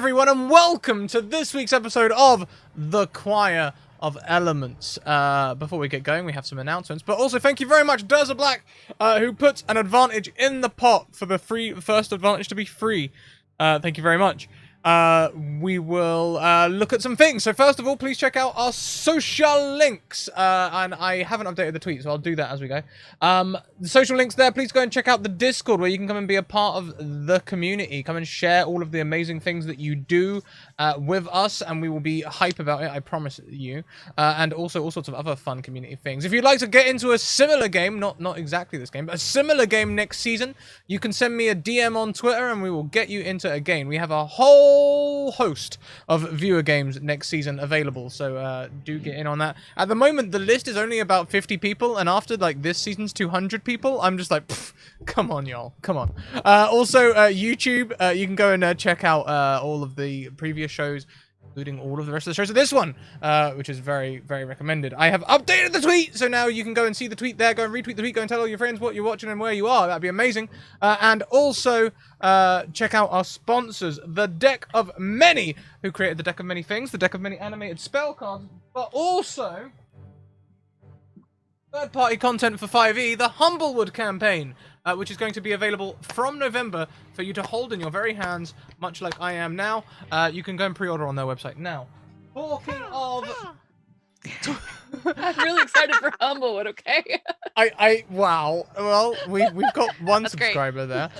everyone, and welcome to this week's episode of The Choir of Elements. Before we get going, we have some announcements, but also thank you very much, Durza Black, who puts an advantage in the pot for the first advantage to be free. Thank you very much. We will look at some things. So first of all, please check out our social links. And I haven't updated the tweet, so I'll do that as we go. The social links there, please go and check out the Discord where you can come and be a part of the community. Come and share all of the amazing things that you do with us, and we will be hype about it, I promise you. And also all sorts of other fun community things. If you'd like to get into a similar game, not exactly this game, but a similar game next season, you can send me a DM on Twitter and we will get you into a game. We have a whole host of viewer games next season available, so do get in on that. At the moment, the list is only about 50 people, and after like this season's 200 people, I'm just like, come on, y'all, come on. Also, YouTube, you can go and check out all of the previous shows, including all of the rest of the shows of this one, which is very, very recommended. I have updated the tweet, so now you can go and see the tweet there, go and retweet the tweet, go and tell all your friends what you're watching and where you are. That'd be amazing. And also, check out our sponsors, the Deck of Many, who created the Deck of Many Things, the Deck of Many animated spell cards, but also third-party content for 5e, the Humblewood campaign, which is going to be available from November for you to hold in your very hands, much like I am now. You can go and pre-order on their website now. Talking of... I'm really excited for Humblewood, okay? Wow. Well, we've got one That's subscriber there.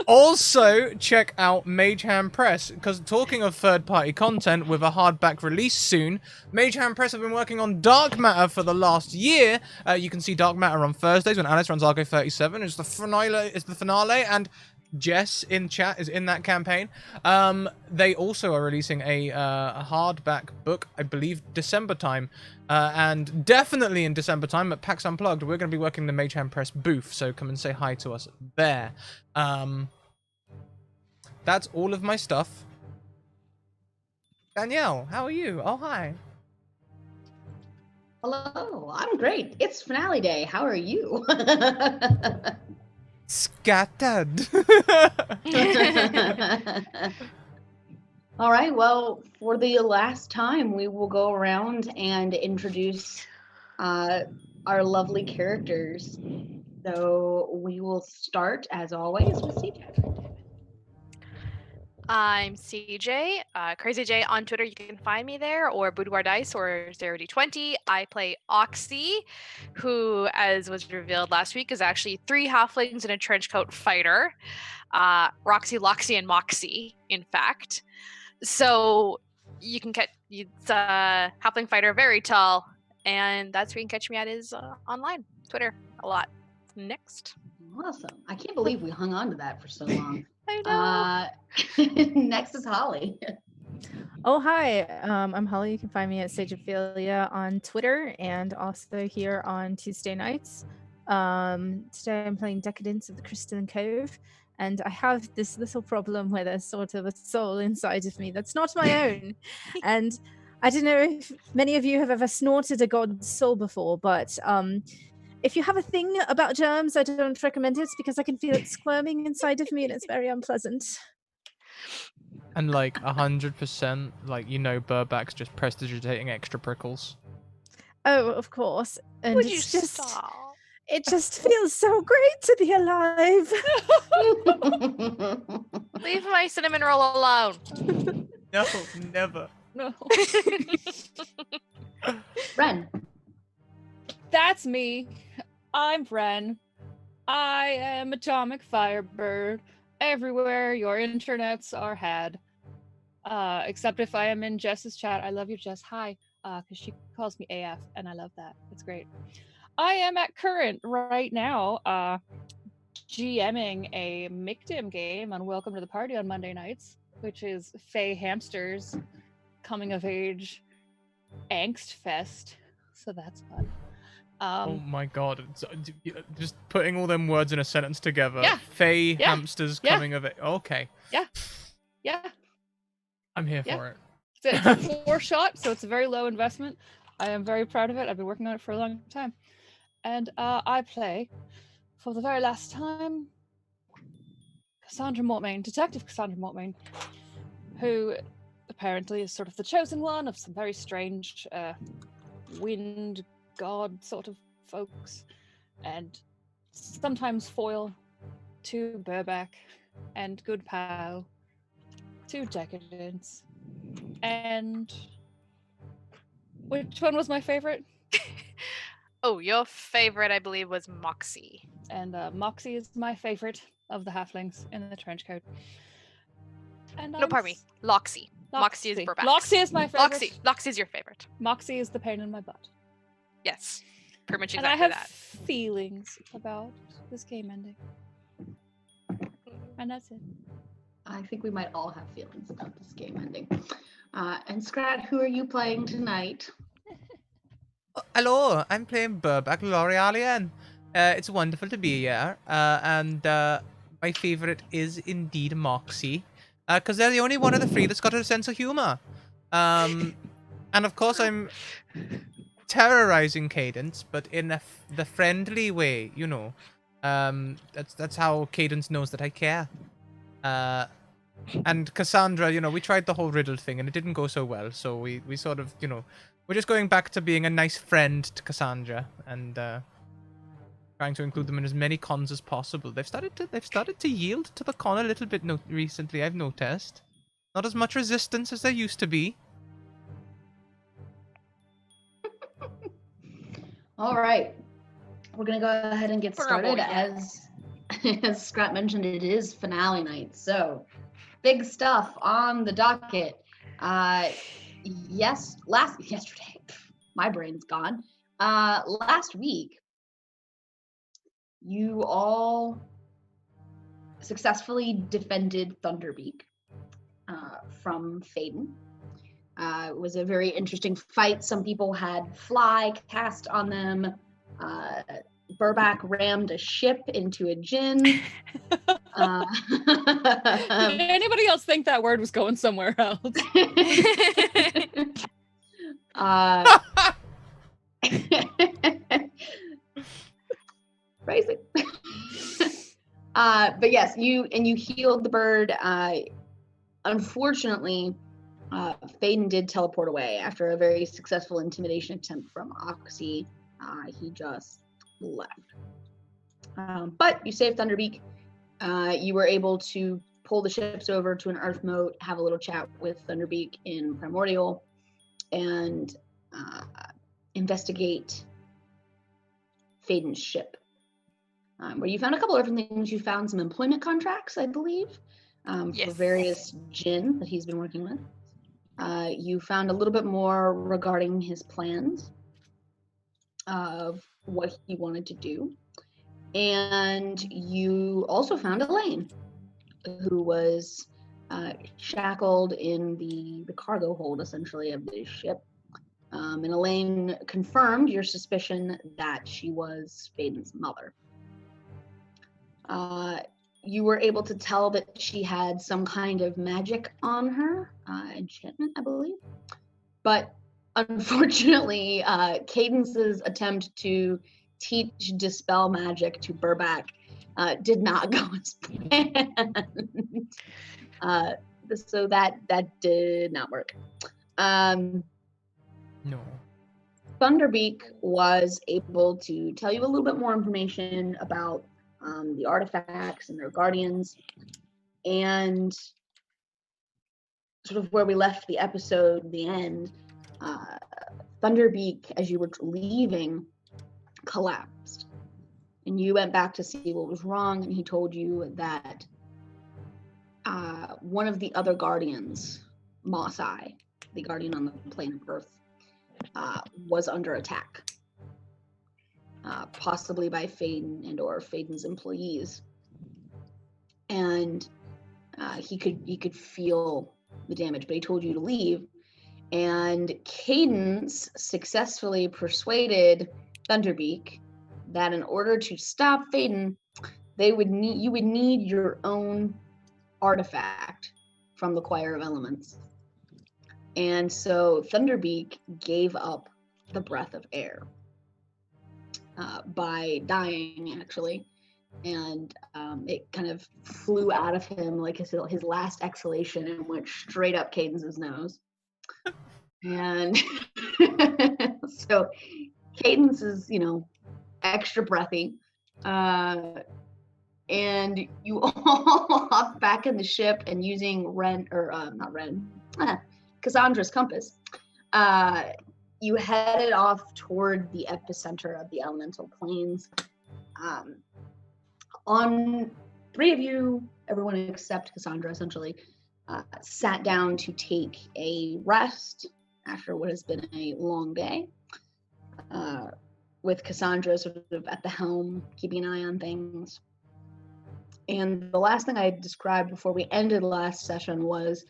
Also, check out Mage Hand Press, because talking of third-party content with a hardback release soon, Mage Hand Press have been working on Dark Matter for the last year. You can see Dark Matter on Thursdays when Alice runs Argo 37. It's the finale, and Jess in chat is in that campaign. They also are releasing a hardback book, I believe December time, and definitely in December time at PAX Unplugged, we're going to be working the Mage Hand Press booth, so come and say hi to us there. That's all of my stuff. Danielle, how are you? Oh, hi. Hello, I'm great. It's finale day. How are you? Scattered. All right, well, for the last time, we will go around and introduce our lovely characters. So we will start, as always, with CJ. I'm CJ, Crazy J on Twitter. You can find me there, or Boudoir Dice, or 0D20. I play Oxy, who, as was revealed last week, is actually 3 halflings in a trenchcoat fighter. Roxy, Loxy, and Moxie, in fact. So you can catch it's a halfling fighter, very tall, and that's where you can catch me at is online, Twitter, a lot. Next. Awesome. I can't believe we hung on to that for so long. I know. Next is Holly. Oh, hi. I'm Holly. You can find me at Sageophilia on Twitter and also here on Tuesday nights. Today I'm playing Decadence of the Crystalline Cove, and I have this little problem where there's sort of a soul inside of me that's not my own. And I don't know if many of you have ever snorted a god's soul before, but if you have a thing about germs, I don't recommend it because I can feel it squirming inside of me and it's very unpleasant. And like 100%, like, you know, Burback's just prestidigitating extra prickles. Oh, of course. And Would it's you just, stop? it just feels so great to be alive. Leave my cinnamon roll alone. No, never. No. Ren. That's me. I'm Ren. I am Atomic Firebird. Everywhere your internets are had. Except if I am in Jess's chat. I love you, Jess. Hi. Because she calls me AF, and I love that. It's great. I am at current right now GMing a MICDIM game on Welcome to the Party on Monday nights, which is Fae Hamsters coming of age angst fest. So that's fun. Oh my god, just putting all them words in a sentence together. Yeah. Fae Yeah. hamsters coming of it. Okay. Yeah. I'm here for it. It's a 4-shot, so it's a very low investment. I am very proud of it. I've been working on it for a long time. And I play, for the very last time, Cassandra Mortmain, Detective Cassandra Mortmain, who apparently is sort of the chosen one of some very strange wind god sort of folks, and sometimes foil to Burback and good pal to Decadence. And which one was my favorite? Oh, your favorite, I believe, was Moxie. And Moxie is my favorite of the halflings in the trench coat. And No, pardon me. Loxie. Moxie is Burback. Loxie is my favorite. Loxie is your favorite. Moxie is the pain in my butt. Yes. Pretty much And exactly I have that. feelings about this game ending. And that's it. I think we might all have feelings about this game ending. And Scrat, who are you playing tonight? Hello, I'm playing Burback L'Orealian. It's wonderful to be here. And my favorite is indeed Moxie. Because they're the only one of the three that's got a sense of humor. And of course I'm terrorizing Cadence, but in the friendly way, you know. That's how Cadence knows that I care. And Cassandra, you know, we tried the whole riddle thing and it didn't go so well, so we sort of, you know, we're just going back to being a nice friend to Cassandra and trying to include them in as many cons as possible. They've started to yield to the con a little bit recently, I've noticed. Not as much resistance as there used to be. All right. We're going to go ahead and get For a started. boy. As Scrat mentioned, it is finale night. So, big stuff on the docket. Yesterday, my brain's gone. Last week, you all successfully defended Thunderbeak from Faden. It was a very interesting fight. Some people had fly cast on them. Burback rammed a ship into a gin. Did anybody else think that word was going somewhere else? Crazy. But yes, you healed the bird. Unfortunately, Faden did teleport away after a very successful intimidation attempt from Oxy. He just left. But you saved Thunderbeak. You were able to pull the ships over to an Earth moat, have a little chat with Thunderbeak in Primordial, and investigate Faden's ship. Where you found a couple of different things. You found some employment contracts, I believe, for Yes. various djinn that he's been working with. You found a little bit more regarding his plans of what he wanted to do. And you also found Elaine, who was shackled in the cargo hold, essentially, of the ship. And Elaine confirmed your suspicion that she was Faden's mother. You were able to tell that she had some kind of magic on her, enchantment, I believe. But unfortunately, Cadence's attempt to teach Dispel magic to Burback did not go as planned. So that did not work. No. Thunderbeak was able to tell you a little bit more information about the artifacts and their guardians, and sort of where we left the episode, the end. Thunderbeak, as you were leaving, collapsed, and you went back to see what was wrong, and he told you that one of the other guardians, Moss Eye, the guardian on the plane of Earth, was under attack. Possibly by Faden and or Faden's employees, and he could feel the damage, but he told you to leave. And Cadence successfully persuaded Thunderbeak that in order to stop Faden, you would need your own artifact from the Choir of Elements. And so Thunderbeak gave up the breath of air. By dying, actually, and it kind of flew out of him like his last exhalation and went straight up Cadence's nose. And so Cadence is, extra breathy. And you all hop back in the ship and using Cassandra's compass, you headed off toward the epicenter of the elemental planes. On three of you, everyone except Cassandra essentially, sat down to take a rest after what has been a long day, with Cassandra sort of at the helm, keeping an eye on things. And the last thing I described before we ended last session was,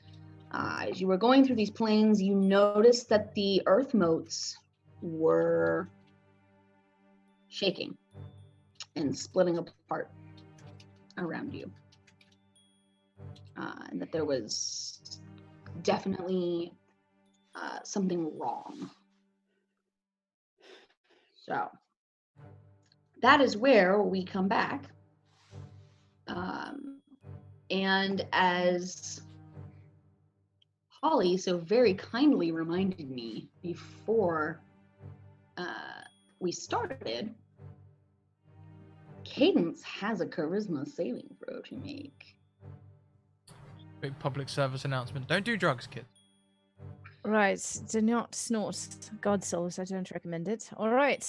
as you were going through these planes, you noticed that the earth motes were shaking and splitting apart around you. And that there was definitely something wrong. So that is where we come back. And as Holly so very kindly reminded me before we started, Cadence has a charisma saving throw to make. Big public service announcement. Don't do drugs, kids. Right, do not snort God souls. I don't recommend it. All right,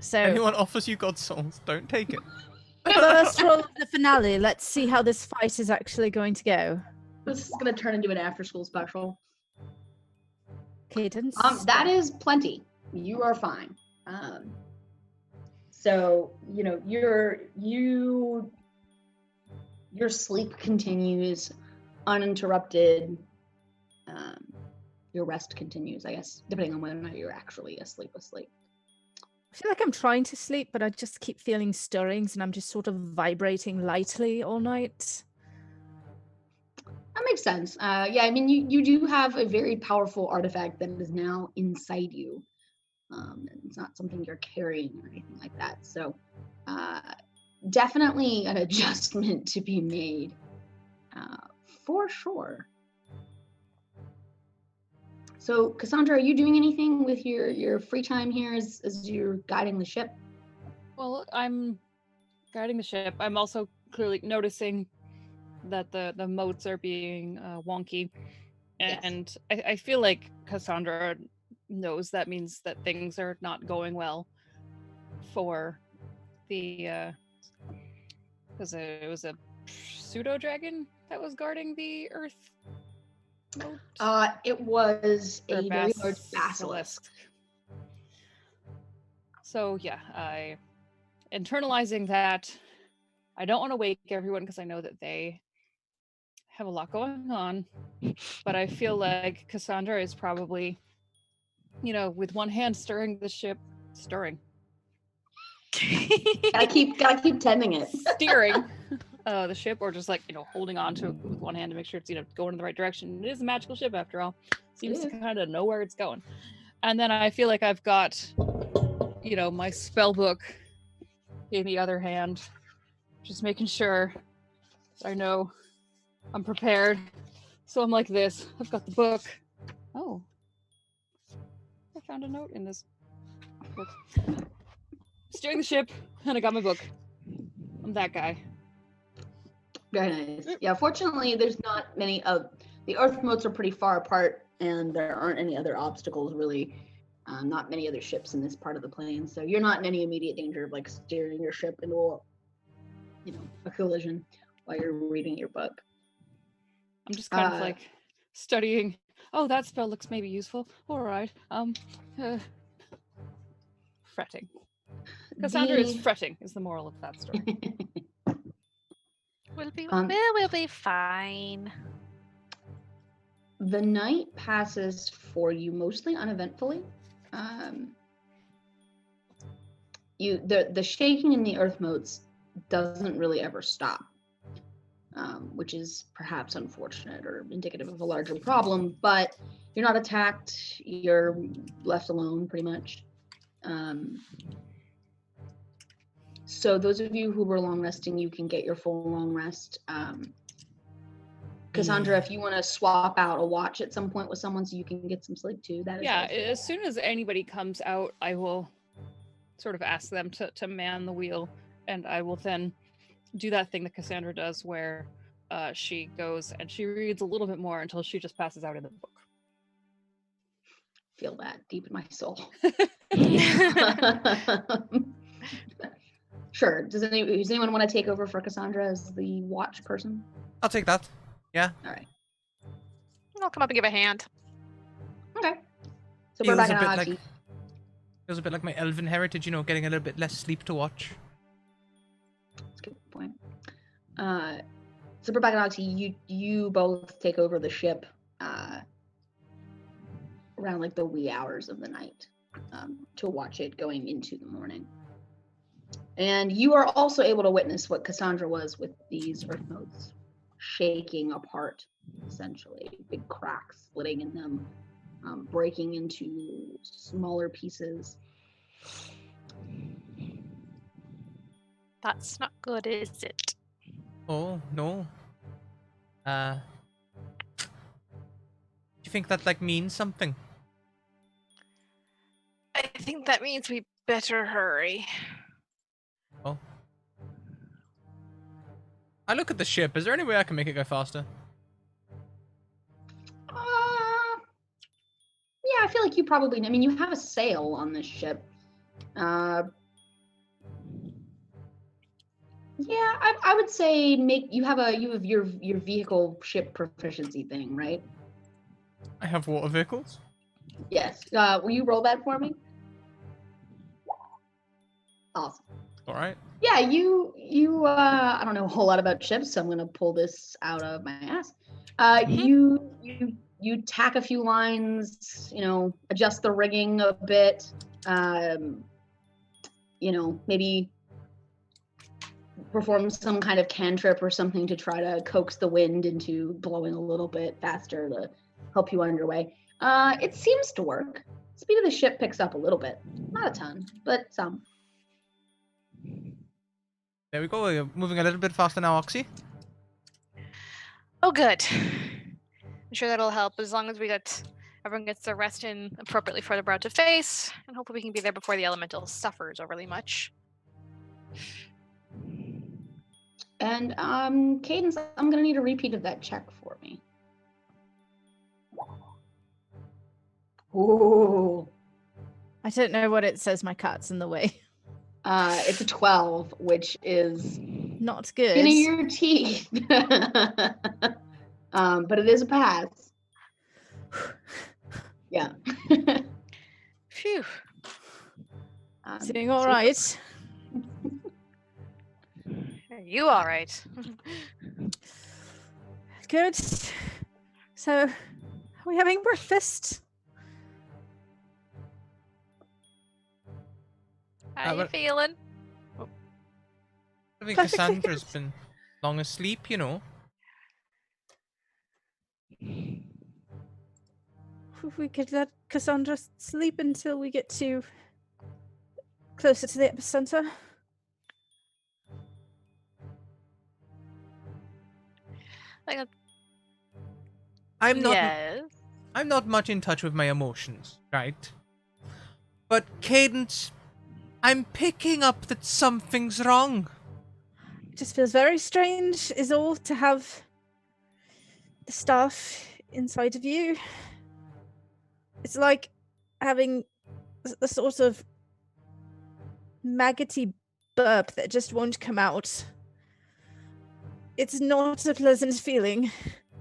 so Anyone offers you God souls, don't take it. first roll of the finale. Let's see how this fight is actually going to go. This is going to turn into an after-school special. Cadence. That is plenty. You are fine. So your sleep continues uninterrupted. Your rest continues, I guess, depending on whether or not you're actually asleep. I feel like I'm trying to sleep, but I just keep feeling stirrings, and I'm just sort of vibrating lightly all night. That makes sense. Yeah, I mean, you do have a very powerful artifact that is now inside you. It's not something you're carrying or anything like that. So definitely an adjustment to be made, for sure. So Cassandra, are you doing anything with your free time here as you're guiding the ship? Well, I'm guiding the ship. I'm also clearly noticing that the motes are being wonky. And yes. I feel like Cassandra knows that means that things are not going well for the because it was a pseudo dragon that was guarding the earth moat? It was a very large basilisk. So yeah, I internalizing that. I don't want to wake everyone because I know that they have a lot going on, but I feel like Cassandra is probably, with one hand stirring the ship, gotta keep tending it, steering the ship, or just holding on to it with one hand to make sure it's going in the right direction. It is a magical ship after all. Seems to kind of know where it's going. And then I feel like I've got, my spell book in the other hand, just making sure I know I'm prepared. So I'm like this. I've got the book. Oh, I found a note in this book. Steering the ship, and I got my book. I'm that guy. Very nice. Yeah, fortunately, there's not many of the earth motes are pretty far apart, and there aren't any other obstacles really. Not many other ships in this part of the plane, so you're not in any immediate danger of steering your ship into a collision while you're reading your book. I'm just kind of studying. Oh, that spell looks maybe useful. All right. Fretting. Cassandra is fretting, is the moral of that story. We'll be fine. The night passes for you mostly uneventfully. The shaking in the earth motes doesn't really ever stop, which is perhaps unfortunate or indicative of a larger problem, but you're not attacked, you're left alone pretty much. So those of you who were long resting, you can get your full long rest. Cassandra, if you want to swap out a watch at some point with someone so you can get some sleep too, that is Yeah, also- as soon as anybody comes out, I will sort of ask them to man the wheel, and I will then do that thing that Cassandra does where she goes and she reads a little bit more until she just passes out in the book. Feel that deep in my soul. Sure. Does anyone want to take over for Cassandra as the watch person? I'll take that. Yeah. All right. I'll come up and give a hand. Okay. So we're Feels back a in bit Odyssey. like feels a bit like my elven heritage, you know, getting a little bit less sleep to watch. That's a good point. So we're back in Odyssey. You both take over the ship around like the wee hours of the night to watch it going into the morning. And you are also able to witness what Cassandra was with these earth motes shaking apart, essentially. Big cracks splitting in them, breaking into smaller pieces. That's not good, is it? Oh, no. Do you think that, like, means something? I think that means we better hurry. Oh. I look at the ship. Is there any way I can make it go faster? Yeah, I feel like you probably. I mean, you have a sail on this ship. Yeah, I would say you have your vehicle ship proficiency thing, right? I have water vehicles. Yes. Will you roll that for me? Awesome. All right. Yeah, you I don't know a whole lot about ships, so I'm gonna pull this out of my ass. You tack a few lines, adjust the rigging a bit, maybe perform some kind of cantrip or something to try to coax the wind into blowing a little bit faster to help you on your way. It seems to work. Speed of the ship picks up a little bit, not a ton, but some. There we go. We're moving a little bit faster now, Oxy. Oh, good. I'm sure that'll help as long as everyone gets their rest in appropriately for the brow to face, and hopefully we can be there before the elemental suffers overly much. And Cadence, I'm gonna need a repeat of that check for me. Ooh. I don't know what it says. My cat's in the way. It's a 12, which is Not good. skin of your teeth. But it is a pass. Yeah. Phew. Doing all right. Are you all right? Good. So, are we having breakfast? How you feeling? I think Perfectly Cassandra's good. been long asleep, you know. We could let Cassandra sleep until we get closer to the epicenter. Like I'm not yes. I'm not much in touch with my emotions, right? But Cadence, I'm picking up that something's wrong. It just feels very strange, is all, to have the staff inside of you. It's like having a sort of maggoty burp that just won't come out. It's not a pleasant feeling.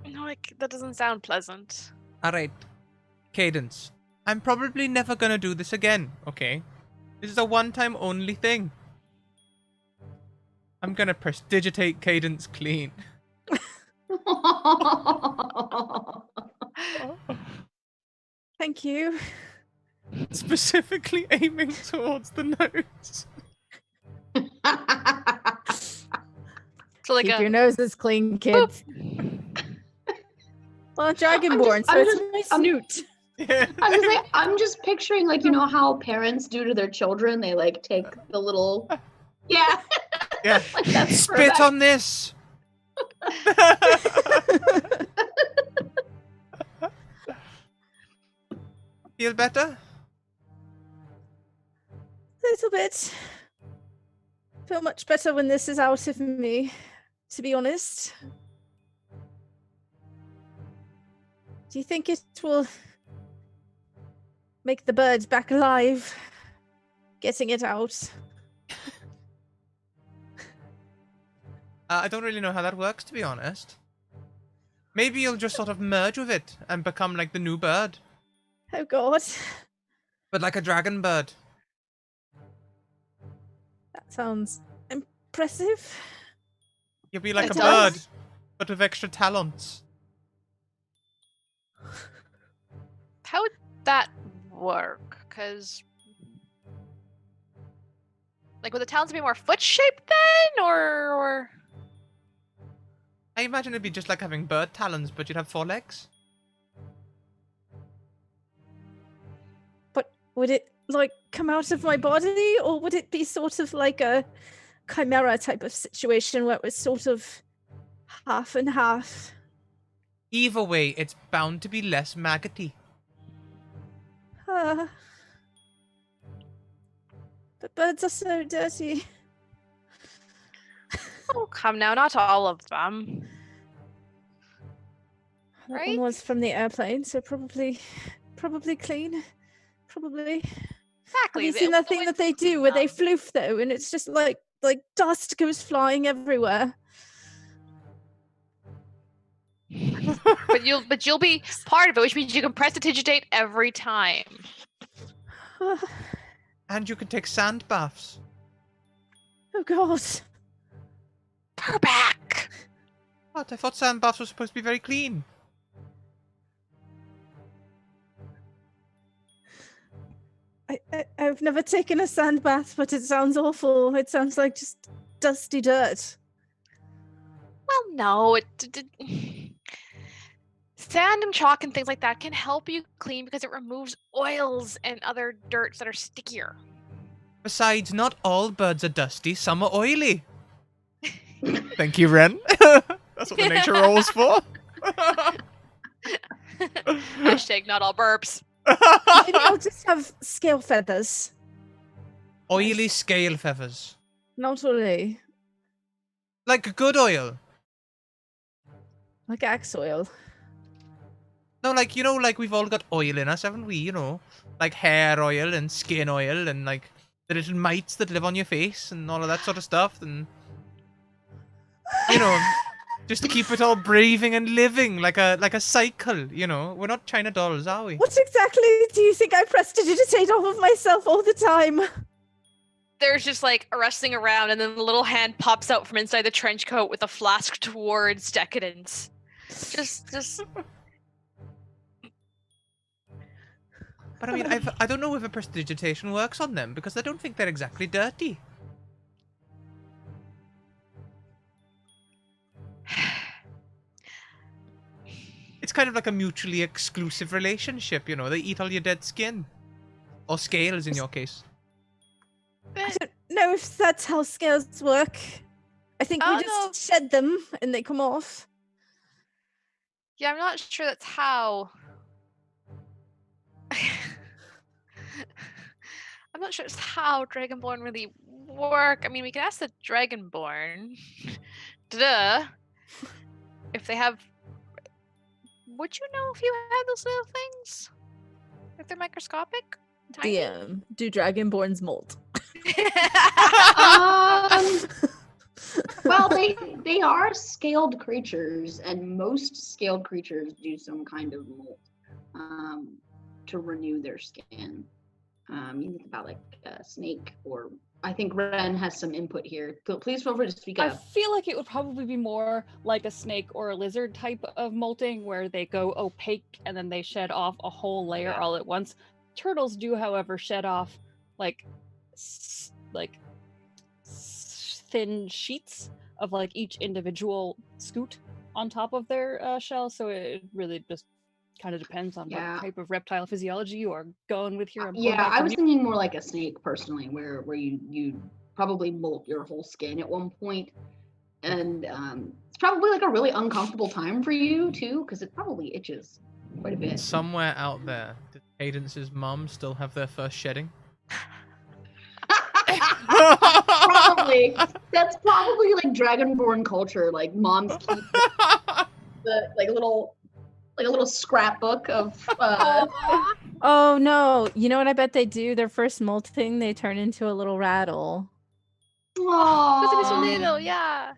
No, that doesn't sound pleasant. Alright, Cadence, I'm probably never gonna do this again, okay? This is a one-time only thing. I'm gonna prestidigitate Cadence clean. Thank you. Specifically aiming towards the nose. So like Keep a your noses clean, kids. Well, Dragonborn, so it's my snoot. Yeah. I was gonna say, I'm just picturing, like, how parents do to their children. They, like, take the little Yeah. Yeah. Like that's Spit on this. Feel better? Little bit. Feel much better when this is out of me, to be honest. Do you think it will make the bird back alive? Getting it out. I don't really know how that works, to be honest. Maybe you'll just sort of merge with it and become like the new bird, Oh god. but like a dragon bird. That sounds impressive. You'll be like It a does. bird, but with extra talents. How would that work? Because, like, would the talons be more foot-shaped then, or? I imagine it'd be just like having bird talons, but you'd have 4 legs. But would it, like, come out of my body? Or would it be sort of like a chimera type of situation where it was sort of half and half? Either way, it's bound to be less maggoty. But birds are so dirty. Oh, come now, not all of them. That Right? one was from the airplane, so probably clean. Probably. Exactly. Have you the- seen that the thing wind- that they do where they floof though, and it's just like dust goes flying everywhere? But you'll be part of it, which means you can prestidigitate every time. And you can take sand baths. Oh god. Her back. What? I thought sand baths were supposed to be very clean. I've never taken a sand bath, but it sounds awful. It sounds like just dusty dirt. Well, no, sand and chalk and things like that can help you clean because it removes oils and other dirts that are stickier. Besides, not all birds are dusty, some are oily. Thank you, Ren. That's what the nature rolls for. Hashtag not all burps. Maybe I'll just have scale feathers. Oily scale feathers. Not oily. Like good oil. Like axe oil. No, like, you know, like we've all got oil in us, haven't we? You know, like hair oil and skin oil and like the little mites that live on your face and all of that sort of stuff. And, you know, just to keep it all breathing and living like a cycle, you know. We're not China dolls, are we? What exactly do you think I prestidigitate off of myself all the time? There's just like a rustling around, and then the little hand pops out from inside the trench coat with a flask towards Decadence. Just. But I mean, I don't know if prestidigitation works on them because I don't think they're exactly dirty. It's kind of like a mutually exclusive relationship, you know. They eat all your dead skin. Or scales in your case. I don't know if that's how scales work. I think we Oh, just shed them and they come off. Yeah, I'm not sure that's how. I'm not sure it's how Dragonborn really work. I mean, we can ask the Dragonborn. Duh. If they have. Would you know if you had those little things? If they're microscopic? Tiny? DM. Do Dragonborns molt? Well, they are scaled creatures, and most scaled creatures do some kind of molt to renew their skin. You think about like a snake, or I think Ren has some input here. Please feel free to speak I up. feel like it would probably be more like a snake or a lizard type of molting where they go opaque and then they shed off a whole layer all at once. Turtles do, however, shed off like thin sheets of like each individual scoot on top of their shell, so it really just kind of depends on what type of reptile physiology you are going with here. Yeah, I was thinking more like a snake personally, where you probably molt your whole skin at one point. And it's probably like a really uncomfortable time for you too, because it probably itches quite a bit. Somewhere out there, did Cadence's mum still have their first shedding? Probably. That's probably like Dragonborn culture. Like moms keep the like a little scrapbook of Oh no! You know what I bet they do? Their first molting, they turn into a little rattle. Because it was Aw. little, yeah.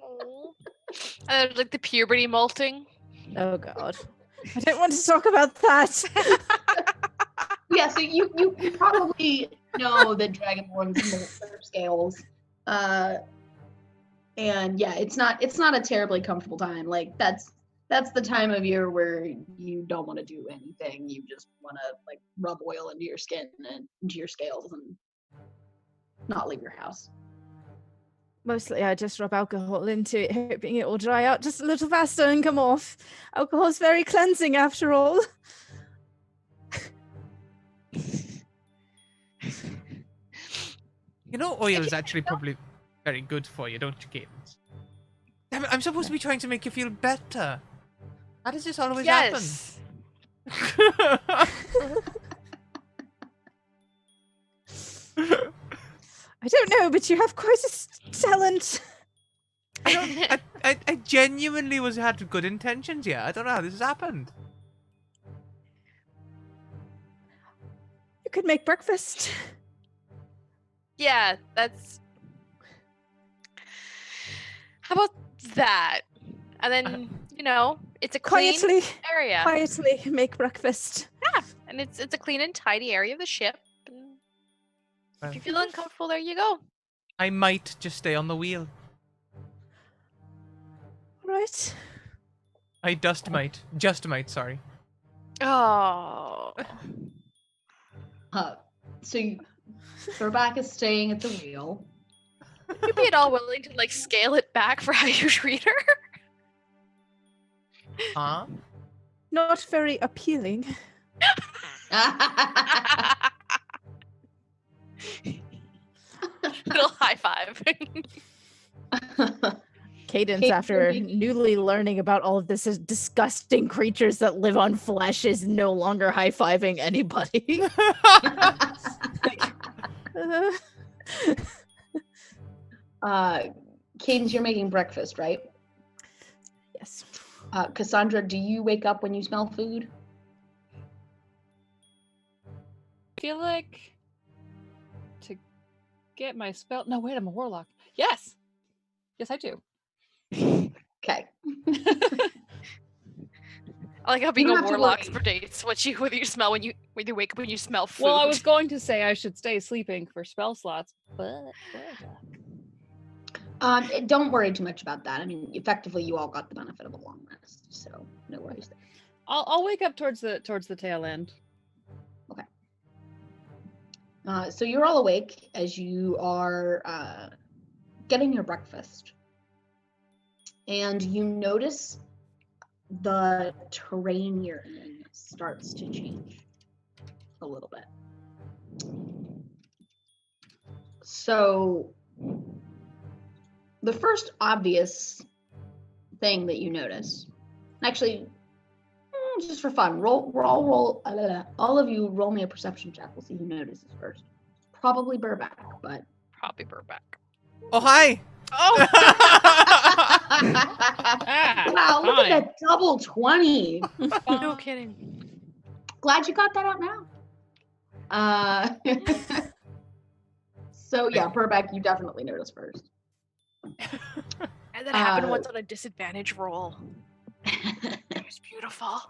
Aw. And there's like the puberty molting. Oh god. I don't want to talk about that. Yeah, so you probably know that Dragonborns molt their scales. And yeah, it's not a terribly comfortable time. Like that's the time of year where you don't want to do anything. You just want to like rub oil into your skin and into your scales and not leave your house. Mostly I just rub alcohol into it, hoping it will dry out just a little faster and come off. Alcohol's very cleansing after all. You know, oil is actually probably very good for you, don't you, Cadence? Damn it, I'm supposed to be trying to make you feel better. How does this always Yes. happen? I don't know, but you have quite a talent. I genuinely had good intentions here. I don't know how this has happened. You could make breakfast. Yeah, that's. How about that? And then, it's a clean Quietly area. make breakfast. Yeah, and it's a clean and tidy area of the ship. And if you feel uncomfortable, there you go. I might just stay on the wheel. Right. I just might, sorry. Oh. So Throwback is staying at the wheel. Would you be at all willing to scale it back for how you treat her? Huh? Not very appealing. Little high five. Cadence, Kate, after you're newly learning about all of this disgusting creatures that live on flesh, is no longer high-fiving anybody. Cadence, you're making breakfast, right? Yes. Cassandra, do you wake up when you smell food? Feel like to get my spell. No, wait, I'm a warlock. Yes, I do. Okay. I like how being don't a have to warlock worry. predates whether you smell when you wake up when you smell food. Well, I was going to say I should stay sleeping for spell slots, but Don't worry too much about that. I mean, effectively, you all got the benefit of a long rest, so no worries there. I'll wake up towards the tail end. So you're all awake as you are getting your breakfast. And you notice the terrain you're in starts to change a little bit. So the first obvious thing that you notice, actually, just for fun, all of you roll me a perception check. We'll see who notices first. Probably Burback, but Probably Burback. Oh, hi! Oh! wow, look at that double 20. No kidding. Glad you got that out now. So yeah, Burback, you definitely noticed first. And that happened once on a disadvantage roll. It was beautiful.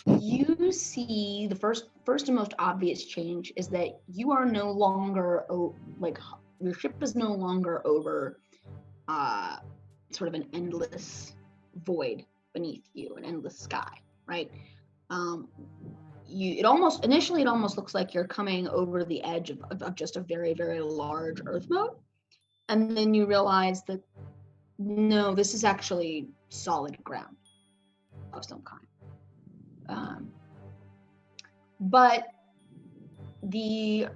You see the first and most obvious change is that you are no longer your ship is no longer over sort of an endless void beneath you, an endless sky, right? It almost looks like you're coming over the edge of just a very, very large earth moat, and then you realize that no, this is actually solid ground of some kind. But the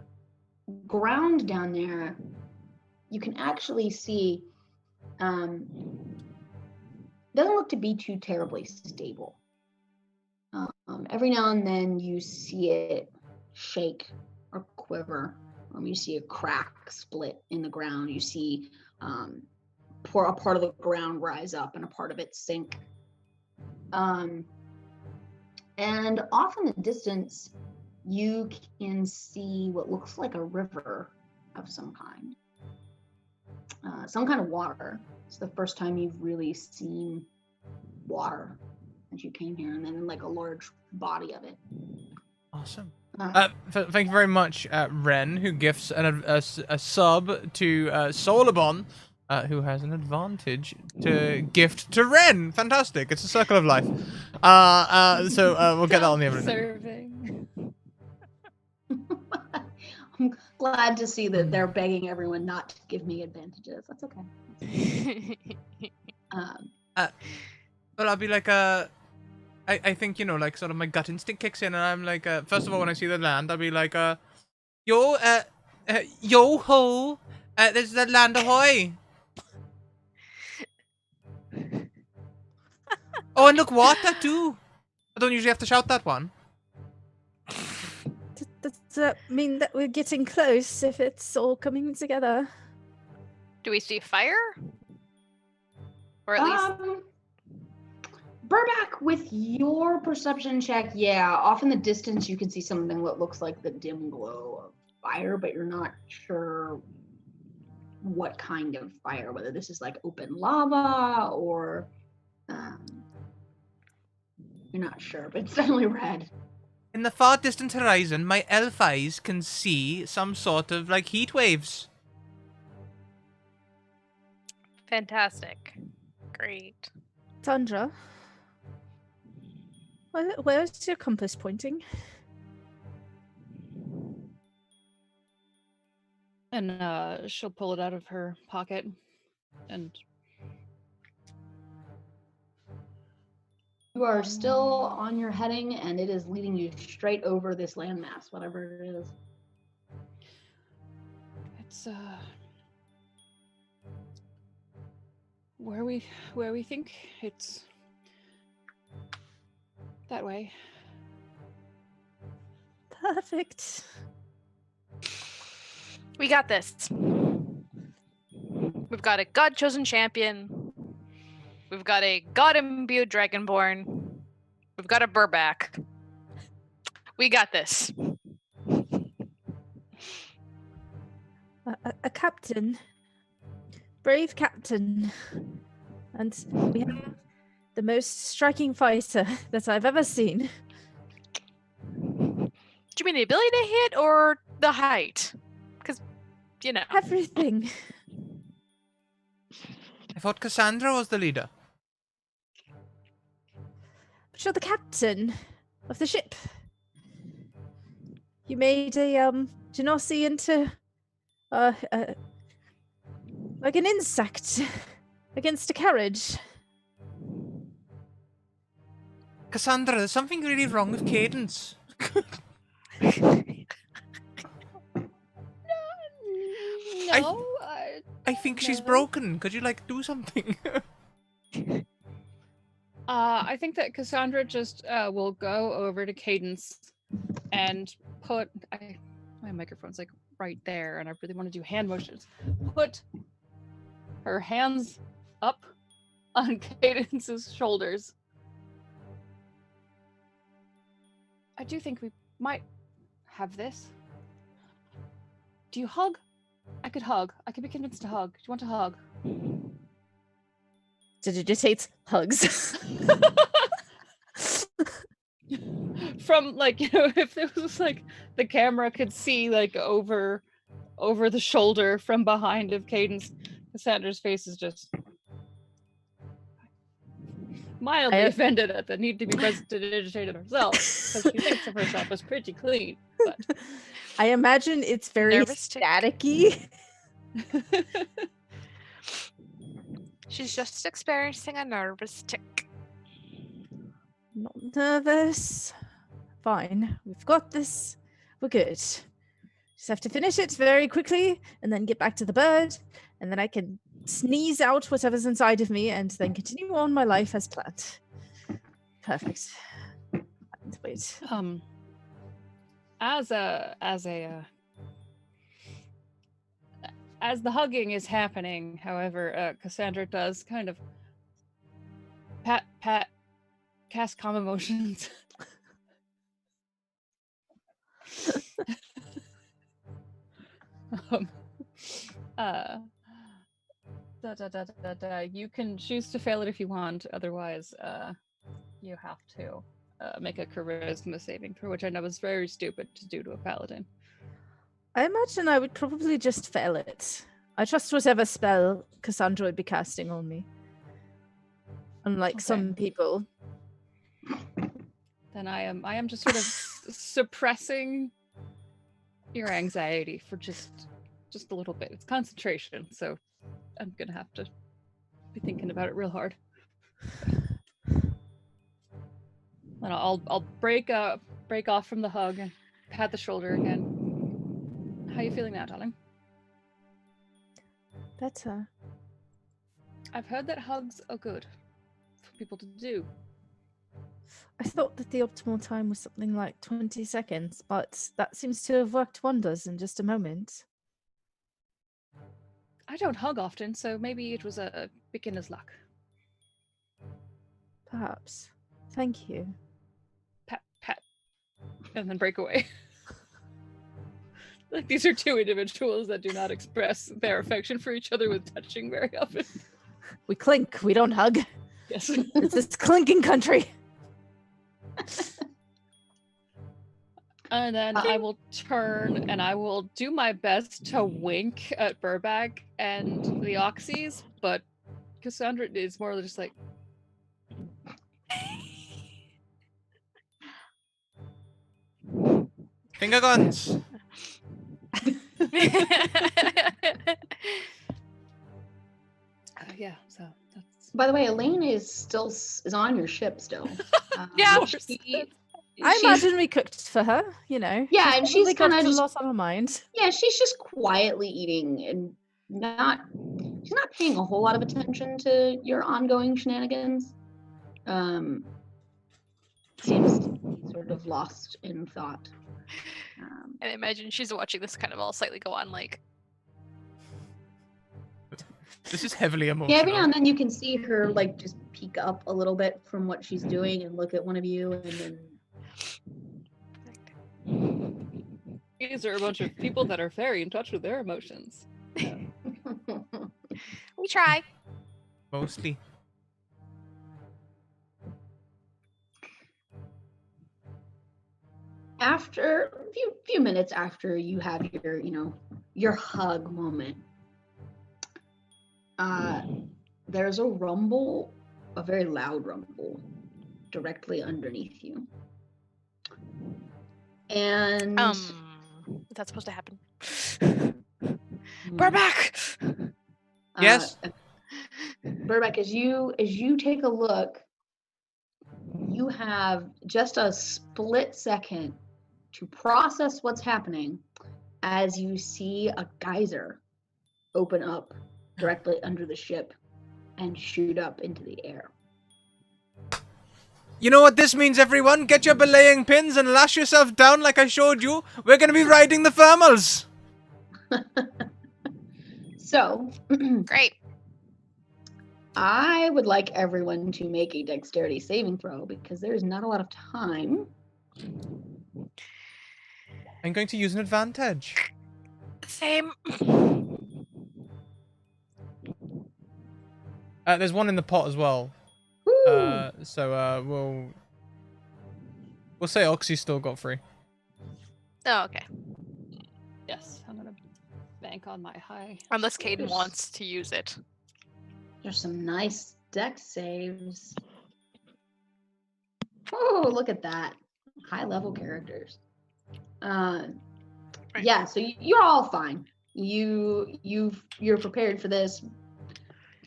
ground down there, you can actually see doesn't look to be too terribly stable. Every now and then you see it shake or quiver. You see a crack split in the ground. You see a part of the ground rise up and a part of it sink. And off in the distance, you can see what looks like a river of some kind of water. It's the first time you've really seen water since you came here, and then like a large body of it. Awesome. Thank you very much, Ren, who gifts a sub to Solabon, who has an advantage to gift to Ren. Fantastic. It's a circle of life. So we'll get that on the other end. Serving. I'm glad to see that they're begging everyone not to give me advantages. That's okay. But I'll be like, I think, like sort of my gut instinct kicks in, and I'm like, first of all, when I see the land, I'll be like, yo ho, there's the land ahoy. Oh, and look, water too. I don't usually have to shout that one. Does that mean that we're getting close if it's all coming together? Do we see fire? Or at least... Burback, with your perception check, yeah, off in the distance you can see something that looks like the dim glow of fire, but you're not sure what kind of fire, whether this is like open lava or you're not sure, but it's definitely red. In the far distant horizon, my elf eyes can see some sort of like heat waves. Fantastic. Great. Tundra, where's your compass pointing? And she'll pull it out of her pocket and You are still on your heading, and it is leading you straight over this landmass, whatever it is. it's where we think it's that way. Perfect. We got this. We've got a god-chosen champion. We've got a god-imbued dragonborn. We've got a Burback. We got this. A captain. Brave captain. And we have the most striking fighter that I've ever seen. Do you mean the ability to hit or the height? Because, Everything. I thought Cassandra was the leader. But you're the captain of the ship. You made a Genasi into like an insect against a carriage. Cassandra, there's something really wrong with Cadence. No, I think she's No. broken. Could you do something? I think that Cassandra just will go over to Cadence and put my microphone's right there, and I really want to do hand motions. Put her hands up on Cadence's shoulders. I do think we might have this. Do you hug? I could hug. I could be convinced to hug. Do you want to hug? Just hates hugs. From if there was the camera could see over the shoulder from behind of Cadence, Cassandra's face is just mildly offended at the need to be prestidigitated herself, because she thinks of herself as pretty clean. But I imagine it's very Nervous tick. staticky. She's just experiencing a nervous tick. Not nervous. Fine. We've got this. We're good. Just have to finish it very quickly and then get back to the bird, and then I can sneeze out whatever's inside of me and then continue on my life as planned. Perfect. Wait. As the hugging is happening, however, Cassandra does kind of cast calm emotions. You can choose to fail it if you want. Otherwise, you have to make a charisma saving throw, which I know is very stupid to do to a paladin. I imagine I would probably just fail it. I trust whatever spell Cassandra would be casting on me. Unlike some people. Then I am just sort of suppressing your anxiety for just a little bit. It's concentration, so I'm gonna have to be thinking about it real hard. And I'll break off from the hug and pat the shoulder again. How you feeling now, darling? Better. I've heard that hugs are good for people to do. I thought that the optimal time was something like 20 seconds, but that seems to have worked wonders in just a moment. I don't hug often, so maybe it was a beginner's luck. Perhaps. Thank you. Pat, pat, and then break away. Like these are two individuals that do not express their affection for each other with touching very often. We clink, we don't hug. Yes. It's this clinking country. And then I will turn and I will do my best to wink at Burbag and the Oxys, but Cassandra is more just like... Finger guns! Yeah, so that's... By the way, Elaine is on your ship still. Yeah. I imagine we cooked for her, you know. Yeah, and she's got kinda a just- lot on her mind. Yeah, she's just quietly eating and she's not paying a whole lot of attention to your ongoing shenanigans. Seems to be sort of lost in thought. And I imagine she's watching this kind of all slightly go on like... This is heavily emotional. Yeah, every now and then you can see her like just peek up a little bit from what she's doing and look at one of you, and then These are a bunch of people that are very in touch with their emotions. We try. Mostly. after a few minutes after you have your hug moment, there's a rumble, a very loud rumble directly underneath you. And Is that supposed to happen? Burback! Yes. Burback, as you take a look, you have just a split second to process what's happening as you see a geyser open up directly under the ship and shoot up into the air. You know what this means, everyone? Get your belaying pins and lash yourself down like I showed you. We're going to be riding the thermals. So, Great. I would like everyone to make a dexterity saving throw because there's not a lot of time. I'm going to use an advantage. Same. There's one in the pot as well. Woo! So we'll say Oxy still got 3. Oh, okay. Yes, I'm gonna bank on my high. Unless Caden There's- wants to use it. There's some nice dex saves. Oh, look at that. High level characters. Yeah, so you're all fine. You're prepared for this.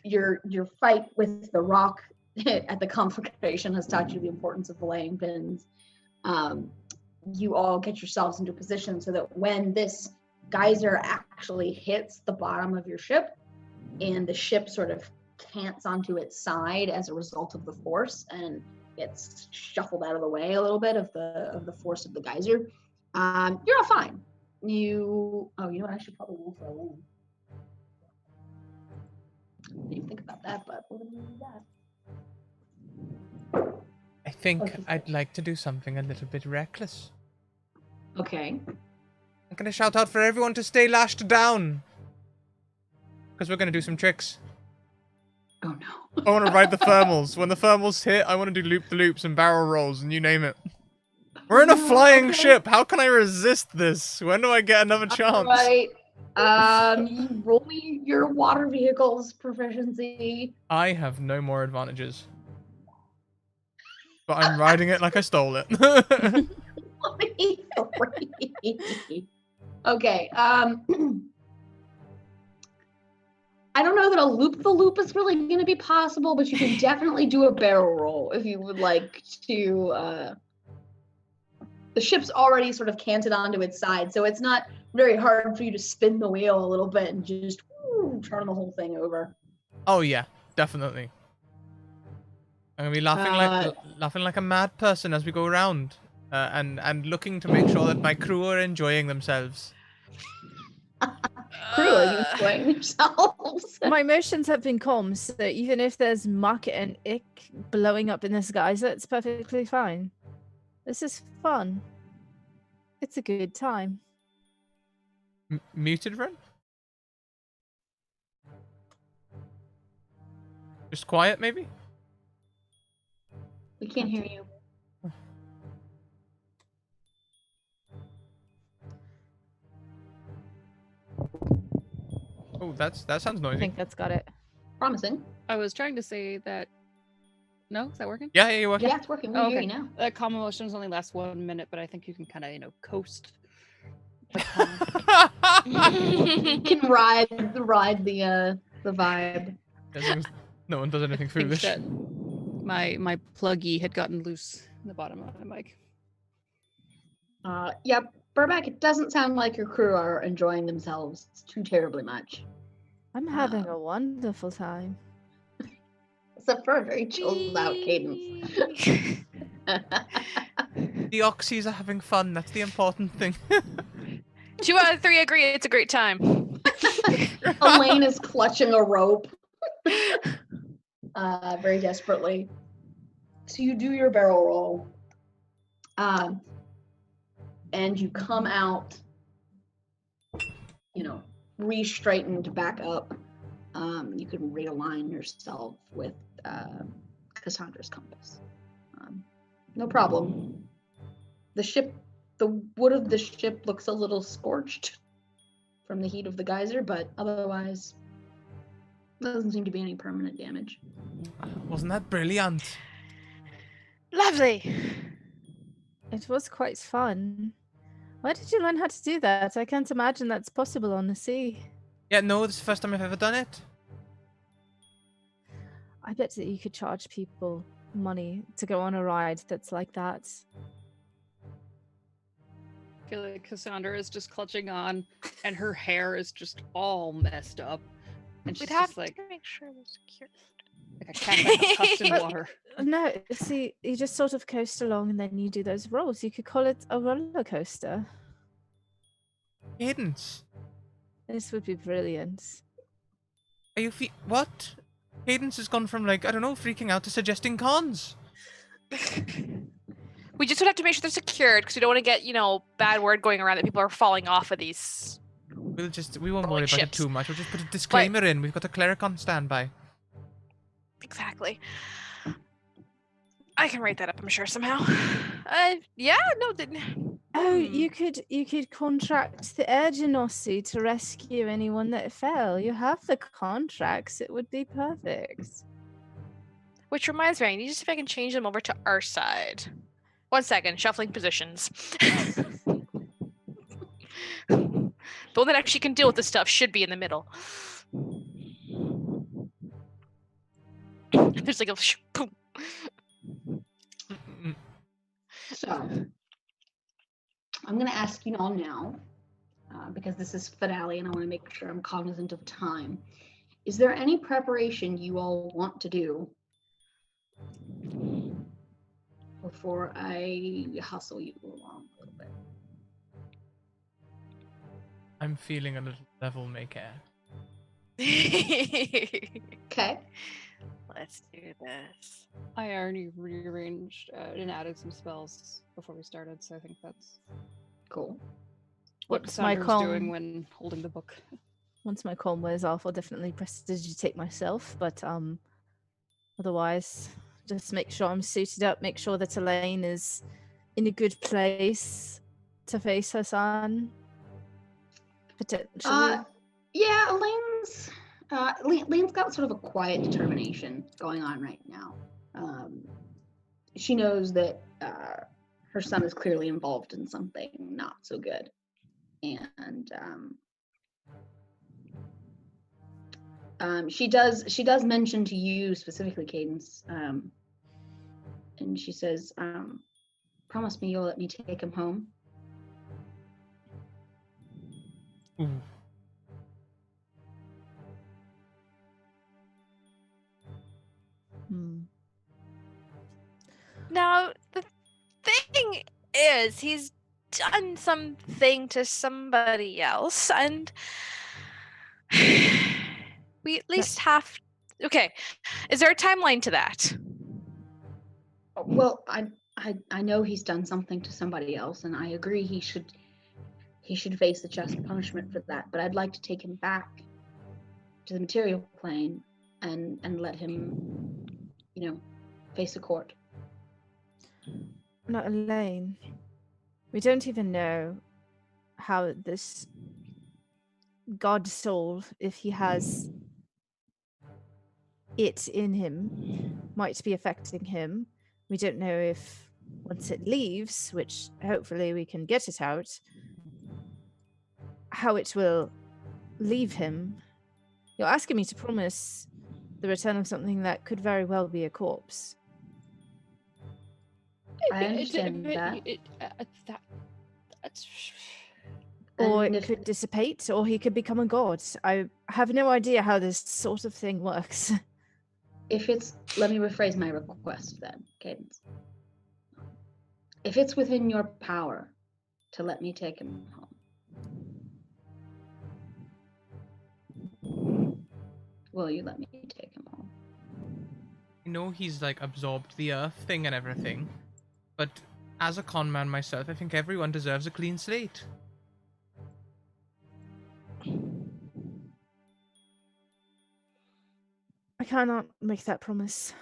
Your fight with the rock at the Confrontation has taught you the importance of belaying pins. You all get yourselves into position so that when this geyser actually hits the bottom of your ship, and the ship sort of cants onto its side as a result of the force, and gets shuffled out of the way a little bit of the force of the geyser. You're all fine. You know what? I should probably roll for a land. I didn't even think about that, but we're gonna do that. I think I'd like to do something a little bit reckless. Okay. I'm gonna shout out for everyone to stay lashed down. Because we're gonna do some tricks. Oh no. I want to ride the thermals. When the thermals hit, I want to do loop-the-loops and barrel rolls and you name it. We're in a flying ship. How can I resist this? When do I get another chance? Right. You roll me your water vehicles proficiency. I have no more advantages. But I'm riding it like I stole it. 23. Okay. I don't know that a loop-the-loop is really going to be possible, but you can definitely do a barrel roll if you would like to. The ship's already sort of canted onto its side, so it's not very hard for you to spin the wheel a little bit and just turn the whole thing over. Oh yeah, definitely. I'm gonna be laughing like a mad person as we go around, and looking to make sure that my crew are enjoying themselves. Crew, are you enjoying yourselves? My emotions have been calm, so even if there's muck and ick blowing up in this geyser, it's perfectly fine. This is fun. It's a good time. Muted, Ren? Just quiet, maybe? We can't hear you. Oh, that sounds I noisy. think that's got it. Promising. I was trying to say that. No, is that working? Yeah, you're working. Yeah, it's working. We Oh, hear okay. you now. Calm emotions only last 1 minute, but I think you can kind of, coast. You can ride the vibe. As long as no one does anything I think foolish. that my pluggy had gotten loose in the bottom of my mic. Yeah, Burback, it doesn't sound like your crew are enjoying themselves too terribly much. I'm having a wonderful time. Except for a very chilled out cadence. The Oxys are having fun. That's the important thing. 2 out of 3 agree it's a great time. Elaine is clutching a rope very desperately. So you do your barrel roll. And you come out, re-straightened back up. You can realign yourself with Cassandra's compass. No problem. The wood of the ship looks a little scorched from the heat of the geyser, but otherwise, doesn't seem to be any permanent damage. Wasn't that brilliant? Lovely. It was quite fun. Where did you learn how to do that? I can't imagine that's possible on the sea. Yeah, no, this is the first time I've ever done it. I bet that you could charge people money to go on a ride that's like that. I feel like Cassandra is just clutching on, and her hair is just all messed up. And she's We'd have just like to make sure we're secure. a cat that got tossed in water. No, see, you just sort of coast along and then you do those rolls. You could call it a roller coaster. Cadence. This would be brilliant. Are you what? Cadence has gone from freaking out to suggesting cons. We just would have to make sure they're secured because we don't want to get, bad word going around that people are falling off of these. We won't worry about it Ships. too much. We'll just put a disclaimer in. We've got a cleric on standby. Exactly. I can write that up, I'm sure, somehow. Oh, you could contract the Air Genasi to rescue anyone that fell. You have the contracts. It would be perfect. Which reminds me, I need to see if I can change them over to our side. 1 second, shuffling positions. The one that actually can deal with this stuff should be in the middle. There's like a boom. So, I'm going to ask you all now because this is finale and I want to make sure I'm cognizant of time. Is there any preparation you all want to do before I hustle you along a little bit? I'm feeling a little devil may care. Okay. Let's do this. I already rearranged and added some spells before we started, so I think that's Cool. what What's my Cassandra's doing calm? when holding the book. Once my calm wears off, I'll definitely prestidigitate myself, but otherwise, just make sure I'm suited up, make sure that Elaine is in a good place to face her son. Potentially. Yeah, Elaine's got sort of a quiet determination going on right now. She knows that her son is clearly involved in something not so good, and she does mention to you specifically, Cadence, and she says, "Promise me you'll let me take him home." Ooh. Now, the thing is, he's done something to somebody else, and we at least have. Okay, is there a timeline to that? Well, I know he's done something to somebody else, and I agree he should face the just punishment for that. But I'd like to take him back to the material plane and let him, face the court. Not Elaine. We don't even know how this god soul, if he has it in him, might be affecting him. We don't know if once it leaves, which hopefully we can get it out, how it will leave him. You're asking me to promise the return of something that could very well be a corpse. I understand that. That's Or And it could dissipate, or he could become a god. I have no idea how this sort of thing works. Let me rephrase my request then, Cadence. If it's within your power to let me take him home, will you let me take him home? I know he's like absorbed the earth thing and everything, but as a con man myself, I think everyone deserves a clean slate. I cannot make that promise.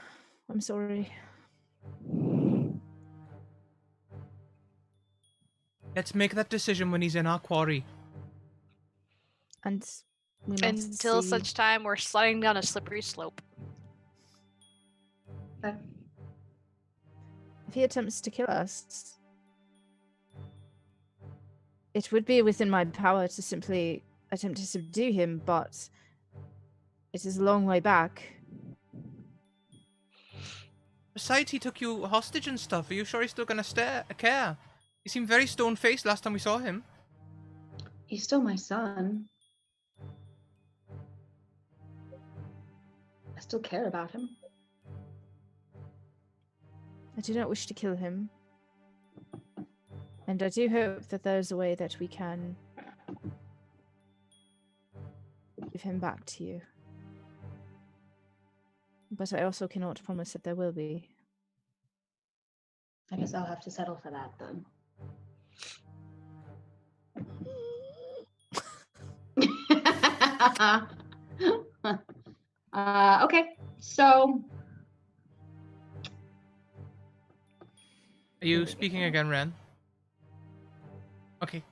I'm sorry. Let's make that decision when he's in our quarry. And we must Until see. such time we're sliding down a slippery slope. Okay. If he attempts to kill us, it would be within my power to simply attempt to subdue him, but it is a long way back. Besides, he took you hostage and stuff. Are you sure he's still gonna care? He seemed very stone-faced last time we saw him. He's still my son. I still care about him. I do not wish to kill him. And I do hope that there's a way that we can give him back to you. But I also cannot promise that there will be. I guess I'll have to settle for that then. Okay, so Are you speaking again, Ren? Okay.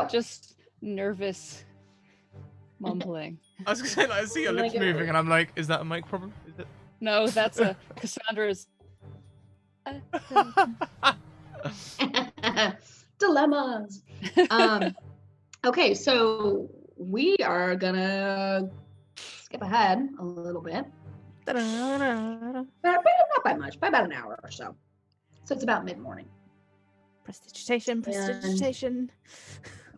just nervous mumbling. I was gonna say, like, I see your lips moving, and I'm like, is that a mic problem? Is it? No, that's a Cassandra's. Dilemmas. Okay, so we are gonna skip ahead a little bit. But not by much, by about an hour or so. So it's about mid-morning. Prestidigitation.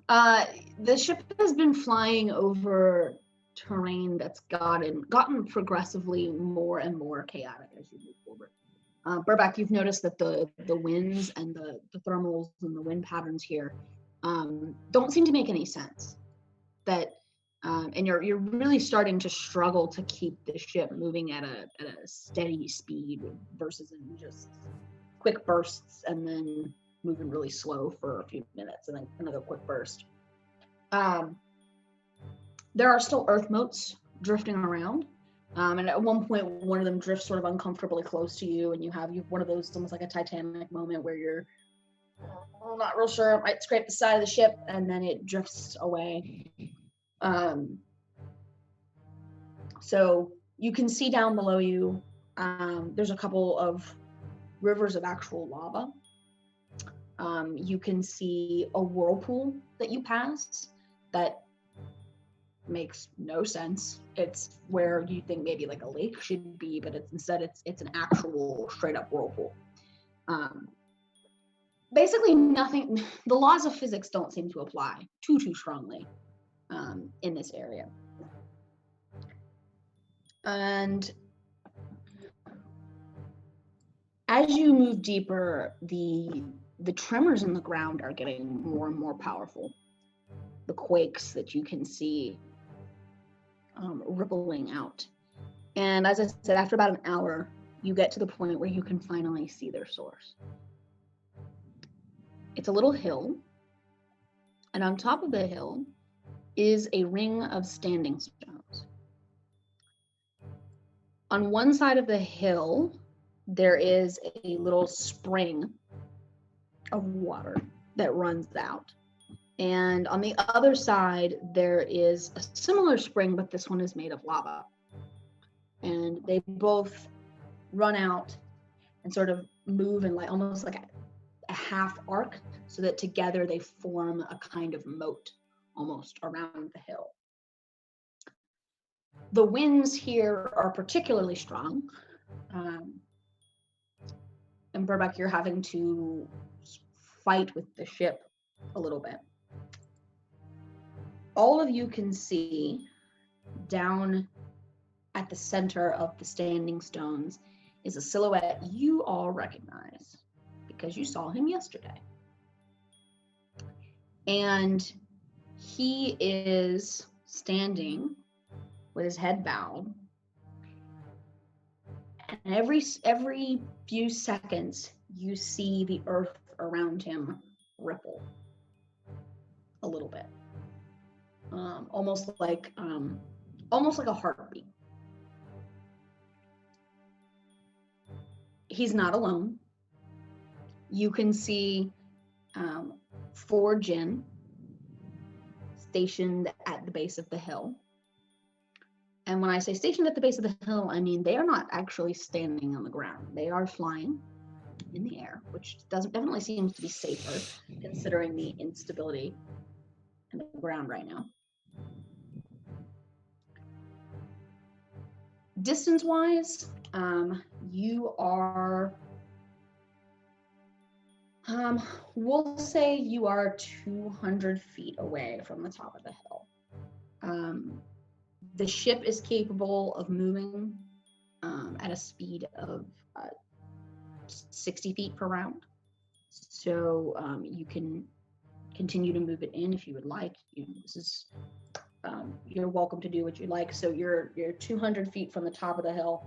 The ship has been flying over terrain that's gotten progressively more and more chaotic as you move forward. Burback, you've noticed that the winds and the thermals and the wind patterns here don't seem to make any sense. And you're really starting to struggle to keep the ship moving at a steady speed versus in just quick bursts and then moving really slow for a few minutes and then another quick burst. There are still earth motes drifting around. And at one point, one of them drifts sort of uncomfortably close to you, and you have one of those almost like a Titanic moment where you're not real sure, it might scrape the side of the ship, and then it drifts away. So you can see down below you, there's a couple of rivers of actual lava. You can see a whirlpool that you pass that makes no sense. It's where you think maybe like a lake should be, but it's an actual straight up whirlpool. Basically nothing, the laws of physics don't seem to apply too strongly in this area. And as you move deeper, the tremors in the ground are getting more and more powerful. The quakes that you can see rippling out. And as I said, after about an hour, you get to the point where you can finally see their source. It's a little hill, and on top of the hill is a ring of standing stones. On one side of the hill, there is a little spring of water that runs out. And on the other side, there is a similar spring, but this one is made of lava. And they both run out and sort of move in like almost like a half arc, so that together they form a kind of moat almost around the hill. The winds here are particularly strong. And Burback, you're having to fight with the ship a little bit. All of you can see down at the center of the standing stones is a silhouette you all recognize because you saw him yesterday. And he is standing with his head bowed. And every few seconds, you see the earth around him ripple a little bit. Almost like a heartbeat. He's not alone. You can see 4 Jinn stationed at the base of the hill. And when I say stationed at the base of the hill, I mean they are not actually standing on the ground. They are flying in the air, which definitely seems to be safer considering the instability in the ground right now. Distance-wise, you are, we'll say you are 200 feet away from the top of the hill. The ship is capable of moving at a speed of 60 feet per round. So you can continue to move it in if you would like. You're welcome to do what you like. So you're 200 feet from the top of the hill.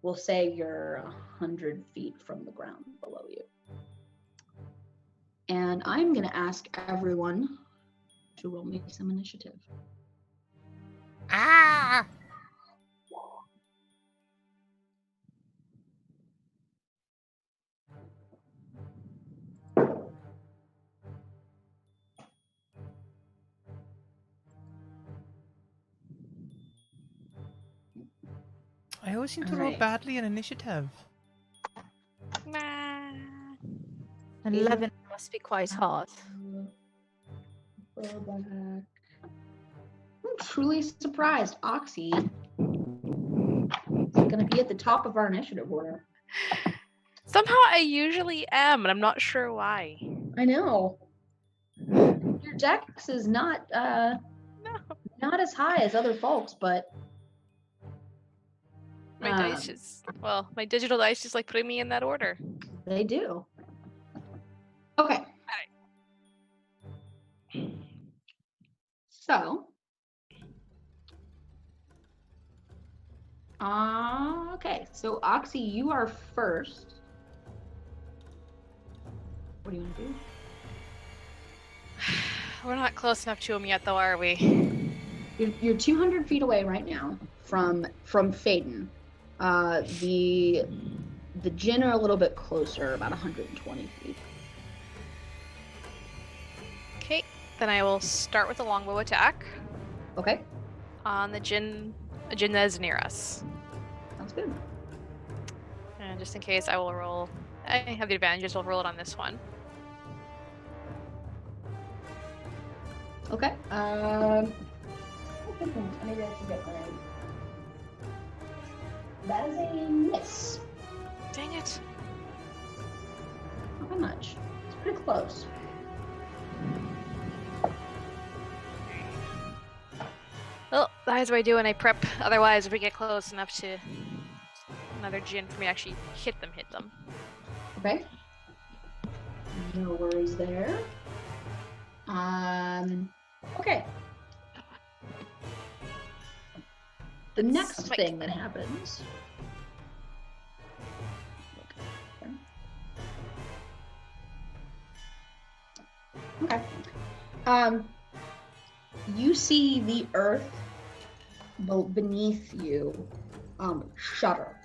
We'll say you're 100 feet from the ground below you. And I'm going to ask everyone to roll me some initiative. Ah! I always seem to roll badly in initiative. Nah. 11 must be quite hard. I'm truly surprised. Oxy is going to be at the top of our initiative order. Somehow I usually am, and I'm not sure why. I know. Your dex is not No. not as high as other folks, but My dice just, well, my digital dice just like putting me in that order. they do. Okay. So, okay. So, Oxy, you are first. What do you want to do? We're not close enough to him yet, though, are we? You're 200 feet away right now from Faden. The Jinn are a little bit closer, about 120 feet. Okay, then I will start with a longbow attack Okay, on the Jinn that is near us. sounds good. And just in case, I will roll. I have the advantage, I'll roll it on this one. Okay. Maybe I should get my. That is a miss. Dang it. Not by much. It's pretty close. Well, that is what I do when I prep. Otherwise, if we get close enough to another Jinn for me to actually hit them. Okay. No worries there. Okay. The next Spike. thing that happens. Okay. You see the earth beneath you shudder.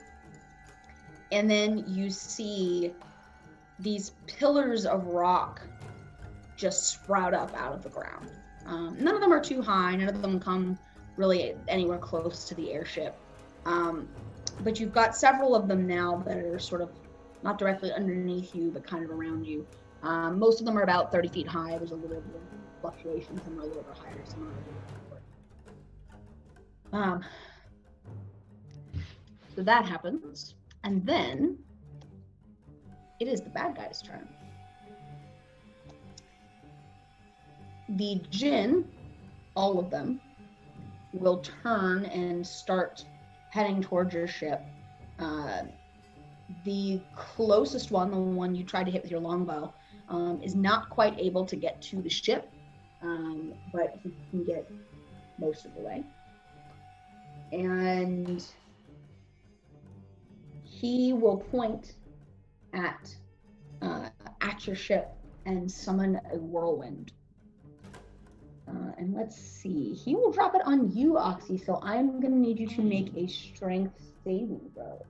And then you see these pillars of rock just sprout up out of the ground. None of them are too high. None of them come really anywhere close to the airship. But you've got several of them now that are sort of not directly underneath you, but kind of around you. Most of them are about 30 feet high. There's a little bit of fluctuation. Some are a little bit higher, some are a little bit lower. So that happens. And then it is the bad guy's turn. The Jinn, all of them, will turn and start heading towards your ship. The closest one, the one you tried to hit with your longbow, is not quite able to get to the ship, but he can get most of the way. And he will point at your ship and summon a whirlwind. And let's see. He will drop it on you, Oxy, so I'm going to need you to make a strength saving throw.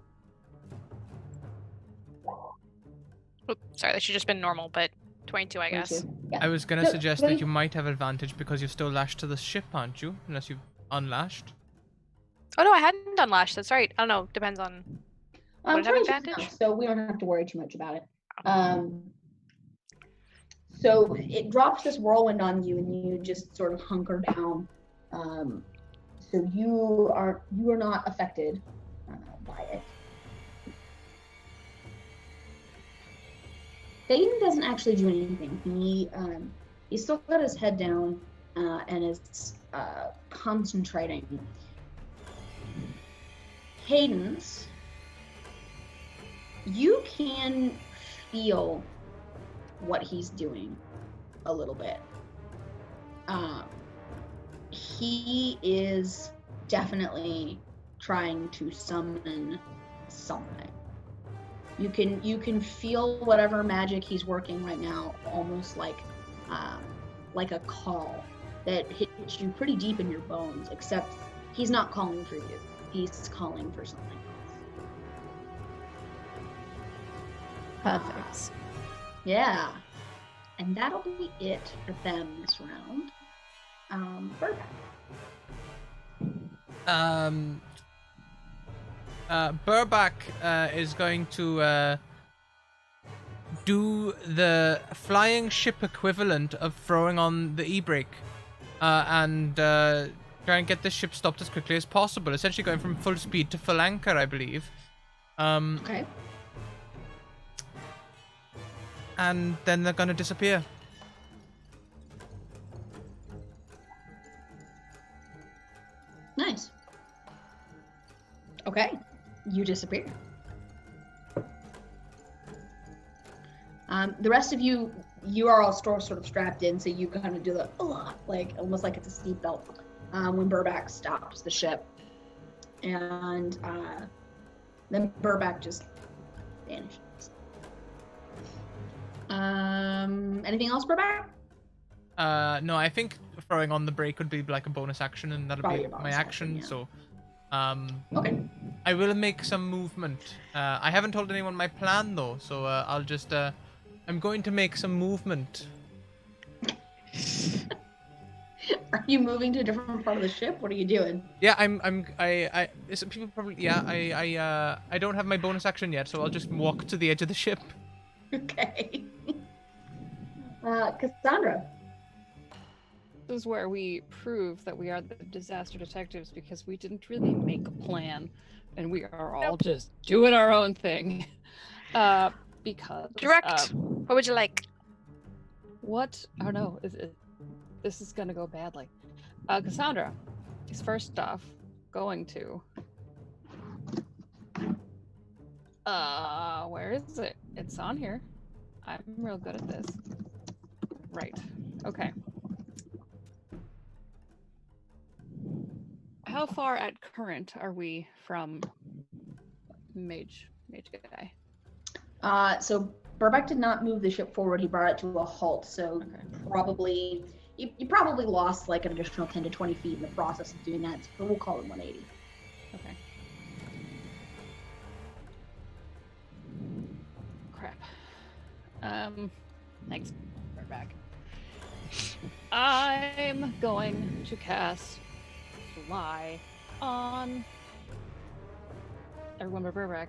Oop, sorry, that should just been normal, but 22, I guess. 22. Yeah. I was going to No, suggest really- that you might have advantage because you're still lashed to the ship, aren't you? Unless you've unlashed. Oh no, I hadn't done lash. That's right. I don't know. Depends on. Would it have 22 advantage? counts, so we don't have to worry too much about it. So it drops this whirlwind on you, and you just sort of hunker down. So you are not affected by it. Faden doesn't actually do anything. He's still got his head down and is concentrating. Cadence, you can feel what he's doing a little bit. He is definitely trying to summon something. You can feel whatever magic he's working right now, almost like a call that hits you pretty deep in your bones, except he's not calling for you. He's calling for something else. Perfect. Yeah. And that'll be it for them this round. Burback. Burback is going to do the flying ship equivalent of throwing on the e-brake and try and get this ship stopped as quickly as possible. Essentially going from full speed to full anchor, I believe. Okay. and then they're gonna disappear. Nice. Okay, you disappear. The rest of you are all sort of strapped in, so you kind of do the like almost like it's a seatbelt when Burback stops the ship, and then Burback just vanishes. Anything else, Burback? No, I think throwing on the brake would be like a bonus action, and that'll Probably be a bonus my action. yeah. So, Okay. I will make some movement. I haven't told anyone my plan though, so I'll just I'm going to make some movement. Are you moving to a different part of the ship? What are you doing? Yeah, people probably, yeah, I don't have my bonus action yet, so I'll just walk to the edge of the ship. Okay. Cassandra. This is where we prove that we are the disaster detectives because we didn't really make a plan, and we are all just doing our own thing. Because Direct. What would you like? what? Oh no, this is gonna go badly. Cassandra is first off going to. Where is it? It's on here. I'm real good at this. Right. Okay. How far at current are we from Mage Guy? So Burback did not move the ship forward. He brought it to a halt. So probably you probably lost like an additional 10 to 20 feet in the process of doing that. So we'll call it 180. Okay. Crap. Thanks. We're back. I'm going to cast Fly on everyone but Burback.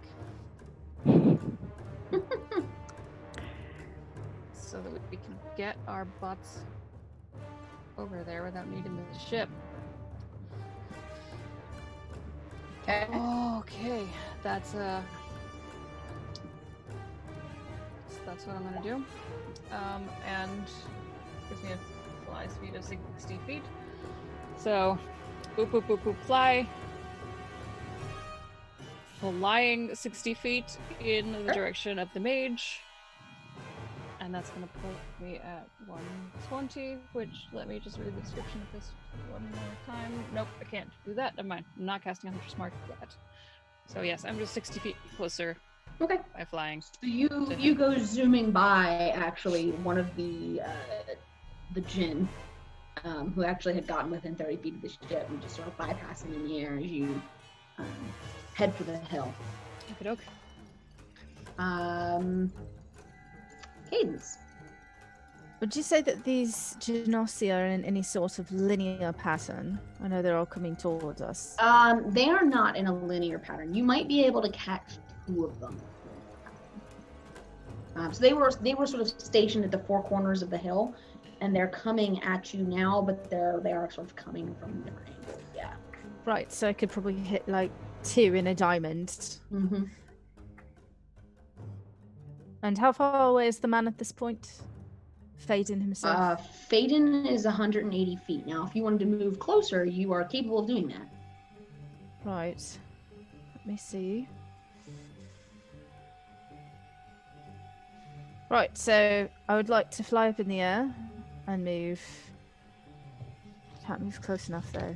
So that we can get our butts over there without needing the ship. Okay. Okay, that's what I'm gonna do. And gives me a fly speed of 60 feet. So, boop, boop, boop, boop, fly. Flying 60 feet in the direction of the mage. And that's gonna put me at 120, which, let me just read the description of this one more time. Nope, I can't do that. Never mind. I'm not casting Hunter's Mark yet. So yes, I'm just 60 feet closer Okay. by flying. So you go zooming by actually one of the djinn who actually had gotten within 30 feet of the ship and just sort of bypass him in the air as you head for the hill. Okey-doke. Cadence. Would you say that these Genossi are in any sort of linear pattern? I know they're all coming towards us. They are not in a linear pattern. You might be able to catch two of them. So they were sort of stationed at the four corners of the hill, and they're coming at you now, but they are sort of coming from different angles. Yeah. Right, so I could probably hit like two in a diamond. Mm-hmm. And how far away is the man at this point? Faden himself? Faden is 180 feet. Now, if you wanted to move closer, you are capable of doing that. Right. Let me see. Right, so I would like to fly up in the air and move. Can't move close enough though.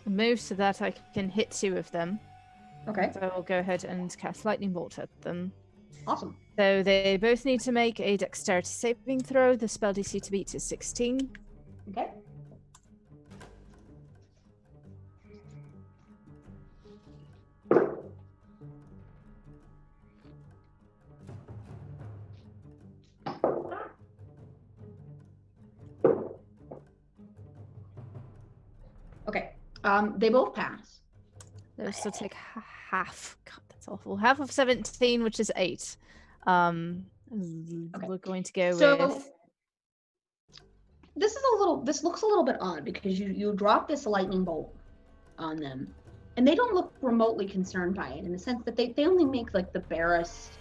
Move so that I can hit two of them. Okay. So I'll go ahead and cast Lightning Bolt at them. Awesome. So they both need to make a Dexterity saving throw. The spell DC to beat is 16. Okay. Okay. They both pass. They'll still take half. God, that's awful. Half of 17, which is 8. We're going to go with. This looks a little bit odd because you drop this lightning bolt on them, and they don't look remotely concerned by it in the sense that they only make like the barest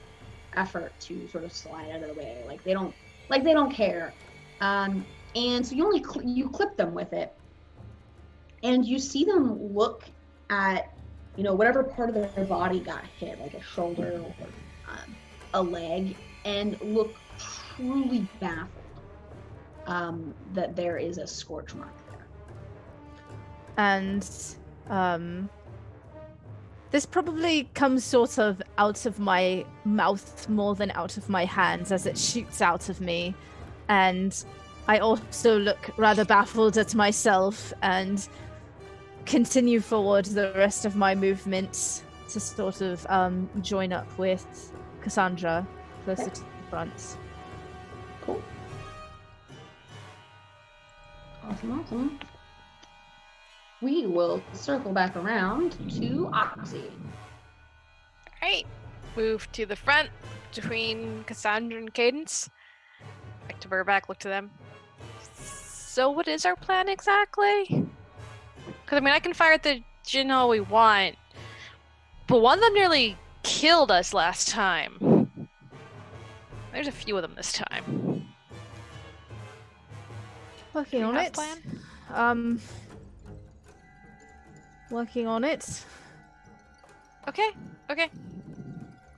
effort to sort of slide out of the way. Like they don't care. And so you you clip them with it, and you see them look at, whatever part of their body got hit, like a shoulder or a leg, and look truly baffled that there is a scorch mark there. And this probably comes sort of out of my mouth more than out of my hands as it shoots out of me. And I also look rather baffled at myself and continue forward the rest of my movements to sort of join up with Cassandra closer to the front. Cool. Awesome. We will circle back around to Oxy. Alright. Move to the front between Cassandra and Cadence. Back to Burback, look to them. So what is our plan exactly? Because, I can fire at the Jinn all we want, but one of them nearly killed us last time. There's a few of them this time. Working on it. Plan? Working on it. Okay.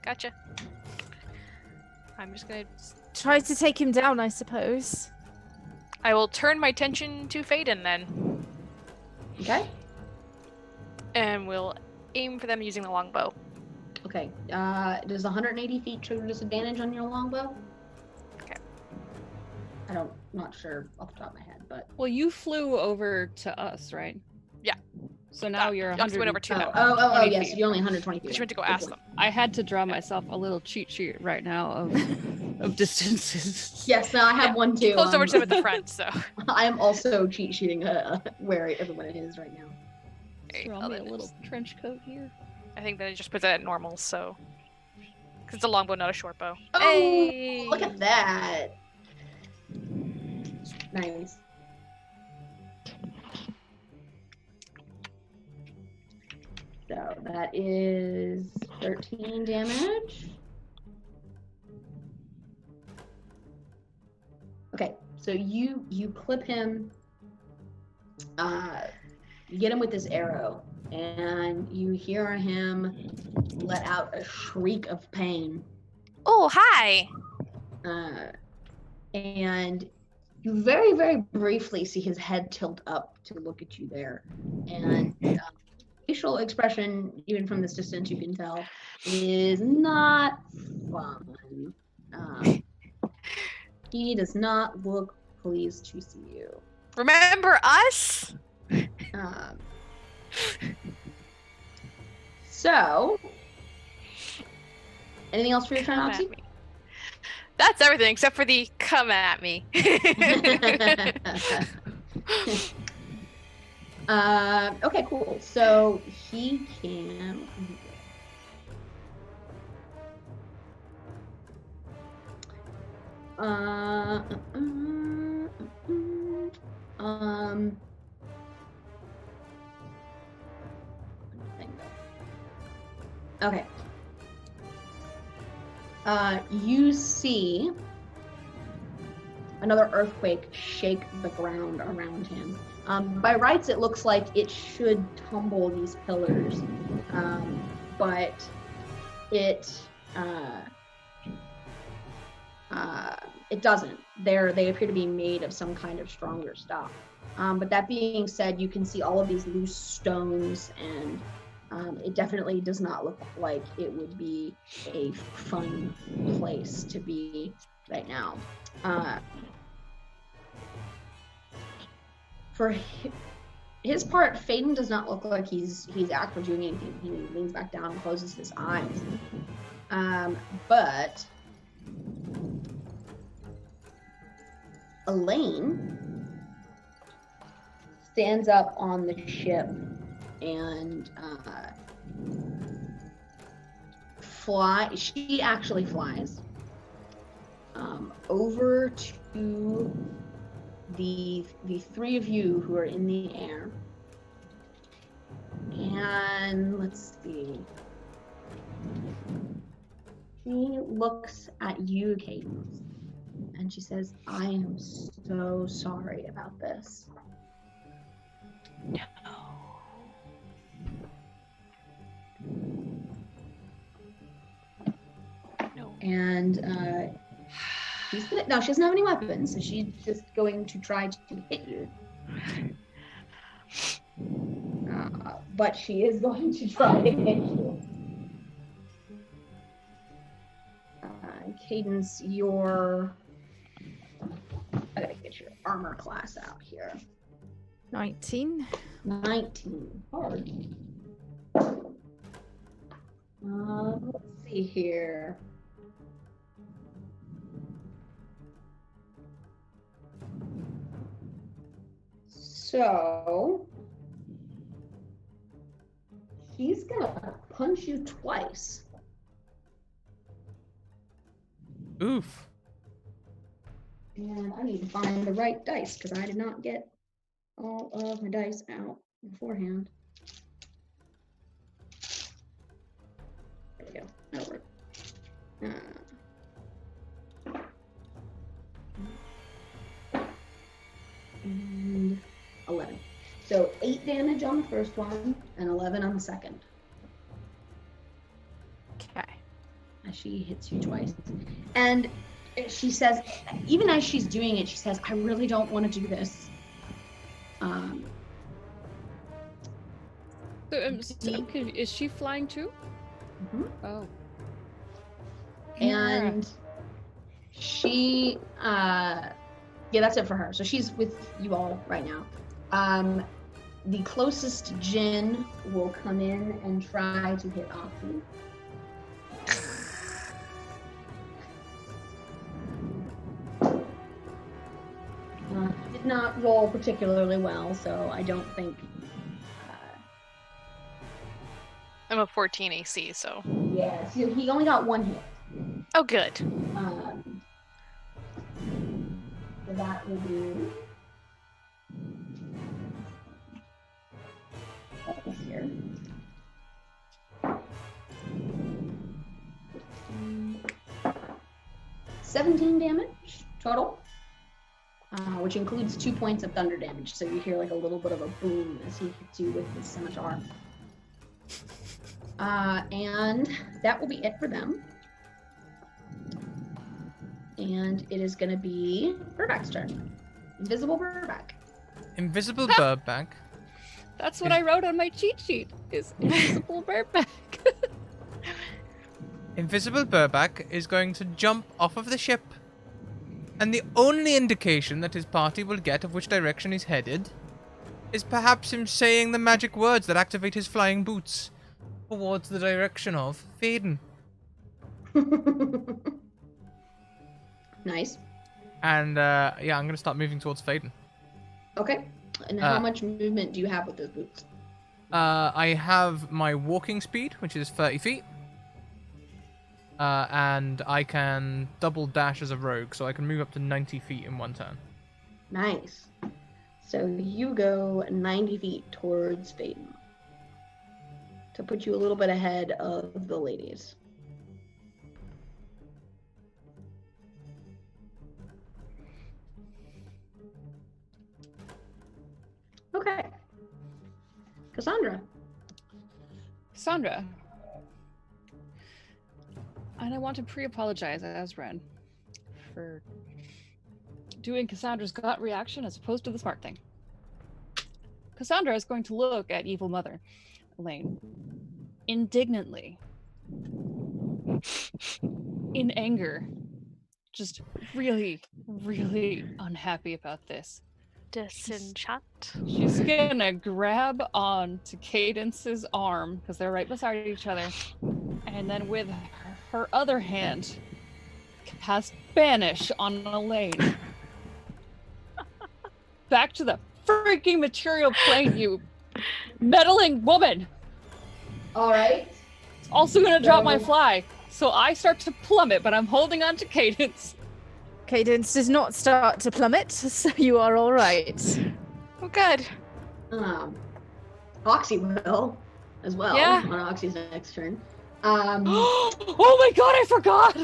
Gotcha. I'm just gonna Try to take him down, I suppose. I will turn my attention to Faden then. Okay. And we'll aim for them using the longbow. Okay. Does 180 feet trigger disadvantage on your longbow? Okay. Not sure off the top of my head, but. Well, you flew over to us, right? Yeah. So now you're 100. went over to them. Oh, 20 yes. feet. You're only 120 feet. Just went to go ask them. I had to draw myself a little cheat sheet right now of distances. Yes, no, I have one too. Close over to them at the front, so. I am also cheat sheeting where everyone is right now. Alright, Draw well, me a then little it's- trench coat here. I think that it just puts it at normal, so. Because it's a longbow, not a short bow. Oh, Hey! look at that. Nice. So that is 13 damage. Okay, so you clip him, you get him with this arrow, and you hear him let out a shriek of pain. Oh, hi! And you very, very briefly see his head tilt up to look at you there. And facial expression, even from this distance, you can tell, is not fun. He does not look pleased to see you. Remember us? So, anything else for your turn, Come Oxy? at me. That's everything except for the come at me. Okay, cool. So he can. Okay. You see another earthquake shake the ground around him. By rights, it looks like it should tumble these pillars, but it doesn't. They appear to be made of some kind of stronger stuff. But that being said, you can see all of these loose stones, and it definitely does not look like it would be a fun place to be right now. For his part, Faden does not look like he's actually doing anything. He leans back down and closes his eyes. But Elaine stands up on the ship and she actually flies over to the three of you who are in the air, and let's see, She looks at you, Cadence, and she says, I am so sorry about this. No. And she doesn't have any weapons, so she's just going to try to hit you. But she is going to try to hit you. Cadence, I gotta get your armor class out here. 19. 19. Hard. Let's see here. So she's gonna punch you twice. Oof. And I need to find the right dice because I did not get all of my dice out beforehand. There we go. That'll work. And 11. So 8 damage on the first one and 11 on the second. Okay. As she hits you twice. And she says, even as she's doing it, she says, I really don't want to do this. Is she flying too? Mhm. Oh. And she, yeah, that's it for her. So she's with you all right now. The closest Jinn will come in and try to hit Oxy. Did not roll particularly well, so I don't think. I'm a 14 AC, so. Yeah, so he only got 1 hit. Oh, good. So that will be. Here. 17 damage total, which includes 2 points of thunder damage. So you hear like a little bit of a boom as he hits you with his scimitar. And that will be it for them. And it is going to be Burback's turn. Invisible Burback. Invisible Burback. That's what I wrote on my cheat sheet. Is invisible Burback. Invisible Burback is going to jump off of the ship. And the only indication that his party will get of which direction he's headed is perhaps him saying the magic words that activate his flying boots towards the direction of Faden. Nice. And yeah, I'm going to start moving towards Faden. Okay. And how much movement do you have with those boots? I have my walking speed, which is 30 feet. And I can double dash as a rogue, so I can move up to 90 feet in one turn. Nice. So you go 90 feet towards Faden to put you a little bit ahead of the ladies. Okay. Cassandra. And I want to pre-apologize, Azren, for doing Cassandra's gut reaction as opposed to the smart thing. Cassandra is going to look at Evil Mother, Elaine, indignantly, in anger, just really, really unhappy about this. Disenchant. She's gonna grab on to Cadence's arm, because they're right beside each other, and then with her other hand, cast Banish on Elaine. Back to the freaking material plane, you meddling woman! Alright. Also gonna drop my fly, so I start to plummet, but I'm holding on to Cadence. Cadence does not start to plummet, so you are all right. Oh, good. Oxy will as well Yeah. on Oxy's next turn. Oh my god, I forgot!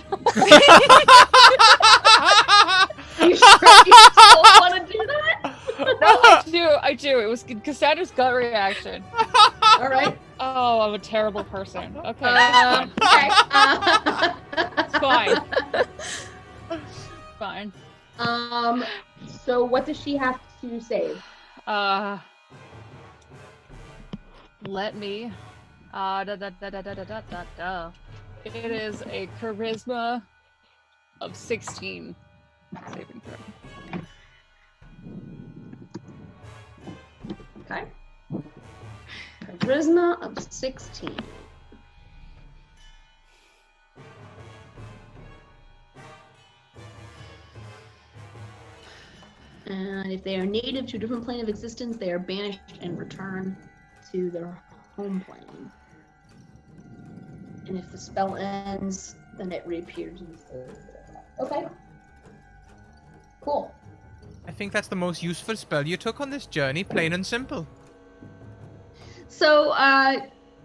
You sure you still want to do that? No, I do. It was Cassandra's gut reaction. All right. Oh, I'm a terrible person. Okay, Okay. it's fine. Fine. So what does she have to save? Let me. It is a charisma of 16 saving throw. Okay. Charisma of 16. And if they are native to a different plane of existence, they are banished and returned to their home plane. And if the spell ends, then it reappears in the Okay. Cool. I think that's the most useful spell you took on this journey, plain and simple. So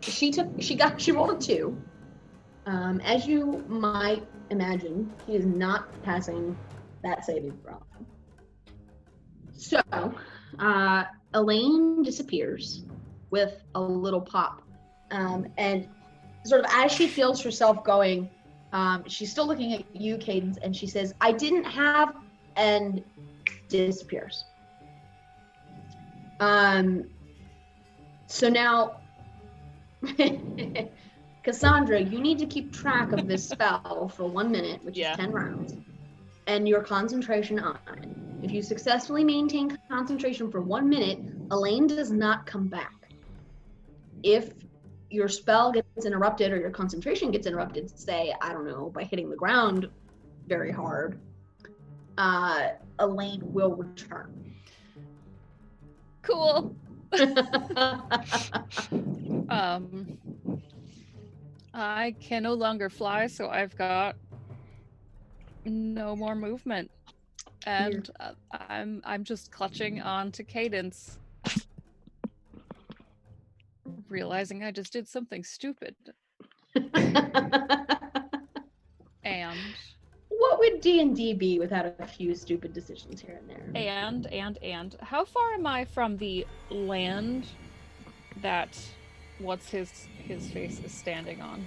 she rolled a 2. As you might imagine, he is not passing that saving throw. So Elaine disappears with a little pop, and sort of as she feels herself going, she's still looking at you, Cadence, and she says, "I didn't have," and disappears. So now, Cassandra, you need to keep track of this spell for 1 minute, which is 10 rounds, and your concentration on it. If you successfully maintain concentration for 1 minute, Elaine does not come back. If your spell gets interrupted or your concentration gets interrupted, say, I don't know, by hitting the ground very hard, Elaine will return. Cool. I can no longer fly, so I've got no more movement, and I'm just clutching on to Cadence, realizing I just did something stupid. And what would D&D be without a few stupid decisions here and there? And how far am I from the land that what's his face is standing on?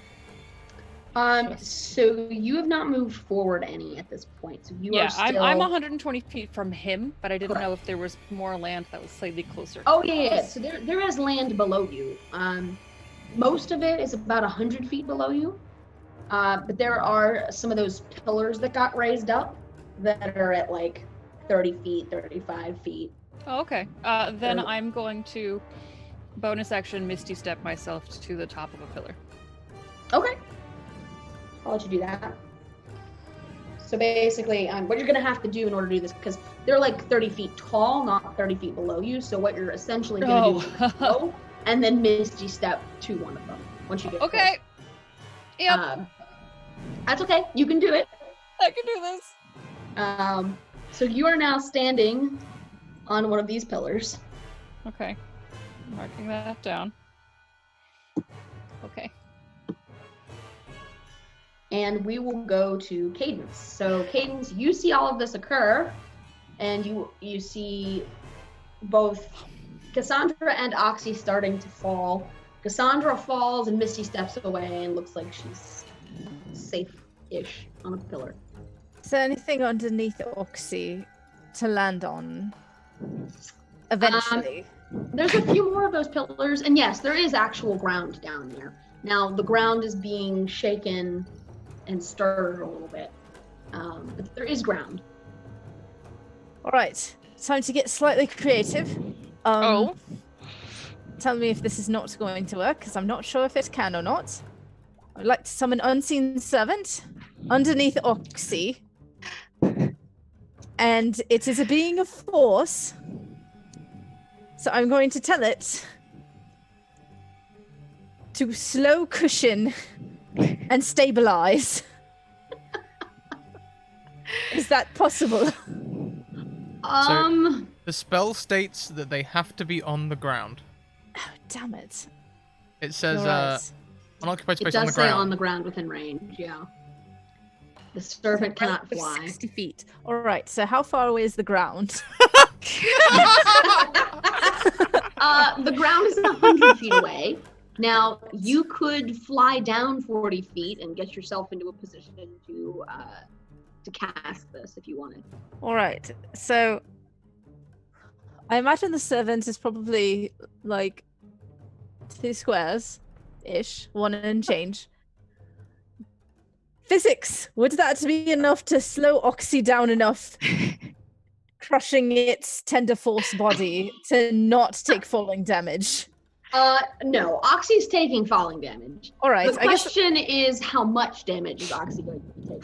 So you have not moved forward any at this point. So you are still... I'm 120 feet from him, but I didn't know if there was more land that was slightly closer. Oh yeah. So there is land below you. Most of it is about 100 feet below you. But there are some of those pillars that got raised up that are at like 30 feet, 35 feet. Oh, okay. Then I'm going to bonus action Misty Step myself to the top of a pillar. Okay. I'll let you do that. So basically, what you're going to have to do in order to do this, because they're like 30 feet tall, not 30 feet below you. So what you're essentially going to do is go and then Misty Step to one of them once you get close. Yep. That's okay. You can do it. I can do this. So you are now standing on one of these pillars. Okay. Marking that down. Okay. And we will go to Cadence. So Cadence, you see all of this occur, and you see both Cassandra and Oxy starting to fall. Cassandra falls and Misty steps away and looks like she's safe-ish on a pillar. Is there anything underneath Oxy to land on eventually? There's a few more of those pillars, and yes, there is actual ground down there. Now, the ground is being shaken and stirred a little bit, but there is ground. All right, time to get slightly creative. Tell me if this is not going to work, because I'm not sure if it can or not. I'd like to summon Unseen Servant underneath Oxy, and it is a being of force. So I'm going to tell it to slow cushion and stabilize. Is that possible? So the spell states that they have to be on the ground. Oh, damn it. It says, Right. Unoccupied It space on does the say ground. on the ground within range, yeah. The servant cannot fly. 60 feet. All right. So how far away is the ground? The ground is 100 feet away. Now, you could fly down 40 feet and get yourself into a position to cast this if you wanted. All right. So I imagine the servant is probably like 2 squares-ish, 1 and change. Physics! Would that be enough to slow Oxy down enough, crushing its tender force body to not take falling damage? No. Oxy's taking falling damage. All right. The question is, how much damage is Oxy going to take?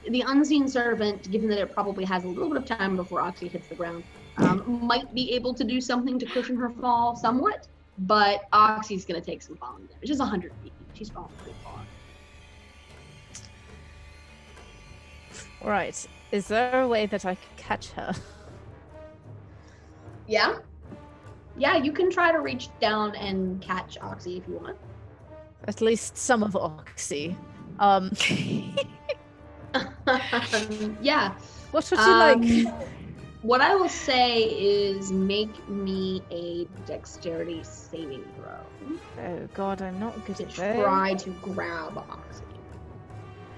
The unseen servant, given that it probably has a little bit of time before Oxy hits the ground, might be able to do something to cushion her fall somewhat, but Oxy's going to take some falling damage. It's 100 feet. She's falling pretty far. All right. Is there a way that I could catch her? Yeah? Yeah, you can try to reach down and catch Oxy if you want. At least some of Oxy. Yeah. What would you like? What I will say is make me a dexterity saving throw. Oh god, I'm not good To at that. try to grab Oxy.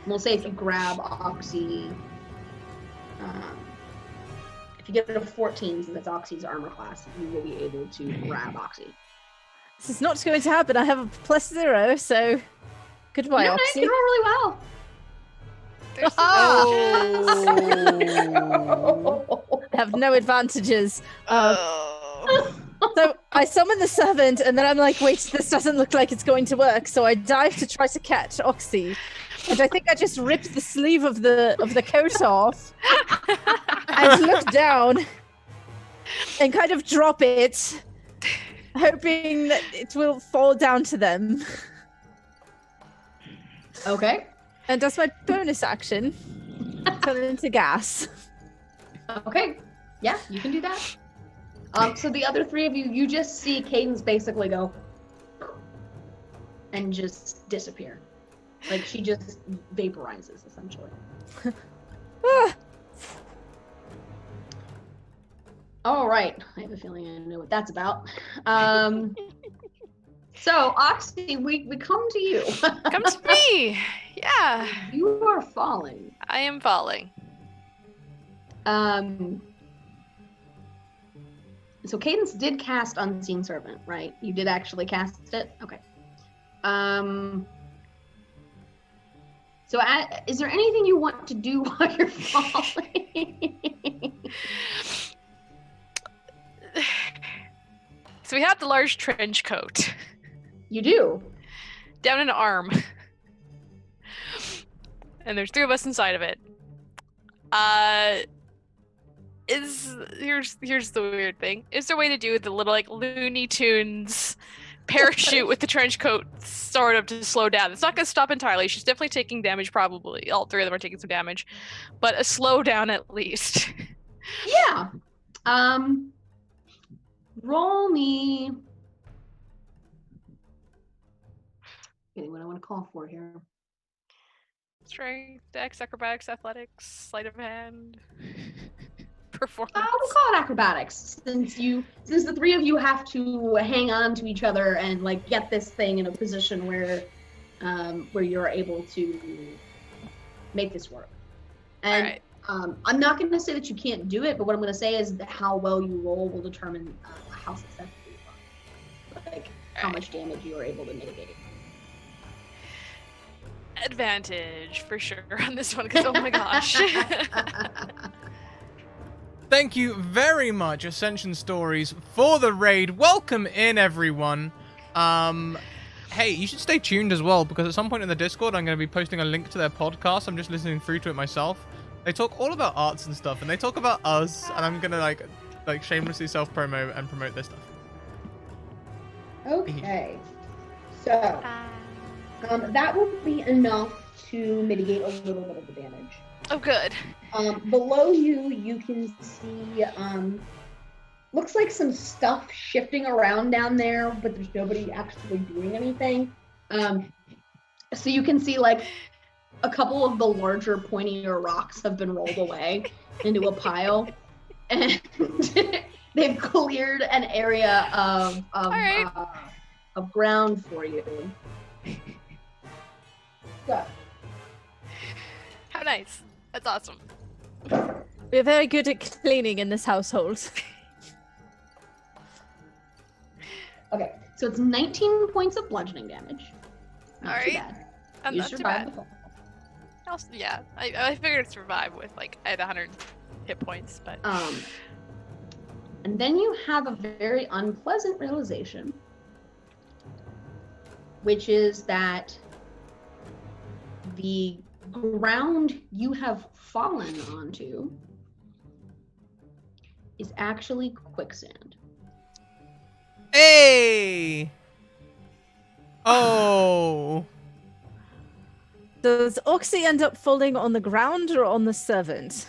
We'll say if you grab Oxy, if you get a 14, since that's Oxy's armor class, you will be able to grab Oxy. This is not going to happen. I have a +0, so goodbye, You know, Oxy. you roll really well. There's I have no advantages. Oh. So I summon the servant, and then I'm like, wait, this doesn't look like it's going to work. So I dive to try to catch Oxy, and I think I just ripped the sleeve of the coat off, and look down, and kind of drop it, hoping that it will fall down to them. Okay. And as my bonus action, turn it into gas. Okay. Yeah, you can do that. So the other 3 of you, you just see Cadence basically go and just disappear. Like she just vaporizes essentially. Ah, All right. I have a feeling I know what that's about. So Oxy, we come to you. Come to me. Yeah, You are falling. I am falling. So Cadence did cast Unseen Servant, right? You did actually cast it? Okay. So is there anything you want to do while you're falling? So we have the large trench coat You do? down an arm. And there's 3 of us inside of it. Here's the weird thing. Is there a way to do the little like Looney Tunes parachute with the trench coat sort of to slow down? It's not gonna stop entirely. She's definitely taking damage, probably. All 3 of them are taking some damage. But a slowdown at least. Yeah. Roll me. Getting what I want to call for here. Strength, dex, acrobatics, athletics, sleight of hand, performance. We'll call it acrobatics, since the 3 of you have to hang on to each other and like get this thing in a position where you're able to make this work. And Alright. I'm not going to say that you can't do it, but what I'm going to say is that how well you roll will determine how successful you are, like how much damage you are able to mitigate. Advantage for sure on this one, because oh my gosh. Thank you very much, Ascension Stories, for the raid. Welcome in, everyone. Hey, you should stay tuned as well, because at some point in the Discord, I'm going to be posting a link to their podcast. I'm just listening through to it myself. They talk all about arts and stuff, and they talk about us, and I'm going to like shamelessly self-promote and promote their stuff. Okay, so that will be enough to mitigate a little bit of the damage. Oh, good. Below you, you can see looks like some stuff shifting around down there, but there's nobody actually doing anything. So you can see like a couple of the larger, pointier rocks have been rolled away into a pile, and they've cleared an area of ground for you. So. How nice. That's awesome. We're very good at cleaning in this household. Okay, so it's 19 points of bludgeoning damage. Not too Alright. bad. Not You too survived bad. the fall. Yeah, I figured survive with like I had 100 hit points, but And then you have a very unpleasant realization, which is that the ground you have fallen onto is actually quicksand. Hey! Oh! Does Oxy end up falling on the ground or on the servant?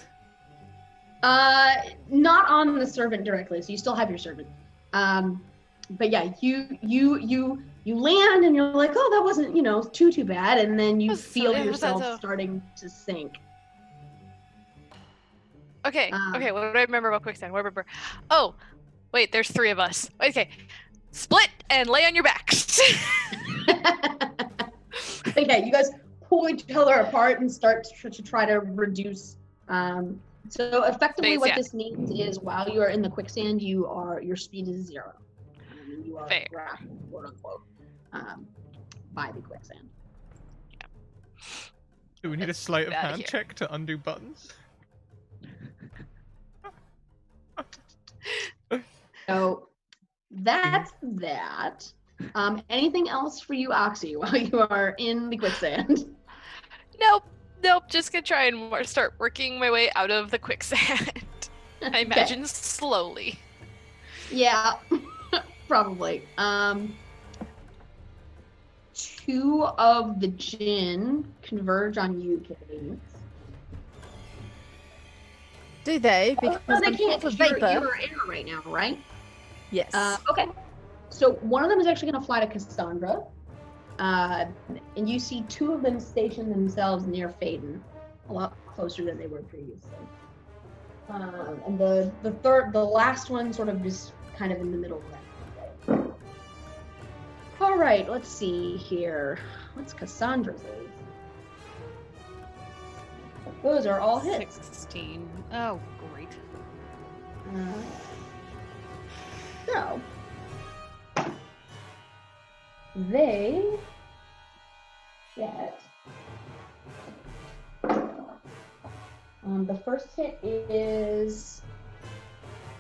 Not on the servant directly, so you still have your servant. But yeah, you land and you're like, oh, that wasn't, too bad, and then you feel yourself starting to sink. okay. Okay, what do I remember about quicksand? What do I remember? Oh, wait, there's 3 of us. Okay, split and lay on your backs. Okay, you guys pull each other apart and start to try to reduce. So effectively, Space, what yeah. this means is while you are in the quicksand, your speed is 0. And you are Fair. grappled, quote unquote, by the quicksand. Do we need a Let's sleight of get outta hand here. check to undo buttons? So that's that. Anything else for you, Oxy, while you are in the quicksand? Nope. Just gonna try and start working my way out of the quicksand. I imagine slowly. Yeah, probably. 2 of the djinn converge on you, Cadence. Do they? Because they I'm can't. full of 'Cause vapor. You're air right now, right? Yes. Okay. So one of them is actually going to fly to Cassandra, and you see 2 of them station themselves near Faden, a lot closer than they were previously. And the last one sort of just kind of in the middle of that. All right, let's see here. What's Cassandra's is? Those are all hits. 16. Oh, great. So they get the first hit is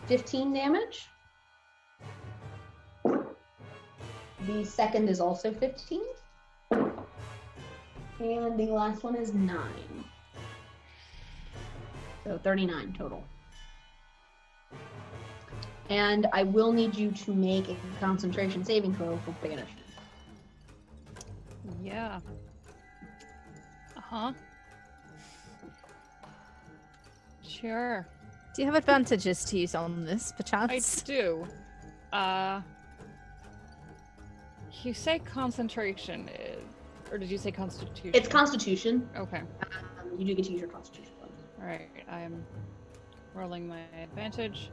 15 damage. The second is also 15. And the last one is 9. So 39 total. And I will need you to make a concentration saving throw for banish. Yeah. Uh-huh. Sure. Do you have advantages to use on this, I perchance? do. You say concentration, or did you say constitution? It's Constitution. Okay. You do get to use your Constitution bonus. All right. I am rolling my advantage.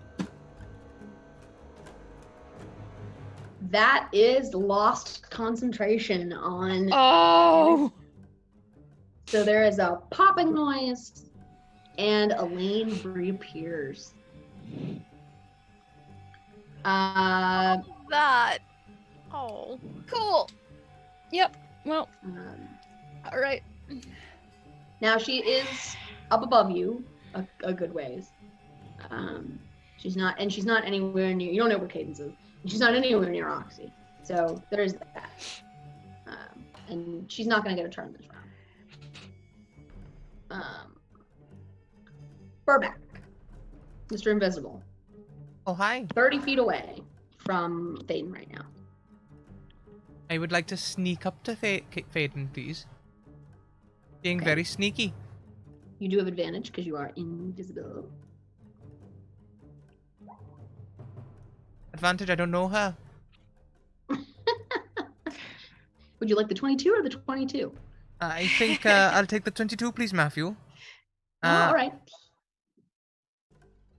That is lost concentration on. Oh! So there is a popping noise, and Elaine reappears. That. Oh, cool. Yep. Well, all right. Now she is up above you a good ways. She's not anywhere near. You don't know where Cadence is. She's not anywhere near Oxy. So there's that. And she's not going to get a turn this round. Burback. Mr. Invisible. Oh, hi. 30 feet away from Faden right now. I would like to sneak up to Faden, please. Being Okay. very sneaky. You do have advantage because you are invisible. advantage. I don't know her. Would you like the 22 or the 22? I think I'll take the 22, please, Matthew. All right.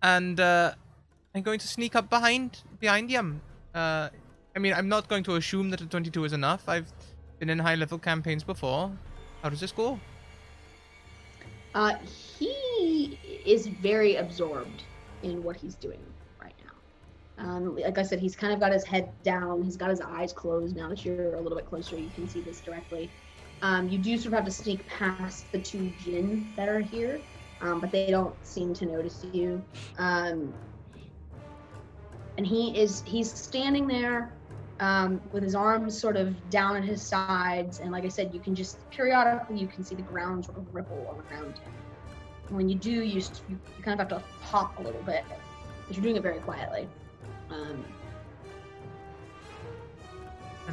And I'm going to sneak up behind him. I mean, I'm not going to assume that a 22 is enough. I've been in high-level campaigns before. How does this go? He is very absorbed in what he's doing right now. Like I said, he's kind of got his head down. He's got his eyes closed. Now that you're a little bit closer, you can see this directly. You do sort of have to sneak past the 2 djinn that are here, but they don't seem to notice you. And he's standing there with his arms sort of down at his sides, and like I said, you can just periodically you can see the ground sort of ripple around him. And when you do, you kind of have to hop a little bit, but you're doing it very quietly. And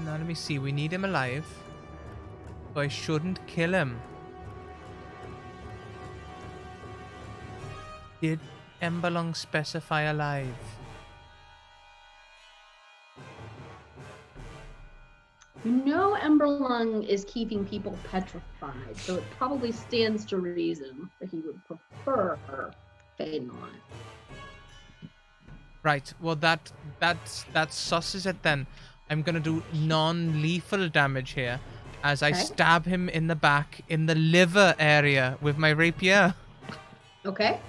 now let me see. We need him alive, so I shouldn't kill him. Did Emberlong specify alive? You know Emberlung is keeping people petrified, so it probably stands to reason that he would prefer Faden alive. Right. Well, that susses it then. I'm gonna do non-lethal damage here, as I stab him in the back, in the liver area with my rapier. Okay.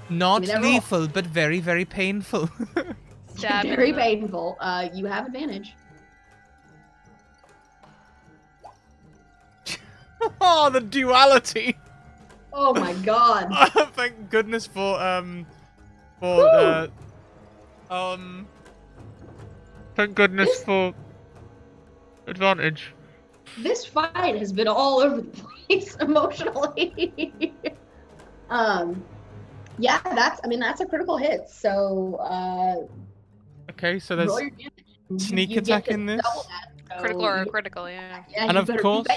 Not lethal, but very, very painful. Very painful. You have advantage. Oh, the duality! Oh my god. Thank goodness for thank goodness for advantage. This fight has been all over the place emotionally. Yeah, that's a critical hit. So okay, so there's sneak attack in this. That, Critical or critical, yeah. And of course,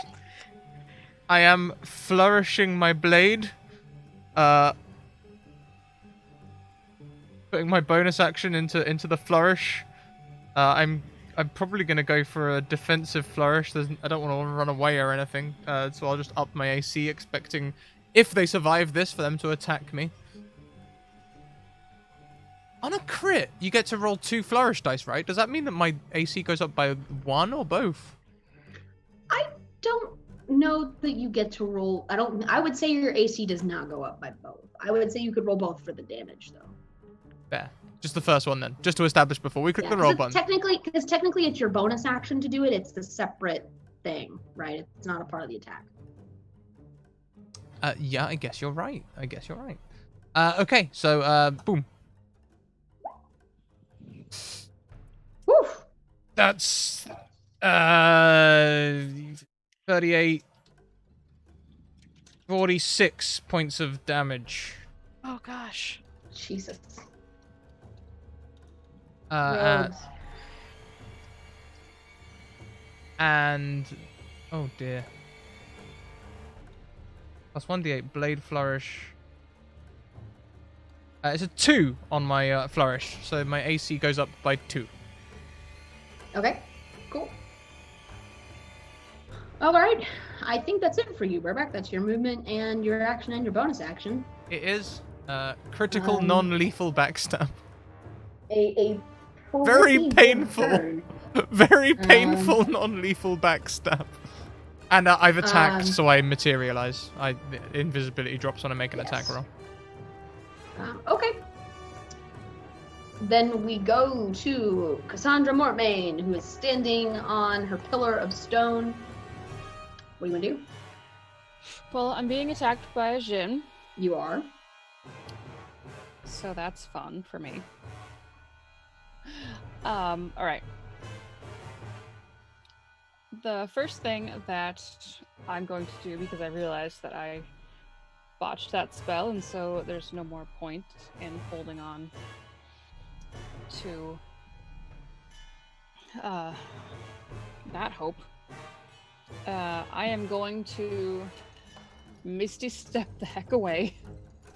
I am flourishing my blade. Putting my bonus action into the flourish. I'm probably gonna go for a defensive flourish. I don't want to run away or anything. So I'll just up my AC, expecting if they survive this for them to attack me. On a crit, you get to roll 2 flourish dice, right? Does that mean that my AC goes up by 1 or both? I don't know that you get to roll. I would say your AC does not go up by both. I would say you could roll both for the damage, though. Fair. Just the first one then, just to establish before we click the roll button. Because technically it's your bonus action to do it. It's the separate thing, right? It's not a part of the attack. Yeah, I guess you're right. Okay, so boom. Whew. That's 38, 46 points of damage. Oh gosh. Jesus. And oh dear. Plus 1d8 blade flourish. It's a 2 on my flourish, so my AC goes up by 2. Okay, cool. All right, I think that's it for you, Burback. That's your movement and your action and your bonus action. It is critical non-lethal backstab. A very painful, turn. very painful non-lethal backstab. And I've attacked, so I materialize. Invisibility drops when I make an attack roll. Okay. Then we go to Cassandra Mortmain, who is standing on her pillar of stone. What do you want to do? Well, I'm being attacked by a djinn, You are. so that's fun for me. All right. The first thing that I'm going to do, because I realized that I botched that spell, and so there's no more point in holding on to that hope. I am going to Misty Step the heck away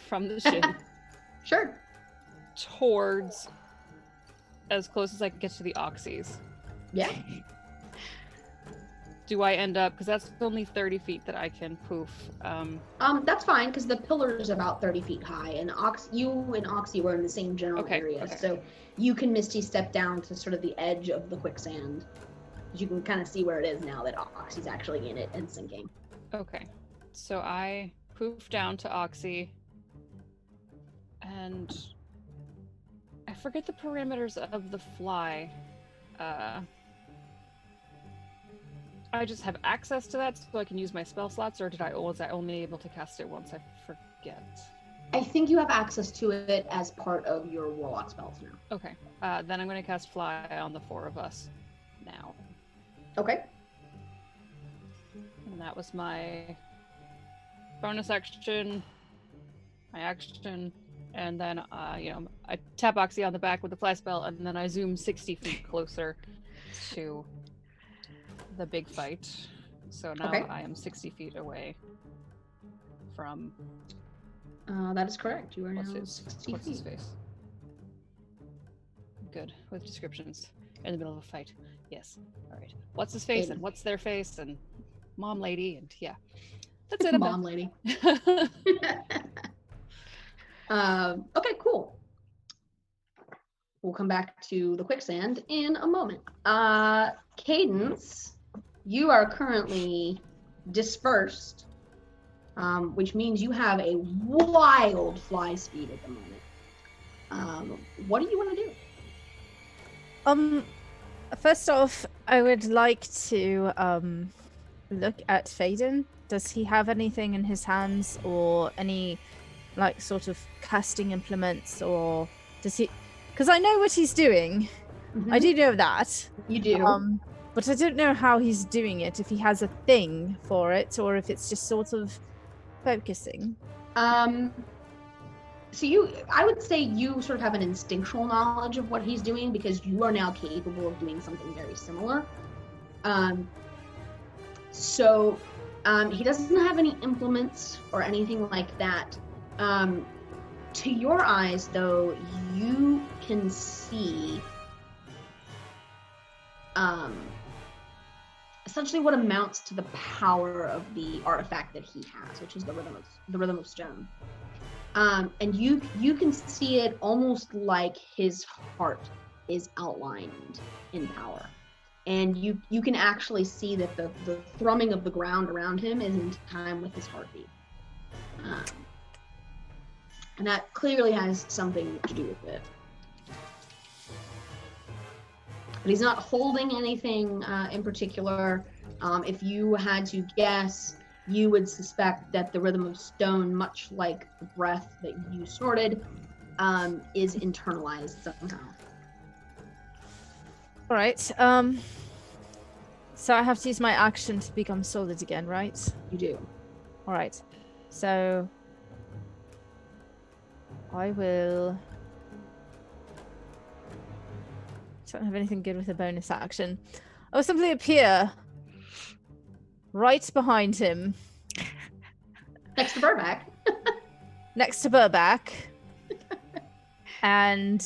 from the djinn Sure. towards as close as I can get to the oxys. Yeah. Do I end up, because that's only 30 feet that I can poof. That's fine because the pillar is about 30 feet high, and you and Oxy were in the same general area, so you can Misty step down to sort of the edge of the quicksand. You can kind of see where it is now that Oxy's actually in it and sinking. Okay, so I poof down to Oxy, and I forget the parameters of the fly. I just have access to that so I can use my spell slots, or was I only able to cast it once? I forget. I think you have access to it as part of your warlock spells now. Okay, then I'm going to cast fly on the 4 of us now. Okay. And that was my bonus action, my action, and then I tap Oxy on the back with the fly spell, and then I zoom 60 feet closer to the big fight. So now I am 60 feet away from... that is correct. You are now what's his face? Good with descriptions in the middle of a fight. Yes. All right. What's his face and what's their face and mom lady and yeah. That's it. Mom lady. Okay, cool. We'll come back to the quicksand in a moment. Cadence, you are currently dispersed, which means you have a wild fly speed at the moment. What do you want to do? First off, I would like to look at Faden. Does he have anything in his hands or any like sort of casting implements, or does he? Because I know what he's doing. Mm-hmm. I do know that. You do. But I don't know how he's doing it, if he has a thing for it or if it's just sort of focusing. So I would say you sort of have an instinctual knowledge of what he's doing because you are now capable of doing something very similar. So he doesn't have any implements or anything like that. To your eyes, though, you can see essentially what amounts to the power of the artifact that he has, which is the rhythm of stone. And you can see it almost like his heart is outlined in power. And you can actually see that the thrumming of the ground around him is in time with his heartbeat. And that clearly has something to do with it. But he's not holding anything in particular. If you had to guess, you would suspect that the rhythm of stone, much like the breath that you snorted, is internalized somehow. All right. So I have to use my action to become solid again, right? You do. All right. So I will... don't have anything good with a bonus action. I will simply appear right behind him. Next to Burback. Next to Burback. And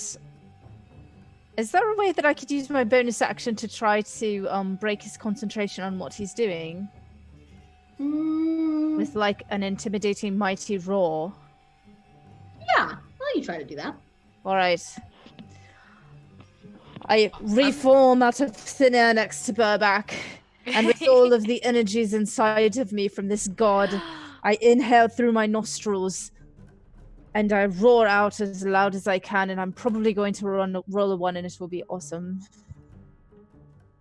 is there a way that I could use my bonus action to try to break his concentration on what he's doing? With like an intimidating mighty roar? Yeah, well, you try to do that. All right. I reform out of thin air next to Burback, and with all of the energies inside of me from this god, I inhale through my nostrils, and I roar out as loud as I can, and I'm probably going to roll a 1, and it will be awesome.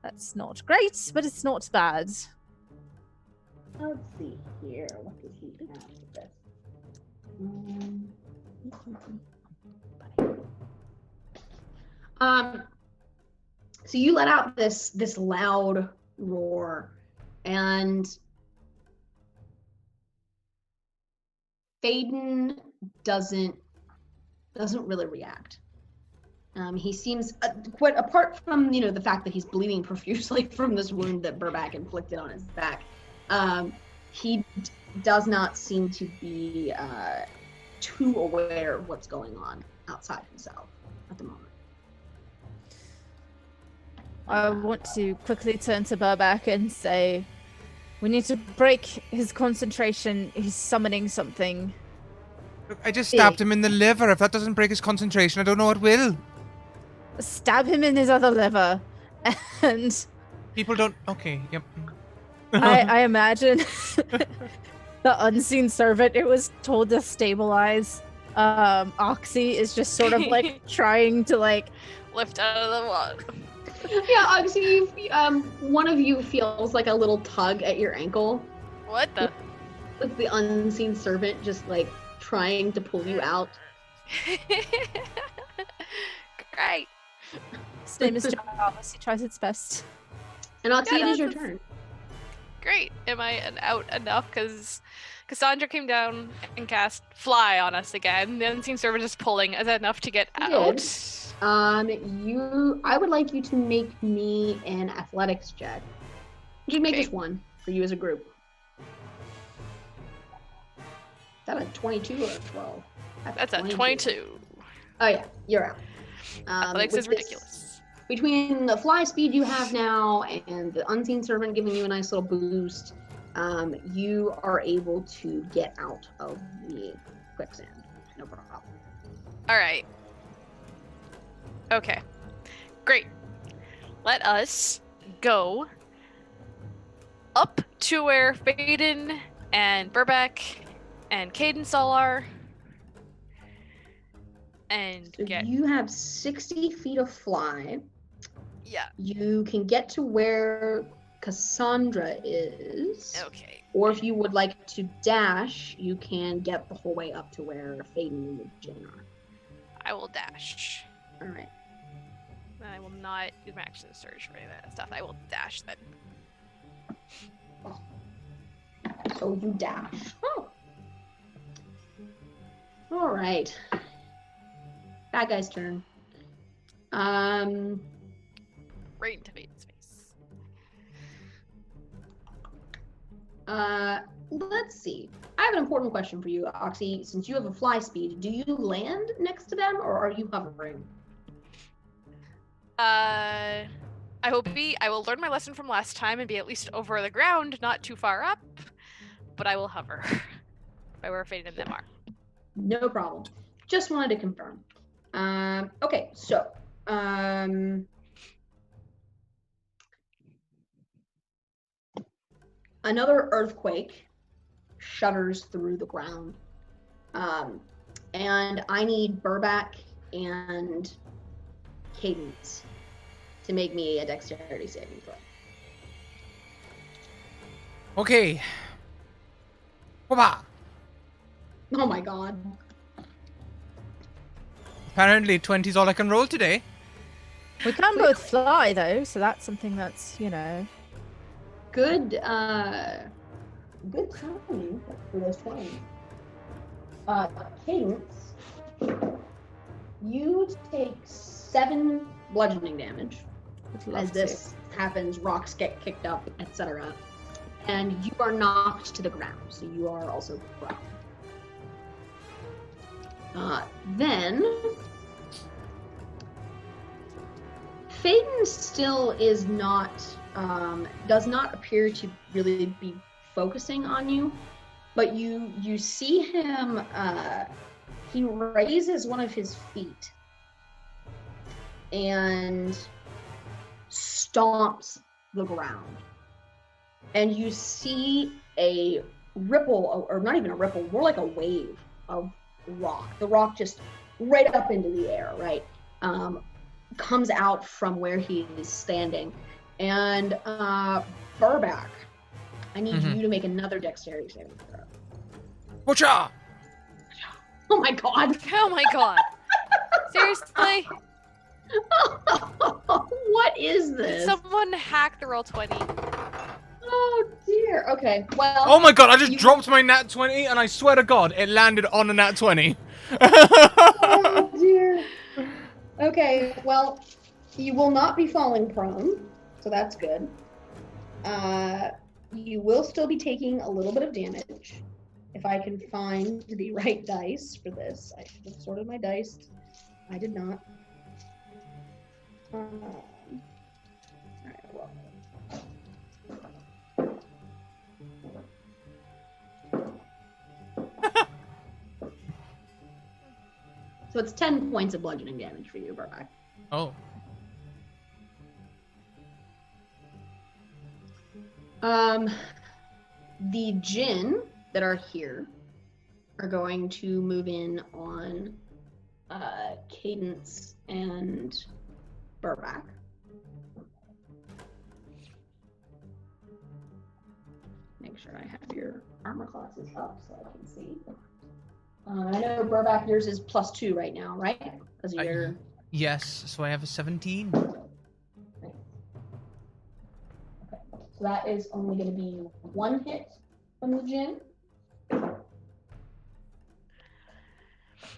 That's not great, but it's not bad. Let's see here. What does he have with this? So you let out this loud roar, and Faden doesn't really react. He seems quite apart from the fact that he's bleeding profusely from this wound that Burback inflicted on his back. He does not seem to be too aware of what's going on outside himself at the moment. I want to quickly turn to Burback and say, we need to break his concentration. He's summoning something. Look, I just stabbed him in the liver. If that doesn't break his concentration, I don't know what will. Stab him in his other liver. And People don't... Okay, yep. I imagine the unseen servant it was told to stabilize. Oxy is just sort of like trying to like Lift out of the water. Yeah, Oxy, one of you feels like a little tug at your ankle. What the? With the unseen servant just like trying to pull you out. Great. his name is Jarvis. He tries its best. And Oxy, Yeah, it is your that's- turn. Great. Am I out enough? Because Cassandra came down and cast Fly on us again. The unseen servant is pulling. Is that enough to get It out? is. I would like you to make me an athletics check. You can make Okay. just one for you as a group. Is that a 22 or a 12? That's a 22. Oh yeah, you're out. Athletics with is this- ridiculous. Between the fly speed you have now and the unseen servant giving you a nice little boost, you are able to get out of the quicksand. No problem. All right. Okay. Great. Let us go up to where Faden and Burbeck and Cadence all are. And So get... you have 60 feet of fly. Yeah. You can get to where Cassandra is. Okay. Or if you would like to dash, you can get the whole way up to where Faden and Jane are. I will dash. All right. I will not use my action to search for any of that stuff. I will dash then. So you dash. Oh. All right. Bad guy's turn. Right into Faden's face. Let's see. I have an important question for you, Oxy. Since you have a fly speed, do you land next to them or are you hovering? I will learn my lesson from last time and be at least over the ground, not too far up, but I will hover by where Faden and them are. No problem. Just wanted to confirm. Okay, so another earthquake shudders through the ground. And I need Burback and Cadence to make me a dexterity saving throw. Okay. Whoopah. Oh my god. Apparently 20's all I can roll today. We can both fly though, so that's something that's, Good good timing for those 20s. Cadence, you take 7 bludgeoning damage would love as this happens, rocks get kicked up, etc. And you are knocked to the ground, so you are also prone. Then Faden still is not, does not appear to really be focusing on you, but you see him, he raises one of his feet and stomps the ground. And you see a ripple, or not even a ripple, more like a wave of rock. The rock just right up into the air, right? Comes out from where he is standing. And Burback, I need you to make another dexterity saving throw. Whatcha? Oh my god! Oh my god. Seriously? What is Did this? someone hack the roll 20? Oh dear. Okay. Well. Oh my god, I just you- dropped my nat 20 and I swear to god, it landed on a nat 20. Oh dear. Okay. Well, you will not be falling prone, so that's good. You will still be taking a little bit of damage. If I can find the right dice for this, I should have sorted my dice. I did not. So it's 10 points of bludgeoning damage for you, Burback. Oh. The Jinn that are here are going to move in on Cadence and Burback. Make sure I have your armor classes up so I can see. I know Burback, yours is +2 right now, right? Because you're... Yes, so I have a 17. Okay. So that is only going to be 1 hit from the Jinn,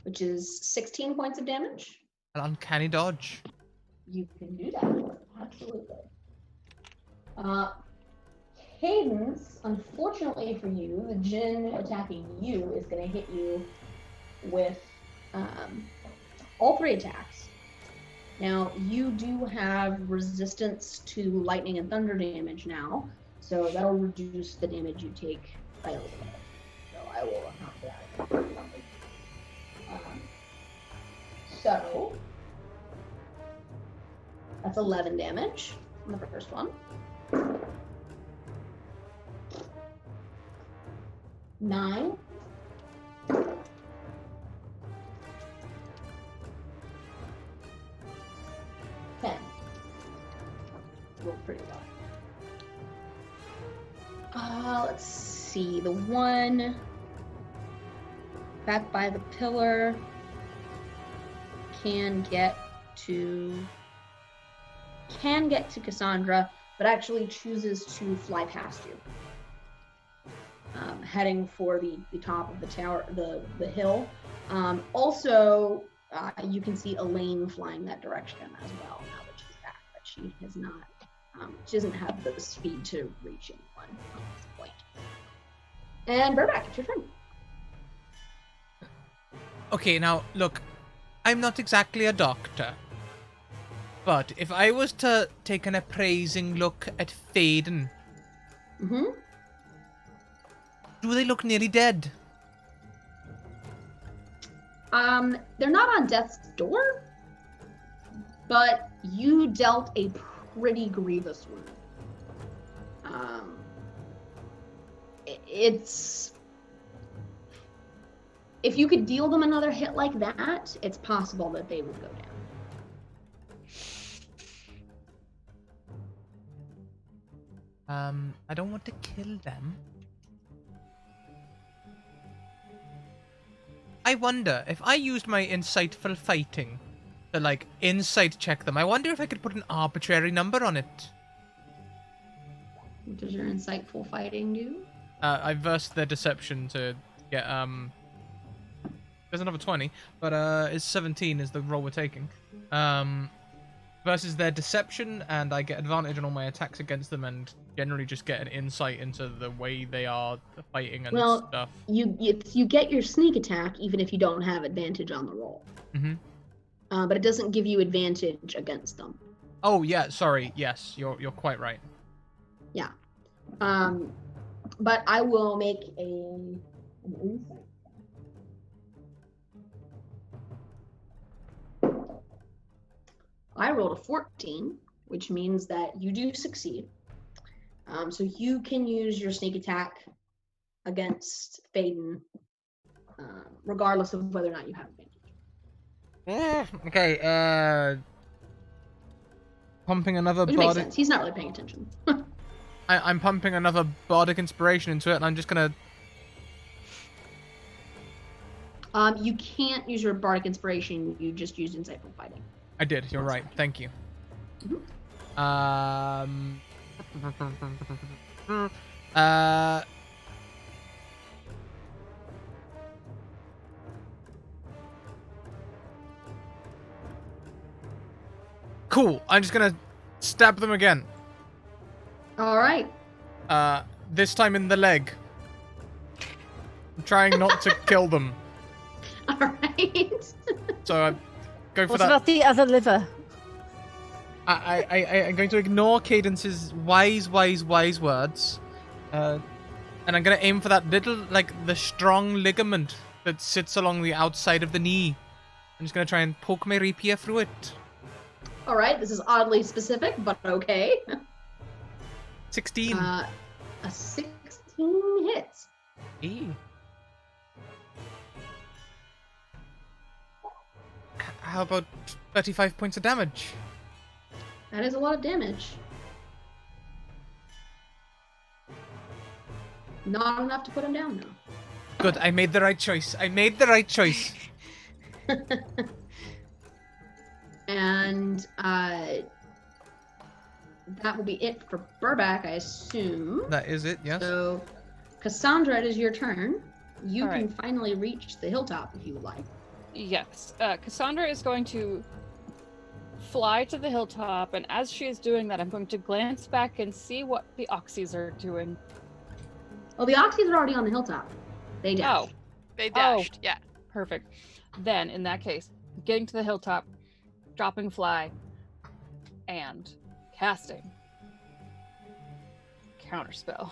which is 16 points of damage. An uncanny dodge. You can do that, absolutely. Cadence, unfortunately for you, the Jinn attacking you is going to hit you with all 3 attacks. Now, you do have resistance to lightning and thunder damage now, so that'll reduce the damage you take by a little bit. So I will account for that. So that's 11 damage on the first one. 9. 10. Rolled pretty well. Let's see. The one back by the pillar can get to Cassandra, but actually chooses to fly past you. Heading for the top of the tower, the hill. Also, you can see Elaine flying that direction as well now that she's back, but she has not. She doesn't have the speed to reach anyone at this point. And Burback, it's your turn. Okay, now look, I'm not exactly a doctor, but if I was to take an appraising look at Faden, do they look nearly dead? They're not on death's door, but you dealt a pretty grievous wound. It's... If you could deal them another hit like that, it's possible that they would go down. I don't want to kill them. I wonder, if I used my insightful fighting to, like, insight check them, I wonder if I could put an arbitrary number on it. What does your insightful fighting do? I versed their deception to get, there's another 20, but, it's 17 is the roll we're taking. Versus their deception, and I get advantage on all my attacks against them, and generally just get an insight into the way they are fighting and stuff. You get your sneak attack even if you don't have advantage on the roll. But it doesn't give you advantage against them. Oh yeah, sorry. Yes, you're quite right. Yeah. But I will make an insight. I rolled a 14, which means that you do succeed. So you can use your sneak attack against Faden, regardless of whether or not you have advantage. Okay, pumping another Which makes sense. He's not really paying attention. I'm pumping another bardic inspiration into it, and I'm just gonna... You can't use your bardic inspiration, you just used insightful fighting. I did, you're right. Thank you. Cool. I'm just gonna stab them again. All right. This time in the leg. I'm trying not to kill them. All right. So I go for What that. about the other liver? I'm going to ignore Cadence's wise words. And I'm going to aim for that little, like, the strong ligament that sits along the outside of the knee. I'm just gonna try and poke my rapier through it. All right, this is oddly specific, but okay. 16. A 16 hits. Hey. How about 35 points of damage? That is a lot of damage. Not enough to put him down, though. Good, I made the right choice. I made the right choice. And that will be it for Burback, I assume. That is it, yes. So, Cassandra, it is your turn. You All can right. finally reach the hilltop if you would like. Yes. Cassandra is going to fly to the hilltop, and as she is doing that, I'm going to glance back and see what the Oxys are doing. Oh, the Oxys are already on the hilltop. They dashed. They dashed. Yeah. Perfect. Then, in that case, getting to the hilltop, dropping fly, and casting counterspell.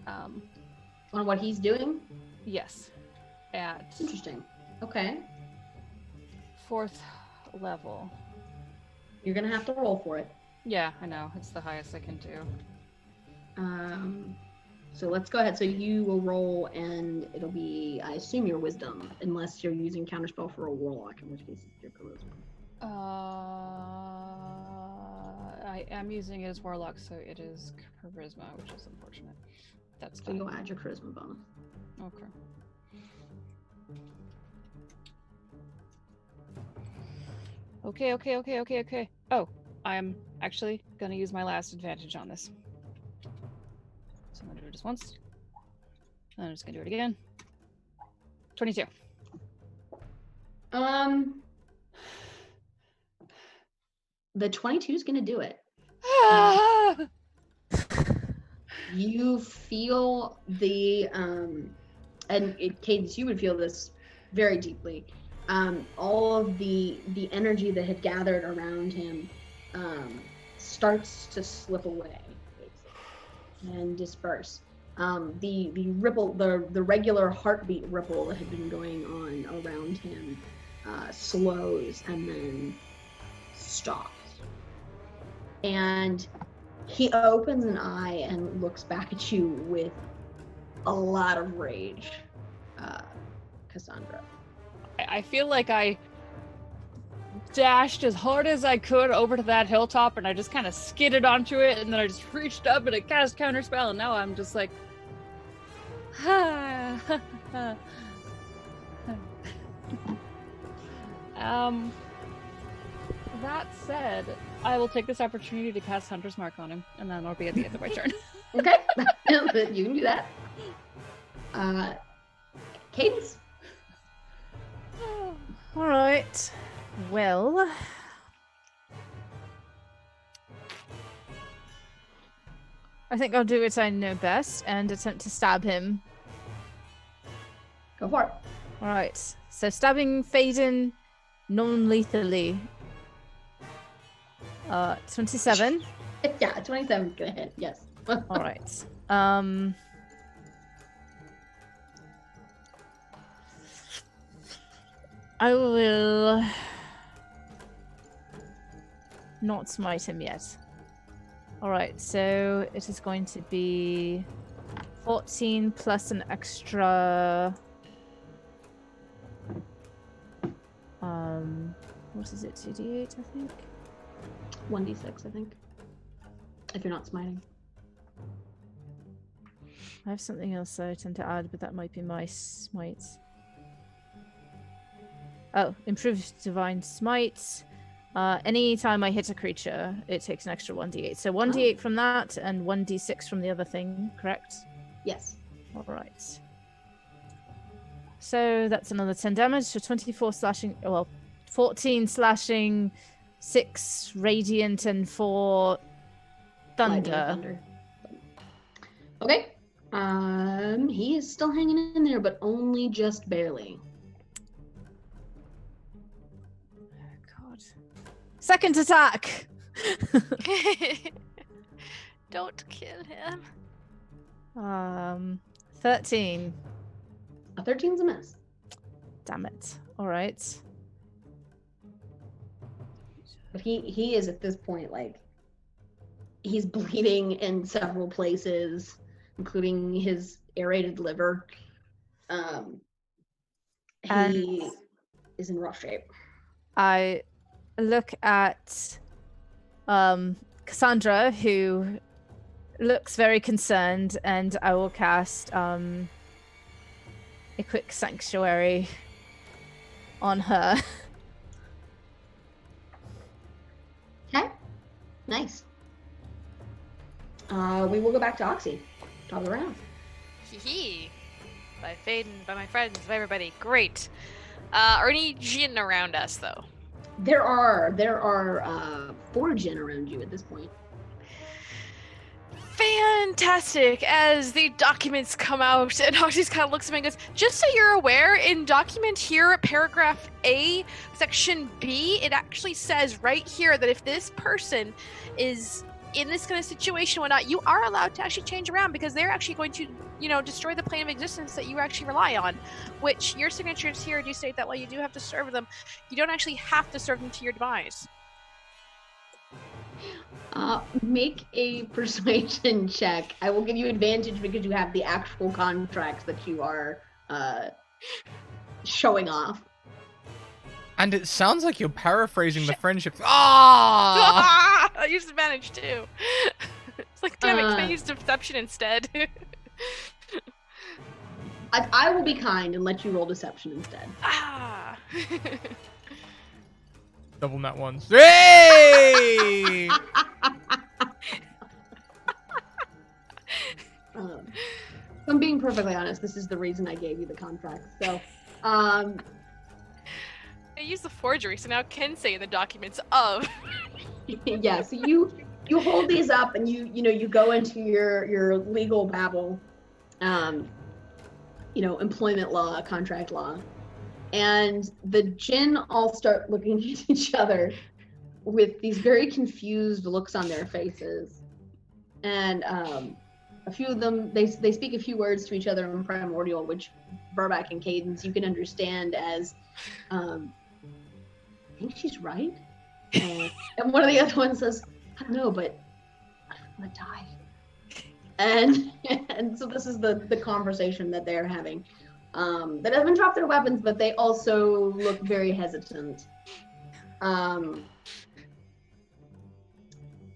On what he's doing? Yes. At Interesting. Okay. 4th level. You're going to have to roll for it. Yeah, I know. It's the highest I can do. So let's go ahead. So you will roll, and it'll be, I assume, your wisdom, unless you're using counterspell for a warlock, in which case it's your charisma. I am using it as warlock, so it is charisma, which is unfortunate. That's So fine. you'll add your charisma bonus. Okay. Okay. Oh, I'm actually gonna use my last advantage on this. So I'm gonna do it just once. And I'm just gonna do it again. 22. The 22 is going to do it. You feel the Cadence, you would feel this very deeply. All of the energy that had gathered around him starts to slip away and disperse. The ripple, the regular heartbeat ripple that had been going on around him slows and then stops. And he opens an eye and looks back at you with a lot of rage, Cassandra. I feel like I dashed as hard as I could over to that hilltop, and I just kind of skidded onto it, and then I just reached up and it cast counterspell, and now I'm just like, that said, I will take this opportunity to cast Hunter's Mark on him, and then I'll be at the end of my turn. Okay, you can do that. Cadence. All right. Well, I think I'll do what I know best and attempt to stab him. Go for it. All right. So stabbing Faden non-lethally. 27. Yeah, 27. Go ahead. Yes. All right. I will not smite him yet. All right, so it is going to be 14 plus an extra. What is it? 2d8, I think. 1d6, I think. If you're not smiting. I have something else I tend to add, but that might be my smites. Oh, improved divine smite. Anytime I hit a creature, it takes an extra 1d8. So 1d8 from that and 1d6 from the other thing, correct? Yes. All right. So that's another 10 damage. So 24 slashing. Well, 14 slashing, 6 radiant, and 4 Lightning, thunder. Okay. He is still hanging in there, but only just barely. God. Second attack. Don't kill him. 13. A 13's a miss. damn it. All right. But he is at this point, like, he's bleeding in several places, including his aerated liver. He is in rough shape. I look at Cassandra, who looks very concerned, and I will cast a quick sanctuary on her. Okay, nice. We will go back to Oxy. Top of the round. Hee. By Faden, by my friends, by everybody. Great. Are any Jinn around us, though? There are 4 Jinn around you at this point. Fantastic. As the documents come out, and Oxys kind of looks at me and goes, just so you're aware, in document here, paragraph A, section B, it actually says right here that if this person is in this kind of situation or whatnot, you are allowed to actually change around because they're actually going to, destroy the plane of existence that you actually rely on, which your signatures here do state that while you do have to serve them, you don't actually have to serve them to your demise. Make a persuasion check. I will give you advantage because you have the actual contracts that you are showing off. And it sounds like you're paraphrasing the friendship. Ah! I used advantage too. It's like, damn it, can I use deception instead? I will be kind and let you roll deception instead. Ah! Double nat ones. Hey! If I'm being perfectly honest, this is the reason I gave you the contract. So, I use the forgery, so now it can say in the documents of. yeah. So you hold these up and you go into your legal babble, employment law, contract law, and the Jinn all start looking at each other with these very confused looks on their faces, and a few of them they speak a few words to each other in Primordial, which Burback and Cadence you can understand as I think she's right. And one of the other ones says, I don't know, but I don't want to die. And so this is the conversation that they're having. They haven't dropped their weapons, but they also look very hesitant.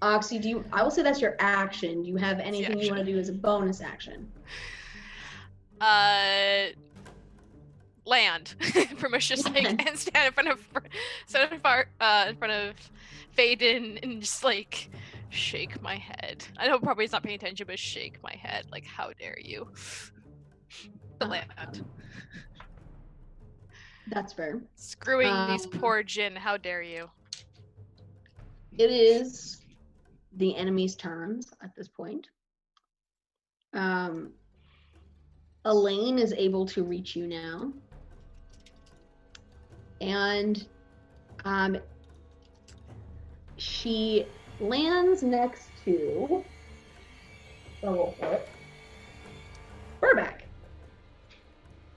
Oxy, I will say that's your action. Do you have anything you want to do as a bonus action? Land. Pretty much just like and stand in front of Faden and just like shake my head. I know probably he's not paying attention, but shake my head like, how dare you? The land. That's fair. Screwing these poor Jinn, how dare you? It is the enemy's turns at this point. Elaine is able to reach you now. And she lands next to Burback.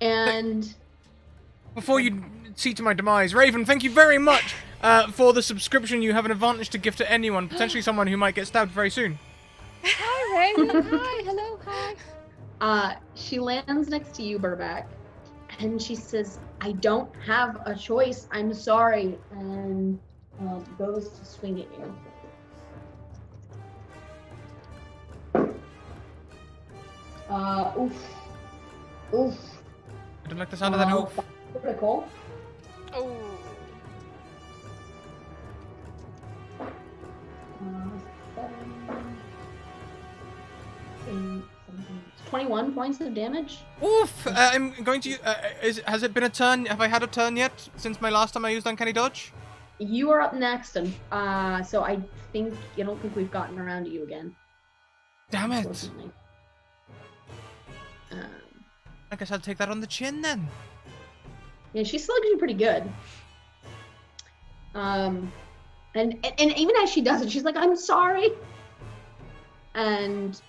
And Before you see to my demise, Raven, thank you very much for the subscription. You have an advantage to give to anyone, potentially someone who might get stabbed very soon. Hi, Raven. Hi. Hello. Hi. She lands next to you, Burback, and she says, I don't have a choice. I'm sorry. And goes to swing at you. Oof. I don't like the sound of that oof. Critical. Oh. 21 points of damage. Oof! I'm going to. Has it been a turn? Have I had a turn yet since my last time I used Uncanny Dodge? You are up next, and so I don't think we've gotten around to you again. Damn it! I guess I'll take that on the chin then. Yeah, she slugs you pretty good. And even as she does it, she's like, I'm sorry. And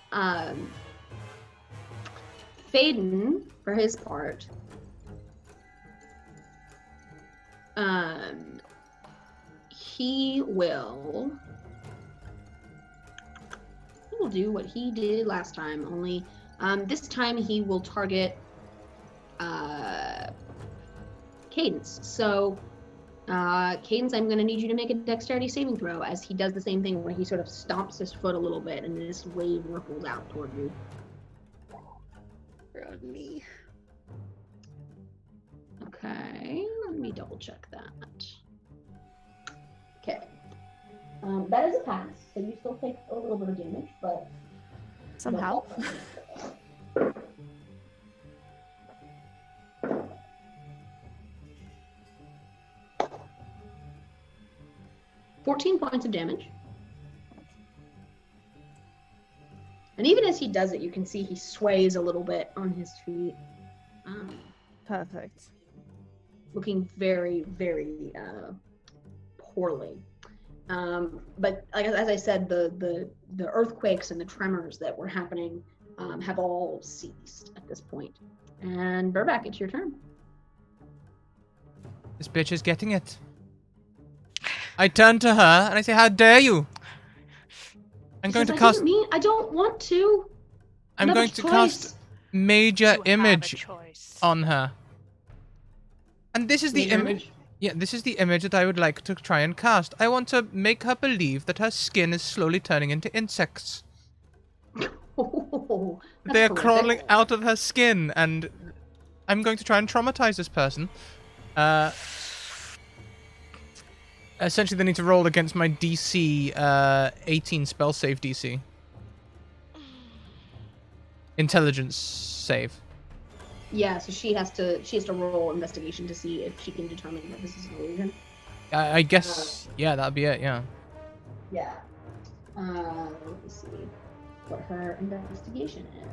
Faden, for his part, he will do what he did last time, only this time he will target Cadence. So Cadence, I'm going to need you to make a dexterity saving throw as he does the same thing where he sort of stomps his foot a little bit and this wave ripples out toward you. Around me. Okay, let me double check that. Okay. That is a pass, so you still take a little bit of damage, but... Somehow. 14 points of damage. And even as he does it, you can see he sways a little bit on his feet. Perfect. Looking very, very poorly. But like, as I said, the earthquakes and the tremors that were happening have all ceased at this point. And Burback, it's your turn. This bitch is getting it. I turn to her and I say, "How dare you?" I'm going to cast. I don't want to. I'm going to cast Major Image on her. And this is the image. Yeah, this is the image that I would like to try and cast. I want to make her believe that her skin is slowly turning into insects. Oh, They are crawling out of her skin, and I'm going to try and traumatize this person. Essentially, they need to roll against my DC 18 spell save DC. Intelligence save. Yeah, so she has to roll investigation to see if she can determine that this is an illusion. I guess, yeah, that'd be it, yeah. Yeah. Let me see what her investigation is.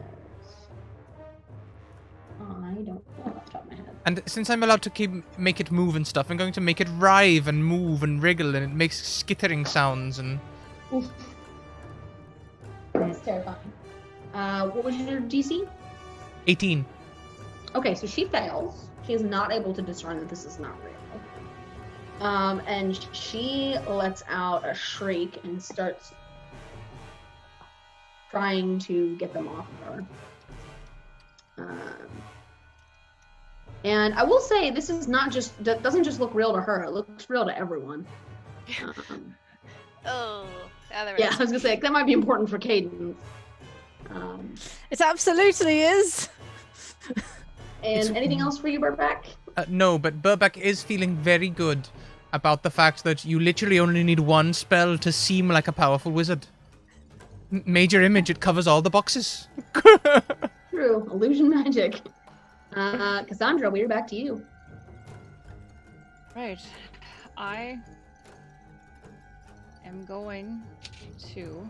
I don't know off the top of my head. And since I'm allowed to make it move and stuff, I'm going to make it writhe and move and wriggle, and it makes skittering sounds and... Oof. That's terrifying. What was your DC? 18. Okay, so she fails. She is not able to discern that this is not real. And she lets out a shriek and starts trying to get them off of her. And I will say, this is not just, doesn't just look real to her, it looks real to everyone. Oh, yeah, I was gonna say, that might be important for Cadence. It absolutely is. And anything else for you, Burback? No, but Burback is feeling very good about the fact that you literally only need one spell to seem like a powerful wizard. Major Image, it covers all the boxes. True, illusion magic. Cassandra, we're back to you. Right. I am going to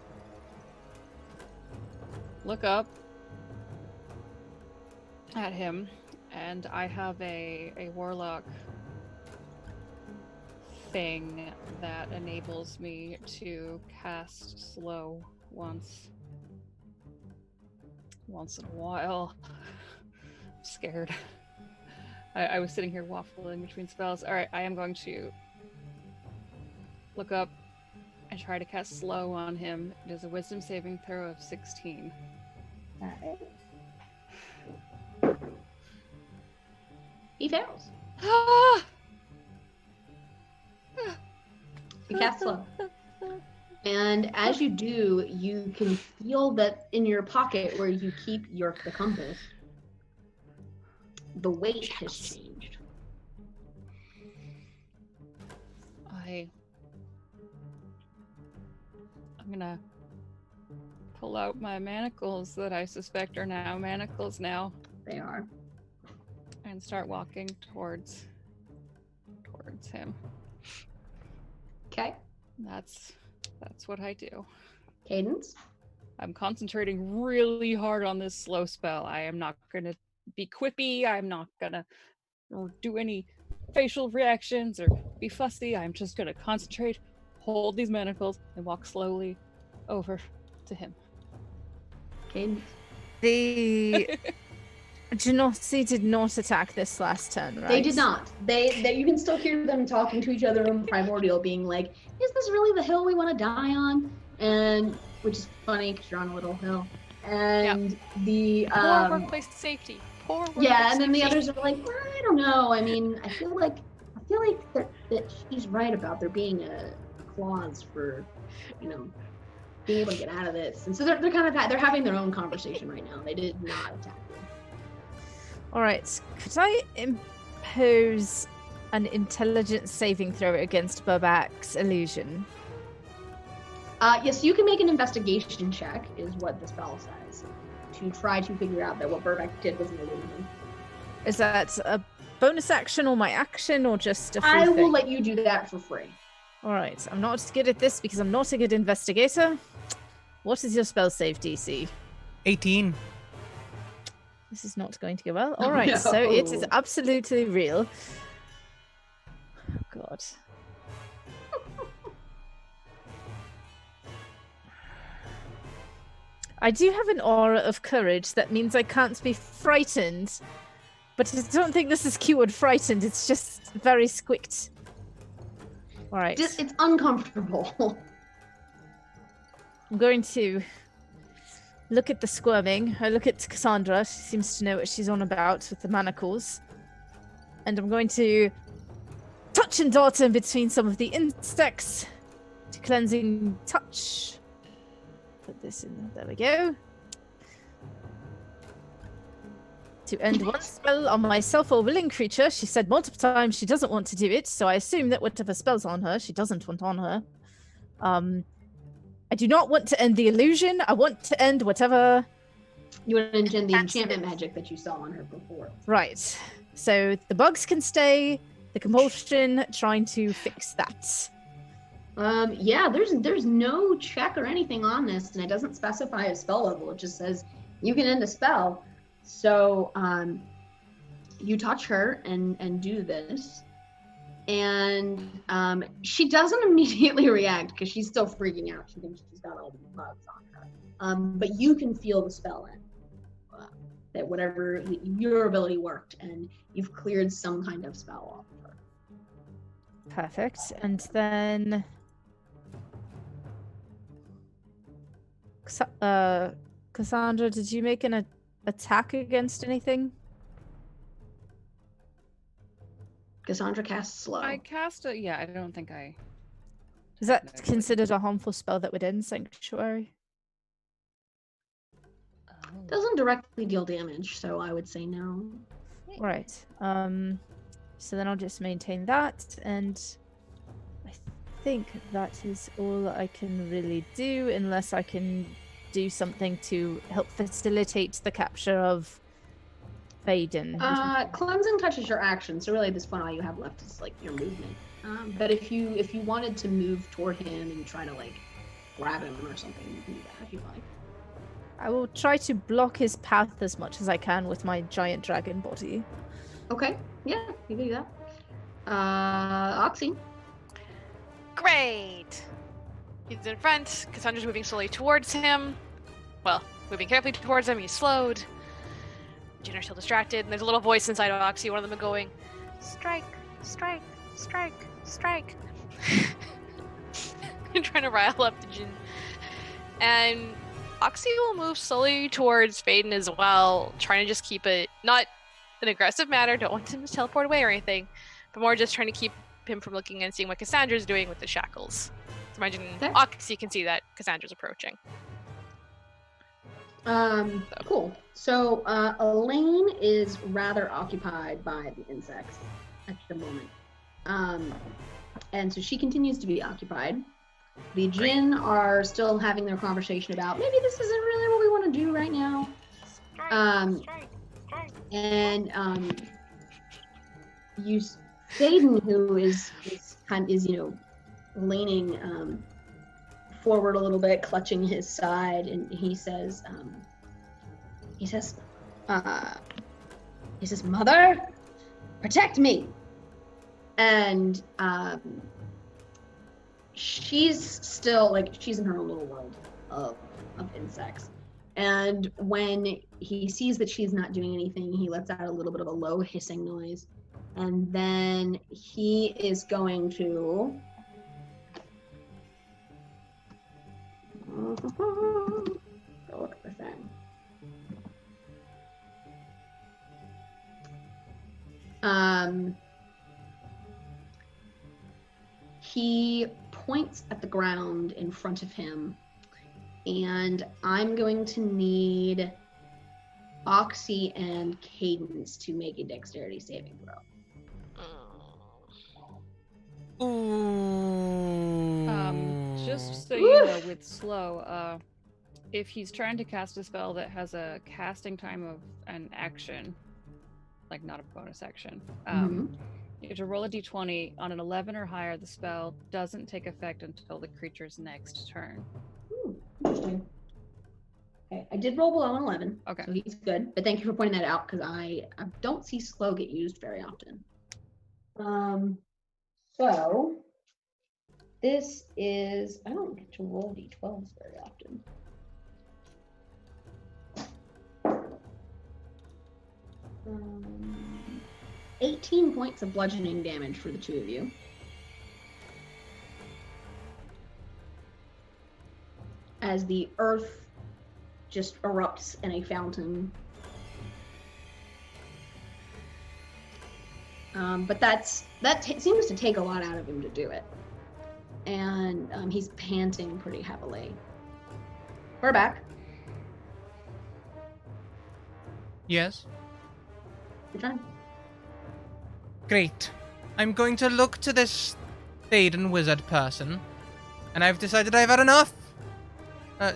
look up at him, and I have a warlock thing that enables me to cast slow once in a while. I'm scared. I was sitting here waffling between spells. Alright, I am going to look up and try to cast slow on him. It is a wisdom saving throw of 16. Alright. He fails. You cast slow. And as you do, you can feel that in your pocket where you keep the compass, the weight has changed. I'm gonna pull out my manacles that I suspect are now manacles now. They are. And start walking towards him. Okay. That's what I do. Cadence? I'm concentrating really hard on this slow spell. I am not gonna be quippy. I'm not gonna do any facial reactions or be fussy. I'm just gonna concentrate, hold these manacles, and walk slowly over to him. Cadence? The Genasi did not attack this last turn, right? They did not. They you can still hear them talking to each other in Primordial, being like, "Is this really the hill we want to die on?" And which is funny because you're on a little hill. And the Poor workplace safety. Poor workplace yeah, and then the safety. others are like, well, I don't know. I mean, I feel like that she's right about there being a clause for, being able to get out of this. And so they're kind of they're having their own conversation right now. They did not attack you. All right. Could I impose an intelligence saving throw against Babak's illusion? Yes, you can make an investigation check, is what the spell says, to try to figure out that what Burbeck did was an illusion. Is that a bonus action or my action or just a free I will thing? let you do that for free. All right. I'm not good at this because I'm not a good investigator. What is your spell save DC? 18. This is not going to go well. All right. So it is absolutely real. Oh, God. I do have an aura of courage. That means I can't be frightened. But I don't think this is keyword frightened. It's just very squicked. All right. It's uncomfortable. I'm going to look at the squirming. I look at Cassandra. She seems to know what she's on about with the manacles. And I'm going to touch and dart in between some of the insects to cleansing touch. Put this in there. There we go. To end one spell on myself or willing creature. She said multiple times she doesn't want to do it, so I assume that whatever spell's on her, she doesn't want on her. I do not want to end the illusion. I want to end whatever... You want to end the enchantment magic that you saw on her before. Right. So the bugs can stay. The compulsion, trying to fix that. Yeah, there's no check or anything on this, and it doesn't specify a spell level. It just says you can end a spell. So you touch her and do this, and she doesn't immediately react because she's still freaking out. She thinks she's got all these bugs on her. But you can feel the spell in that whatever your ability worked, and you've cleared some kind of spell off of her. Perfect. And then Cassandra, did you make an attack against anything? Cassandra casts slow. I cast a I don't think I. Is that considered a harmful spell that would end Sanctuary? Doesn't directly deal damage, so I would say no. Right. So then I'll just maintain that, and I think that is all I can really do, unless I can do something to help facilitate the capture of Faden. Cleansing touches your action, so really at this point all you have left is like your movement. But if you wanted to move toward him and try to like grab him or something, you can do that if you like. I will try to block his path as much as I can with my giant dragon body. Okay, yeah, you can do that. Oxy. Great! He's in front. Cassandra's moving slowly towards him. Well, moving carefully towards him. He's slowed. Jenner's still distracted. And there's a little voice inside of Oxy. One of them going, strike, strike, strike, strike. Trying to rile up the Jin. And Oxy will move slowly towards Faden as well, trying to just keep it, not an aggressive manner, don't want him to teleport away or anything, but more just trying to keep him from looking and seeing what Cassandra's doing with the shackles. So imagine Oxy can see that Cassandra's approaching. Cool. So Elaine is rather occupied by the insects at the moment. And so she continues to be occupied. The Jinn are still having their conversation about maybe this isn't really what we want to do right now. Faden, who is leaning forward a little bit, clutching his side, and he says, "Mother, protect me." And she's still she's in her own little world of insects. And when he sees that she's not doing anything, he lets out a little bit of a low hissing noise. And then he is going to... Go look at the thing. He points at the ground in front of him, and I'm going to need Oxy and Cadence to make a dexterity saving throw. Ooh. Just so you know, with slow, if he's trying to cast a spell that has a casting time of an action, like not a bonus action, you have to roll a d20. On an 11 or higher, the spell doesn't take effect until the creature's next turn. Interesting. Okay, I did roll below an 11, Okay. so he's good. But thank you for pointing that out, because I don't see slow get used very often. So this is, I don't get to roll d12s very often. Um, 18 points of bludgeoning damage for the two of you. As the earth just erupts in a fountain. But that seems to take a lot out of him to do it. And he's panting pretty heavily. We're back. Yes. Your turn. Great. I'm going to look to this Faden wizard person, and I've decided I've had enough.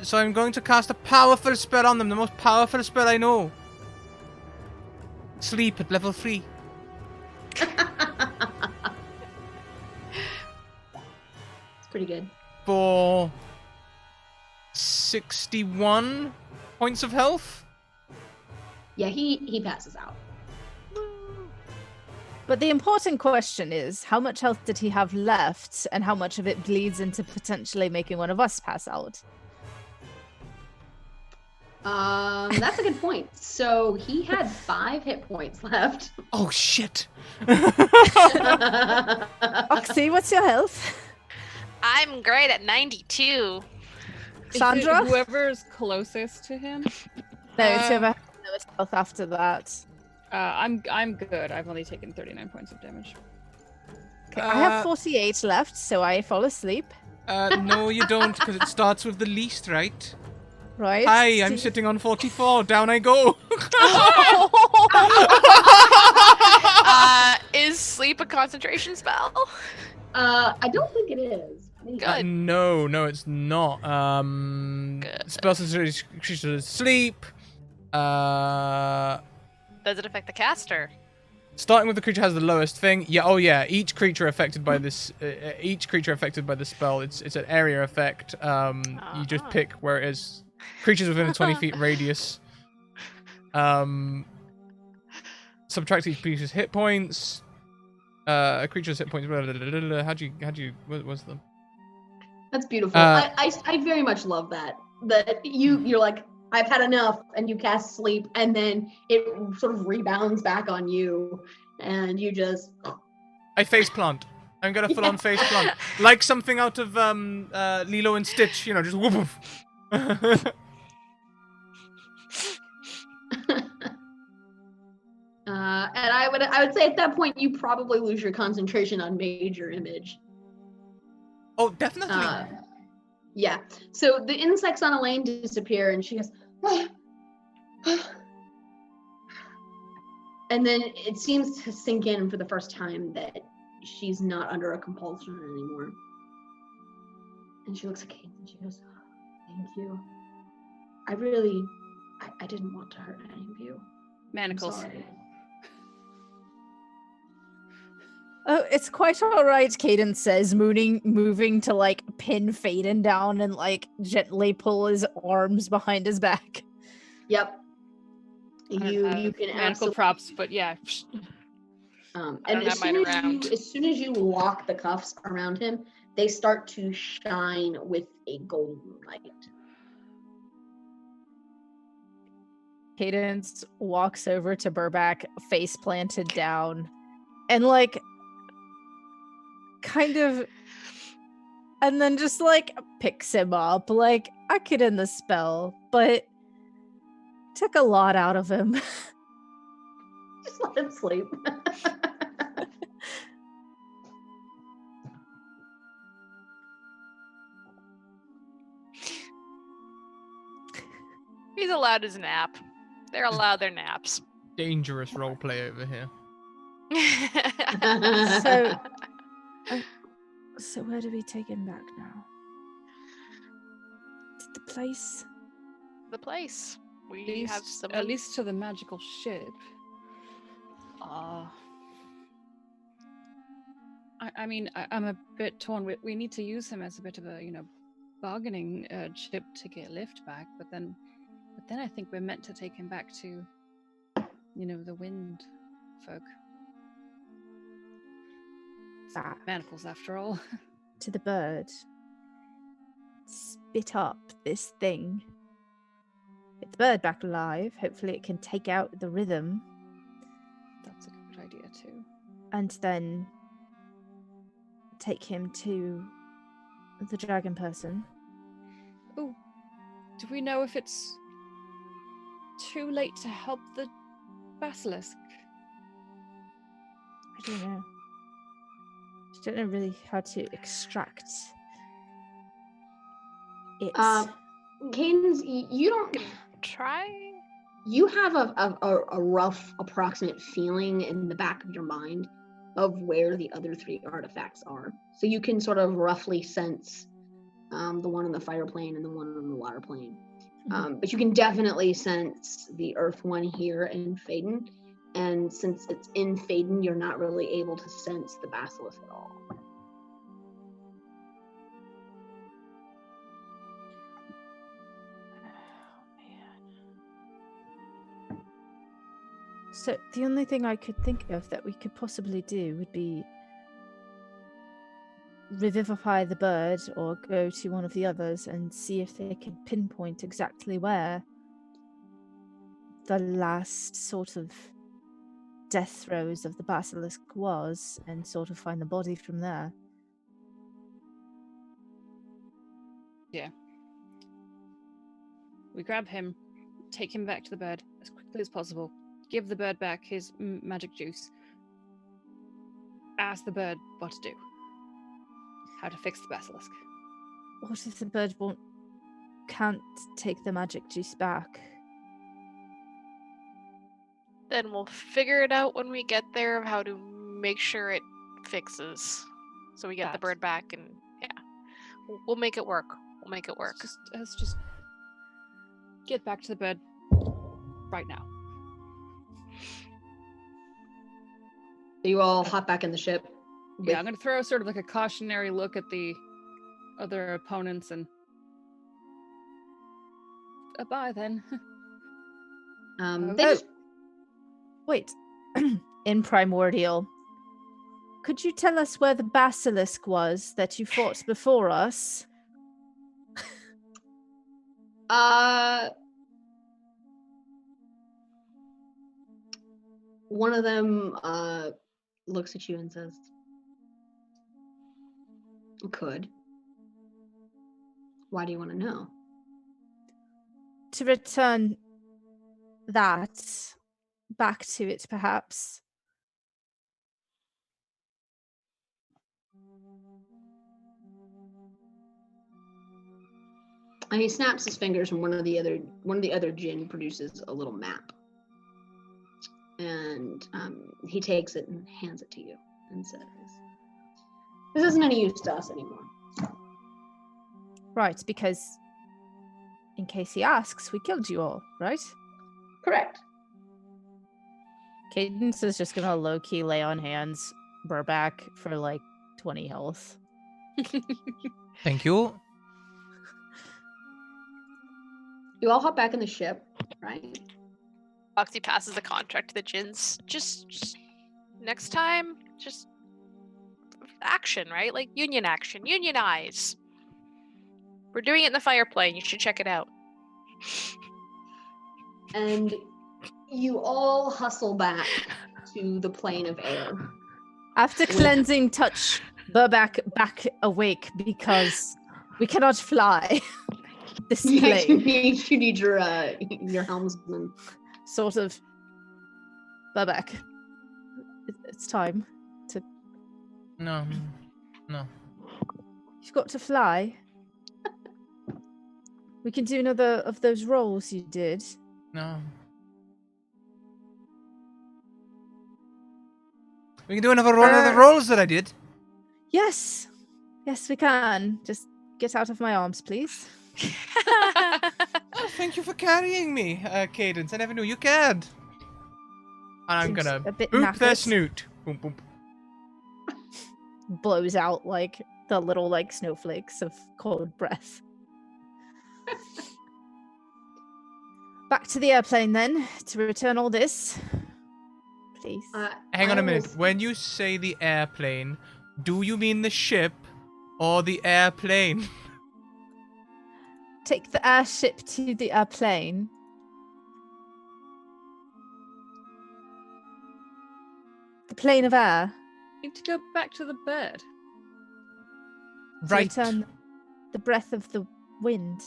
So I'm going to cast a powerful spell on them, the most powerful spell I know. Sleep at level 3. It's pretty good. For 61 points of health. Yeah, he passes out. But the important question is, how much health did he have left, and how much of it bleeds into potentially making one of us pass out? That's a good point. So he had 5 hit points left. Oh shit. Oxy, what's your health? I'm great at 92. Sandra? Whoever's closest to him. No, it's whoever has the lowest health after that. I'm good. I've only taken 39 points of damage. Okay, I have 48 left, so I fall asleep. No, you don't, because it starts with the least, right? Right? Hi, I'm sitting on 44. Down I go. Is sleep a concentration spell? I don't think it is. Maybe. Good. No, it's not. Good. Spell sensitivity creatures sleep. Does it affect the caster? Starting with the creature has the lowest thing. Yeah. Oh yeah. Each creature affected by this. Each creature affected by the spell. It's an area effect. You just pick where it is. Creatures within a 20 feet radius. Subtract each creature's hit points. A creature's hit points. How'd you? What's them? That's beautiful. I very much love that. That you're like, I've had enough, and you cast sleep, and then it sort of rebounds back on you, and you just... I face plant. I'm gonna full on face plant. Like something out of Lilo and Stitch, you know, just whoop woof. And I would say at that point you probably lose your concentration on major image. Oh, definitely. Yeah. So the insects on Elaine disappear, and she goes, and then it seems to sink in for the first time that she's not under a compulsion anymore. And she looks at Kate and she goes, "Thank you. I didn't want to hurt any of you. Manacles. I'm sorry." Oh, it's quite alright, Cadence says, moving to, like, pin Faden down and, like, gently pull his arms behind his back. Yep. You can manacle absolutely... props, but yeah. And don't have mine around. as soon as you lock the cuffs around him, they start to shine with a golden light. Cadence walks over to Burback, face planted down, and like kind of, and then just like picks him up. Like, I could end the spell, but took a lot out of him. Just let him sleep. He's allowed his nap. They're allowed their naps. Dangerous roleplay over here. So where do we take him back now? To the place? The place. We At least, have some. at least to the magical ship. I mean, I'm a bit torn. We need to use him as a bit of a, bargaining chip to get lift back. But then I think we're meant to take him back to, the wind folk. Back Manacles, after all. to the bird. Spit up this thing. Get the bird back alive. Hopefully it can take out the rhythm. That's a good idea too. And then take him to the dragon person. Oh, do we know if it's too late to help the basilisk? I don't know. I don't know really how to extract it. Cadence, you don't. Try. You have a rough approximate feeling in the back of your mind of where the other 3 artifacts are. So you can sort of roughly sense the one on the fire plane and the one on the water plane. But you can definitely sense the earth one here in Faden. And since it's in Faden, you're not really able to sense the basilisk at all. So the only thing I could think of that we could possibly do would be revivify the bird or go to one of the others and see if they can pinpoint exactly where the last sort of death throes of the basilisk was and sort of find the body from there. Yeah. We grab him, take him back to the bird as quickly as possible, give the bird back his magic juice, ask the bird what to do, how to fix the basilisk. What if the bird can't take the magic juice back? Then we'll figure it out when we get there of how to make sure it fixes. So we get the bird back and we'll make it work. We'll make it work. Let's just get back to the bird right now. You all hop back in the ship. Yeah, I'm going to throw sort of like a cautionary look at the other opponents and bye then. They just Wait, in Primordial, could you tell us where the basilisk was that you fought before us? One of them looks at you and says, "Could. Why do you want to know?" To return that back to it, perhaps. And he snaps his fingers, and one of the other djinn produces a little map. And he takes it and hands it to you and says, "This isn't any use to us anymore." Right, because in case he asks, we killed you all, right? Correct. Cadence is just gonna low-key lay on hands Burback for like 20 health. Thank you. You all hop back in the ship, right? Foxy passes the contract to the djinns. Just next time, just action, right? Like union action. Unionize. We're doing it in the fire plane. You should check it out. and you all hustle back to the plane of air. After cleansing touch Burbak back awake because we cannot fly this Yeah, you plane. need your helmsman. Sort of. Burbak. It's time. No. You've got to fly. We can do another of those rolls you did. No. We can do another one of the rolls that I did. Yes. Yes, we can. Just get out of my arms, please. Oh, thank you for carrying me, Cadence. I never knew you cared. And I'm Seems gonna a bit boop their knackered. snoot. Boom, boom. Blows out like the little like snowflakes of cold breath. Back to the airplane then, to return all this. Please. Hang on I a minute. will- When you say the airplane, do you mean the ship or the airplane? Take the airship to the airplane. The plane of air. Need to go back to the bed. To Right. return the breath of the wind.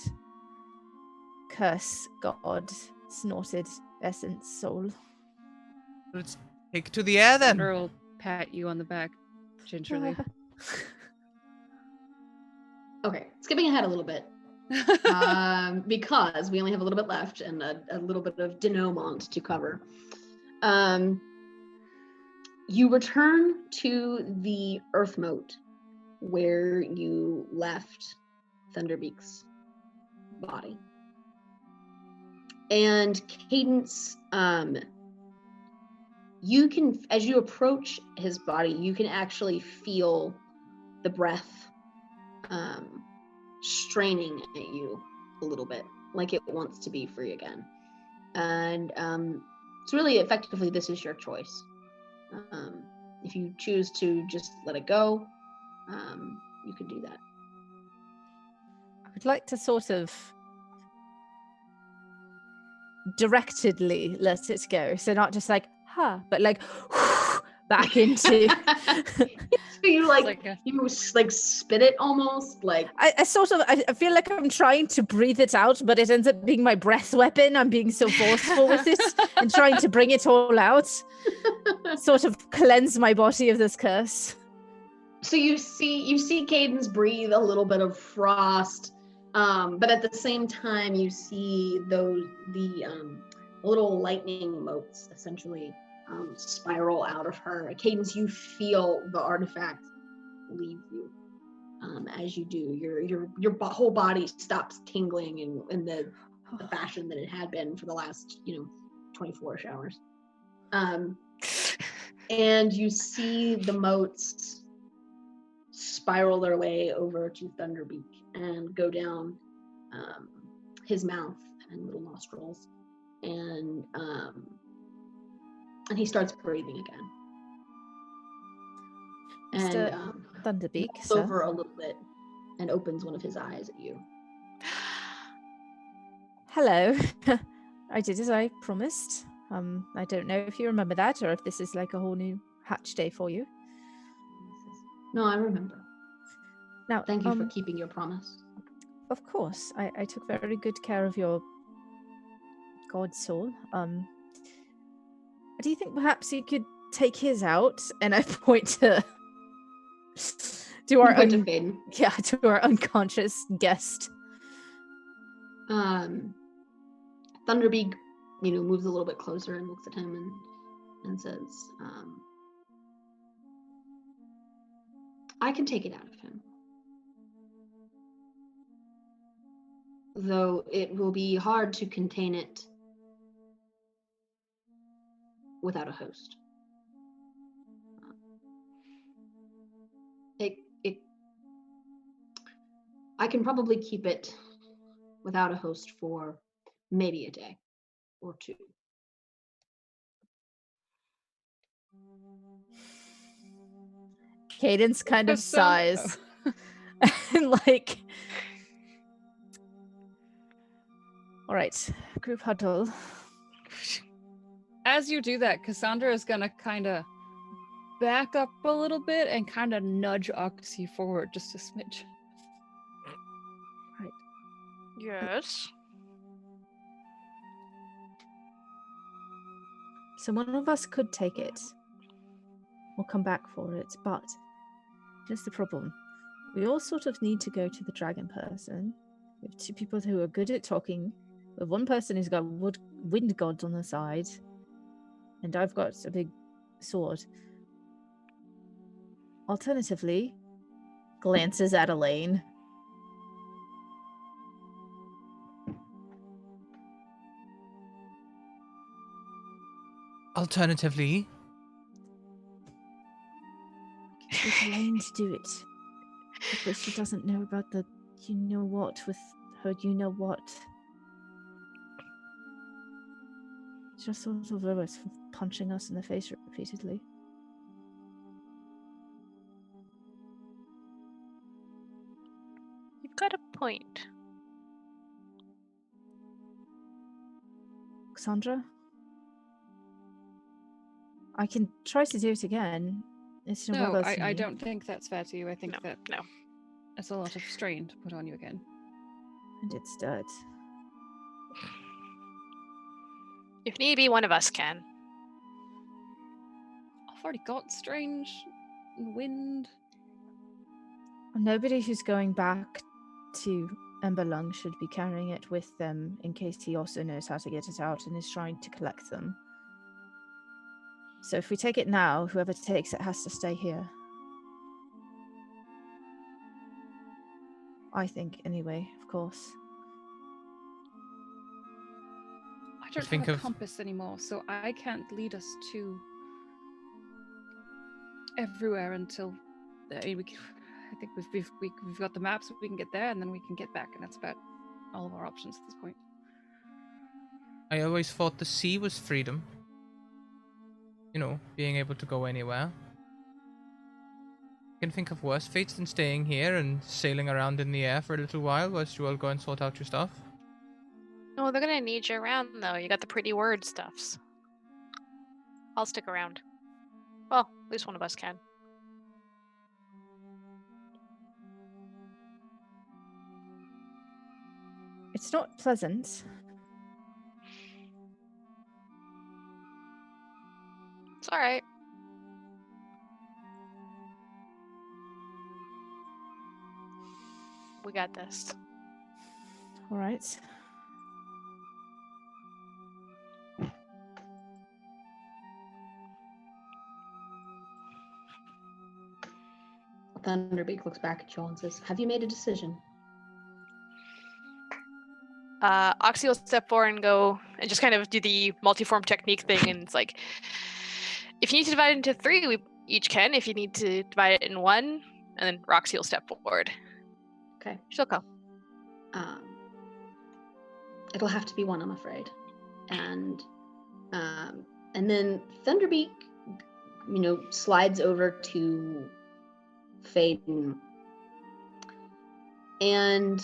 Curse God. Snorted essence soul. Let's take it to the air then. Thunder will pat you on the back gingerly. Okay, skipping ahead a little bit. Because we only have a little bit left and a little bit of denouement to cover. You return to the Earth Moat where you left Thunderbeak's body. And Cadence, you can, as you approach his body, you can actually feel the breath straining at you a little bit, like it wants to be free again. And it's really effectively, this is your choice. If you choose to just let it go, you can do that. I would like to sort of directedly let it go. So not just like, but like back into. So you like a- you like spit it almost like. I sort of, I feel like I'm trying to breathe it out, but it ends up being my breath weapon. I'm being so forceful with it and trying to bring it all out. Sort of cleanse my body of this curse. So you see Cadence breathe a little bit of frost, but at the same time you see the little lightning motes essentially spiral out of her. Cadence, you feel the artifact leave you. As you do, your whole body stops tingling in the fashion that it had been for the last 24 hours. And you see the motes spiral their way over to Thunderbeak and go down his mouth and little nostrils, and he starts breathing again. Mr. And Thunderbeak, looks sir. over a little bit and opens one of his eyes at you. Hello. I did as I promised. I don't know if you remember that or if this is like a whole new hatch day for you. No, I remember. Now, Thank you for keeping your promise. Of course, I took very good care of your god soul. Do you think perhaps you could take his out? And I point to our Point to Faden. to our unconscious guest. Thunderbeak, moves a little bit closer and looks at him and says, I can take it out of him. Though it will be hard to contain it without a host. I can probably keep it without a host for maybe a day or two. Cadence kind of sighs. And like, all right, group huddle. As you do that, Cassandra is gonna kind of back up a little bit and kind of nudge Oxy forward just a smidge. Right. Yes. So one of us could take it. We'll come back for it, but here's the problem. We all sort of need to go to the dragon person. We have 2 people who are good at talking. We have 1 person who's got wind gods on the side. And I've got a big sword. Alternatively, glances at Elaine. Alternatively, Get Elaine to do it. But she doesn't know about the you-know-what with her you-know-what. Just sort of over for punching us in the face repeatedly. You've got a point. Cassandra? I can try to do it again. It's no No, bother to I me. don't think that's fair to you. I think that No. it's a lot of strain to put on you again. And it's dirt. If need be, one of us can. I've already got strange wind. Nobody who's going back to Emberlung should be carrying it with them in case he also knows how to get it out and is trying to collect them. So if we take it now, whoever takes it has to stay here. I think, anyway, of course. I don't think have a of- compass anymore, so I can't lead us to everywhere until I think we've got the map, so we can get there, and then we can get back, and that's about all of our options at this point. I always thought the sea was freedom. You know, being able to go anywhere. You can think of worse fates than staying here and sailing around in the air for a little while whilst you all go and sort out your stuff. Oh, they're gonna need you around though. You got the pretty word stuffs. I'll stick around. Well, at least one of us can. It's not pleasant. It's alright. We got this. All right. Thunderbeak looks back at you all and says, "Have you made a decision?" Oxy will step forward and go and just kind of do the multiform technique thing, and it's like, if you need to divide it into 3, we each can. If you need to divide it in 1, and then Roxy will step forward. Okay. She'll go. It'll have to be 1, I'm afraid. And then Thunderbeak, slides over to Faden and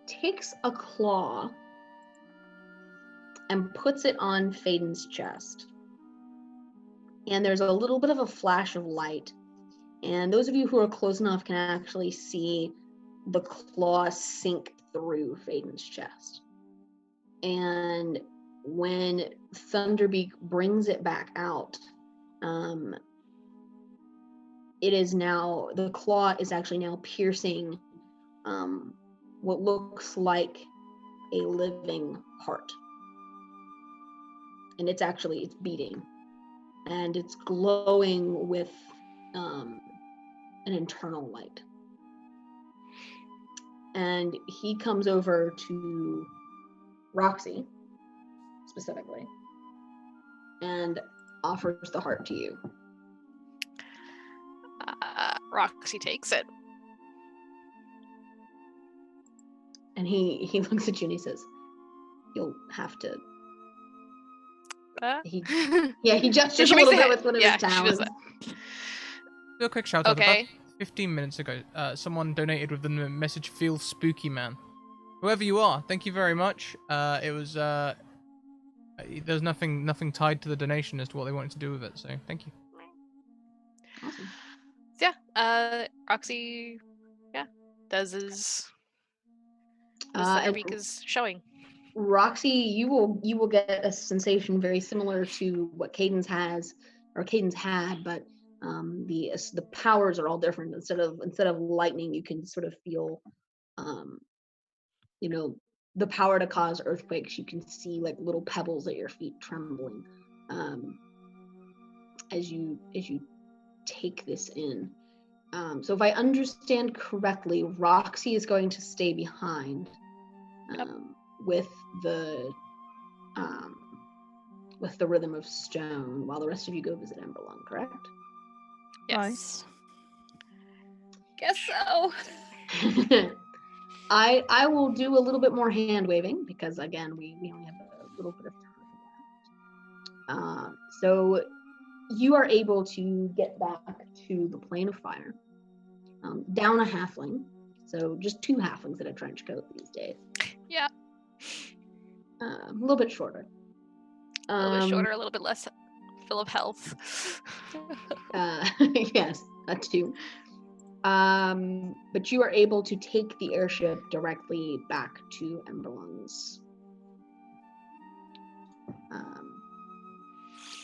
takes a claw and puts it on Faden's chest. And there's a little bit of a flash of light. And those of you who are close enough can actually see the claw sink through Faden's chest. And when Thunderbeak brings it back out, the claw is actually now piercing what looks like a living heart. And it's beating. And it's glowing with an internal light. And he comes over to Roxy, specifically, and offers the heart to you. Roxy takes it. And he looks at you and he says, "You'll have to." He gestures a little bit with one of his talons. Do a quick shout out. Okay. About 15 minutes ago, someone donated with the message "Feel spooky, man." Whoever you are, thank you very much. It was there's nothing tied to the donation as to what they wanted to do with it, so thank you. Awesome. So yeah, Roxy, does his And Thunderbeak is showing. Roxy, you will get a sensation very similar to what Cadence had, but the powers are all different. Instead of lightning, you can sort of feel, you know, the power to cause earthquakes. You can see like little pebbles at your feet trembling, as you take this in. So if I understand correctly, Roxy is going to stay behind, with the rhythm of stone, while the rest of you go visit Emberlung, correct? Yes. Guess so. I will do a little bit more hand waving because again we only have a little bit of time. So you are able to get back to the plane of fire, down a halfling. So just 2 halflings in a trench coat these days. Yeah. A little bit shorter. A little bit shorter, a little bit less full of health. Yes, that too. But you are able to take the airship directly back to Emberlung's,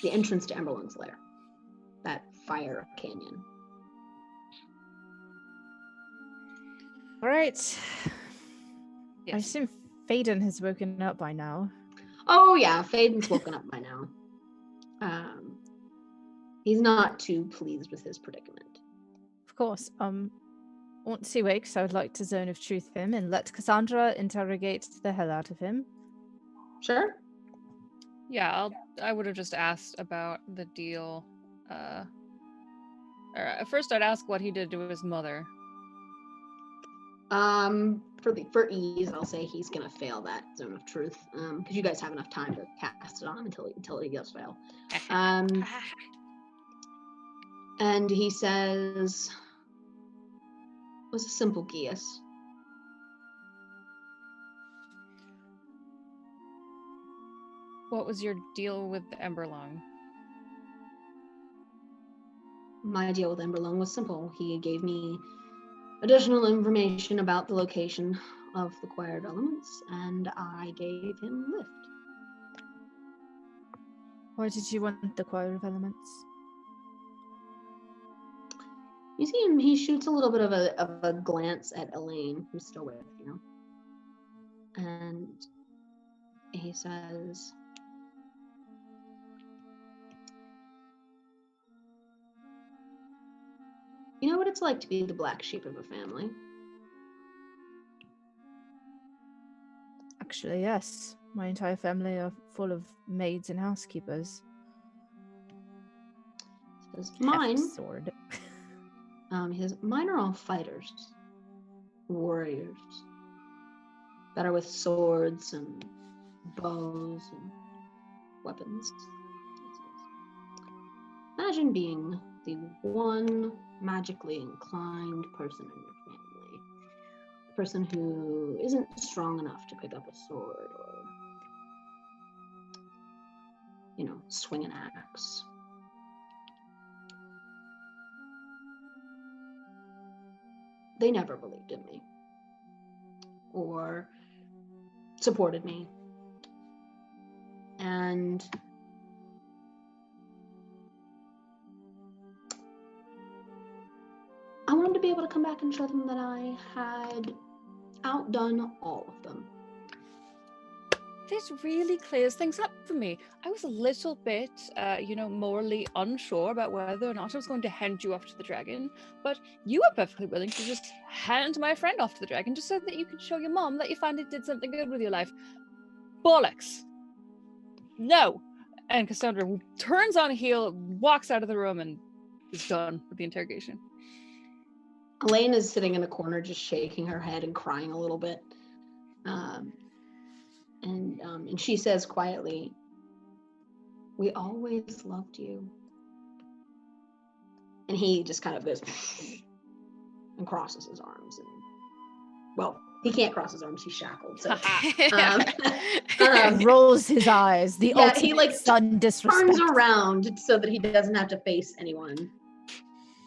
the entrance to Emberlung's lair, that fire canyon. All right. I Yes. assume Faden has woken up by now. Oh yeah, Faden's woken up by now. He's not too pleased with his predicament. Of course. Once he wakes, I would like to zone of truth him and let Cassandra interrogate the hell out of him. Sure. Yeah, I would have just asked about the deal. First, I'd ask what he did to his mother. For ease, I'll say he's gonna fail that zone of truth, because you guys have enough time to cast it on until he does fail. And he says, it was a simple geas. What was your deal with Emberlung? My deal with Emberlung was simple. He gave me additional information about the location of the Choir of Elements, and I gave him lift. Why did you want the Choir of Elements? You see him, he shoots a little bit of a glance at Elaine, who's still with you. And he says, you know what it's like to be the black sheep of a family? Actually, yes. My entire family are full of maids and housekeepers. He says, mine. Heft sword. He says, mine are all fighters, warriors that are with swords and bows and weapons. Imagine being the one magically inclined person in your family, a person who isn't strong enough to pick up a sword or, swing an axe. They never believed in me or supported me. And I wanted to be able to come back and show them that I had outdone all of them. This really clears things up for me. I was a little bit, morally unsure about whether or not I was going to hand you off to the dragon, but you were perfectly willing to just hand my friend off to the dragon just so that you could show your mom that you finally did something good with your life. Bollocks. No. And Cassandra turns on a heel, walks out of the room, and is done with the interrogation. Elaine is sitting in a corner just shaking her head and crying a little bit. And she says quietly, we always loved you. And he just kind of goes and crosses his arms and, He can't cross his arms. He's shackled. So Rolls his eyes. The yeah, ultimate he like son disrespect. turns around so that he doesn't have to face anyone.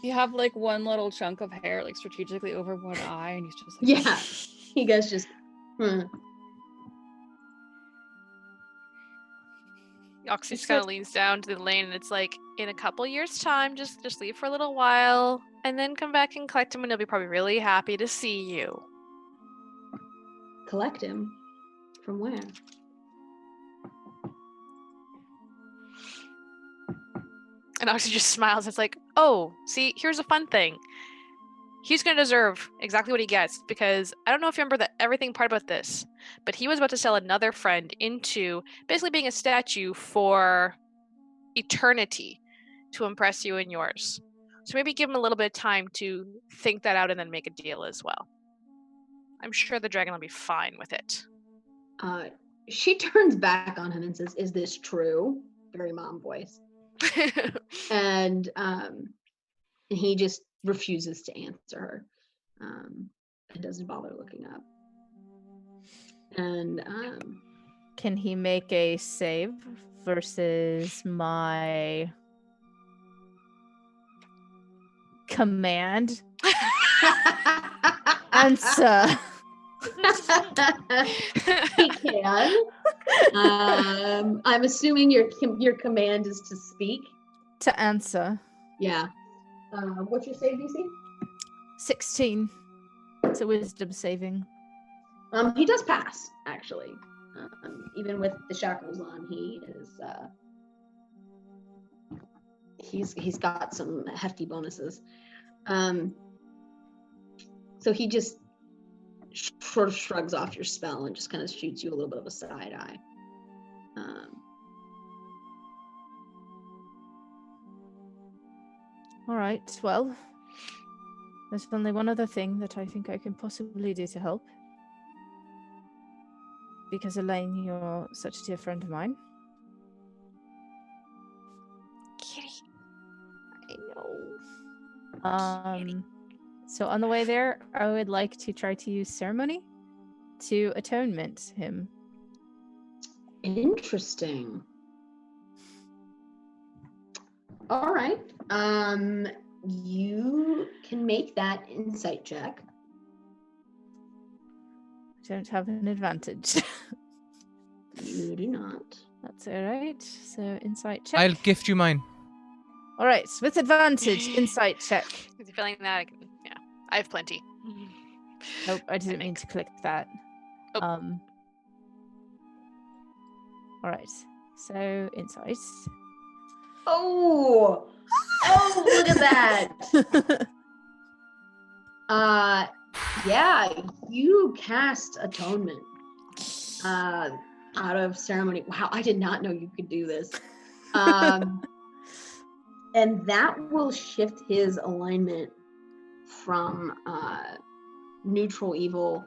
You have like one little chunk of hair like strategically over one eye, and he's just like, Yeah, he goes just. Oxy just kind of leans down to the lane, and it's like, in a couple years' time, just leave for a little while, and then come back and collect him, and he'll be probably really happy to see you. Collect him? From where? And Oxy just smiles. It's like, oh, see, here's a fun thing. He's going to deserve exactly what he gets, because I don't know if you remember everything part about this, but he was about to sell another friend into basically being a statue for eternity to impress you and yours. So maybe give him a little bit of time to think that out and then make a deal as well. I'm sure the dragon will be fine with it. She turns back on him and says, "Is this true?" Very mom voice. And he just refuses to answer her. It doesn't bother looking up. And can he make a save versus my command? Answer. He can. I'm assuming your command is to speak. To answer. Yeah. What's your save DC? 16. It's a wisdom saving. He does pass, actually. Even with the shackles on, he is. He's got some hefty bonuses. So he just sort of shrugs off your spell and just kind of shoots you a little bit of a side eye. All right, well, there's only one other thing that I think I can possibly do to help. Because Elaine, you're such a dear friend of mine. Kitty. I know. So on the way there, I would like to try to use ceremony to atonement him. Interesting. All right. You can make that insight check. I don't have an advantage. You do not. That's all right. So insight check. I'll gift you mine. All right, with advantage, insight check. Is he feeling that? Yeah, I have plenty. Nope, I didn't mean to click that. Oh. All right. So insight. Oh, look at that. Yeah, you cast atonement out of ceremony. Wow, I did not know you could do this. And that will shift his alignment from neutral evil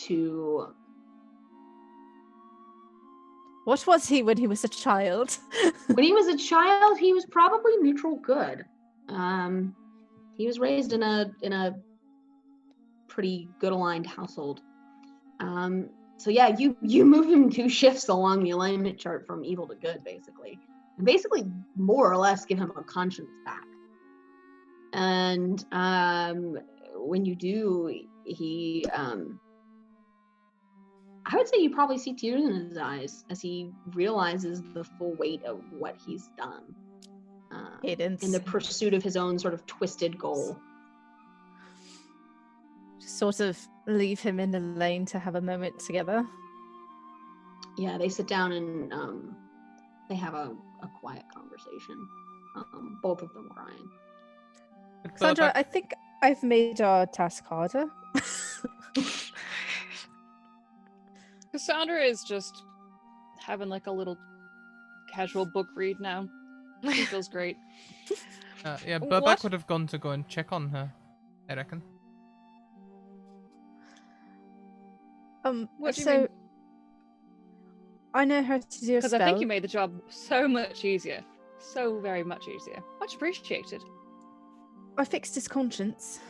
to... What was he when he was a child? When he was a child, he was probably neutral good. He was raised in a pretty good aligned household. So yeah, you move him 2 shifts along the alignment chart from evil to good, basically. And basically, more or less, give him a conscience back. And when you do, he... I would say you probably see tears in his eyes as he realizes the full weight of what he's done in the pursuit of his own sort of twisted goal. Just sort of leave him in the lane to have a moment together. Yeah, they sit down and they have a quiet conversation. Both of them crying. Sandra, I think I've made our task harder. Cassandra is just having like a little casual book read now. She feels great. Yeah, Burbak would have gone to go and check on her, I reckon. What do you so mean? I know how to do a Because spell. I think you made the job so much easier. So very much easier. Much appreciated. I fixed his conscience.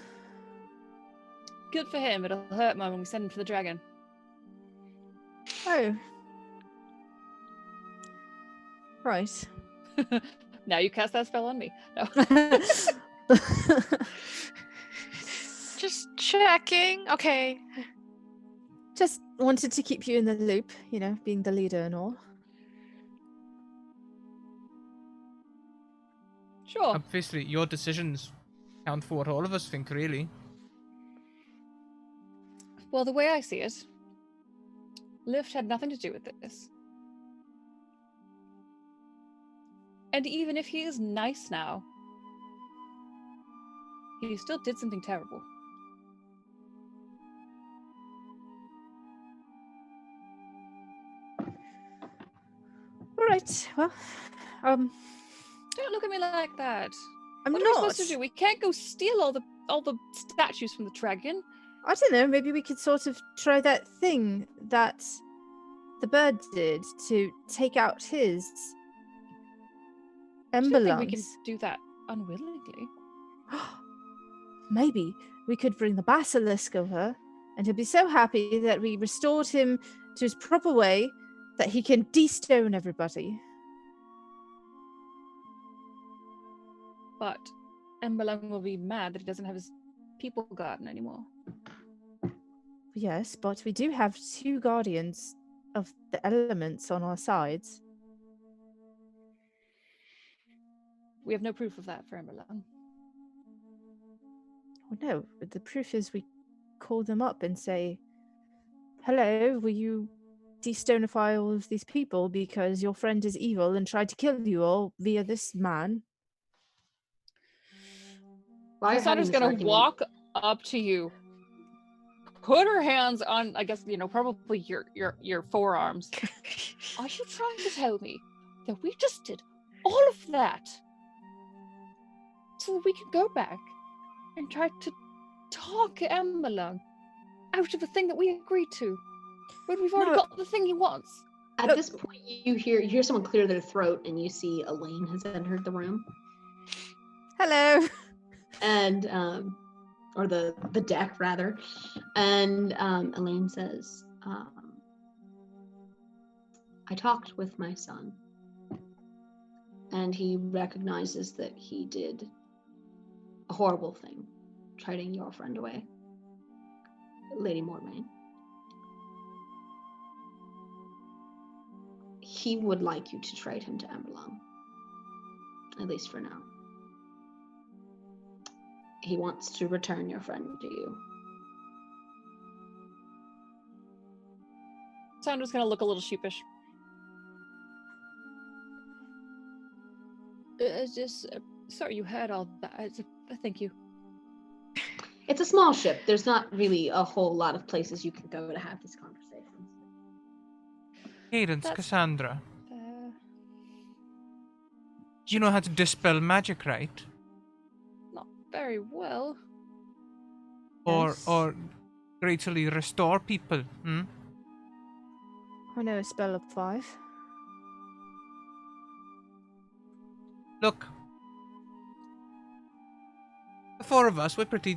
Good for him. It'll hurt more when we send him for the dragon. Oh. Right. Now you cast that spell on me. No. Just checking. Okay. Just wanted to keep you in the loop, being the leader and all. Sure. Obviously, your decisions count for what all of us think, really. Well, the way I see it, Lift had nothing to do with this. And even if he is nice now, he still did something terrible. All right. Well, Don't look at me like that. I'm What are we supposed to do? We can't go steal all the statues from the dragon. I don't know. Maybe we could sort of try that thing that the bird did to take out his I ember don't think we can lungs. do that unwillingly. Maybe we could bring the basilisk over, and he'll be so happy that we restored him to his proper way that he can de-stone everybody. But Emberlung will be mad that he doesn't have his people garden anymore. Yes, but we do have 2 guardians of the elements on our sides. We have no proof of that for Emberlung. Well, no, the proof is we call them up and say, hello, will you de-stonify all of these people because your friend is evil and tried to kill you all via this man? While you're having Cassandra's this gonna argument, walk up to you, put her hands on, I guess, probably your forearms. Are you trying to tell me that we just did all of that so that we could go back and try to talk Emberlung out of the thing that we agreed to when we've already got the thing he wants? at this point, you hear someone clear their throat, and you see Elaine has entered the room, Hello. and or the deck rather, and Elaine says, "I talked with my son, and he recognizes that he did a horrible thing, trading your friend away, Lady Mormain. He would like you to trade him to Emberlung, at least for now. He wants to return your friend to you." Sandra's gonna look a little sheepish. Sorry you heard all that. Thank you. It's a small ship. There's not really a whole lot of places you can go to have these conversations. Cadence, That's- Cassandra. You know how to dispel magic, right? Not very well. Yes. Or greatly restore people, hmm? I know a spell of 5. Look. The 4 of us, we're pretty,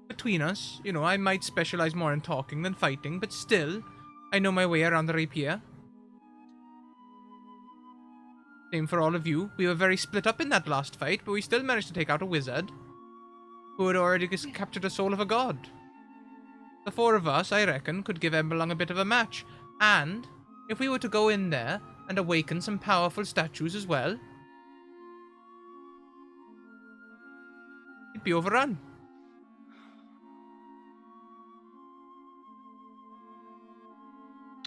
between us, I might specialize more in talking than fighting, but still, I know my way around the rapier. Same for all of you. We were very split up in that last fight, but we still managed to take out a wizard who had already captured a soul of a god. The 4 of us, I reckon, could give Emberlung a bit of a match. And if we were to go in there and awaken some powerful statues as well, it'd be overrun.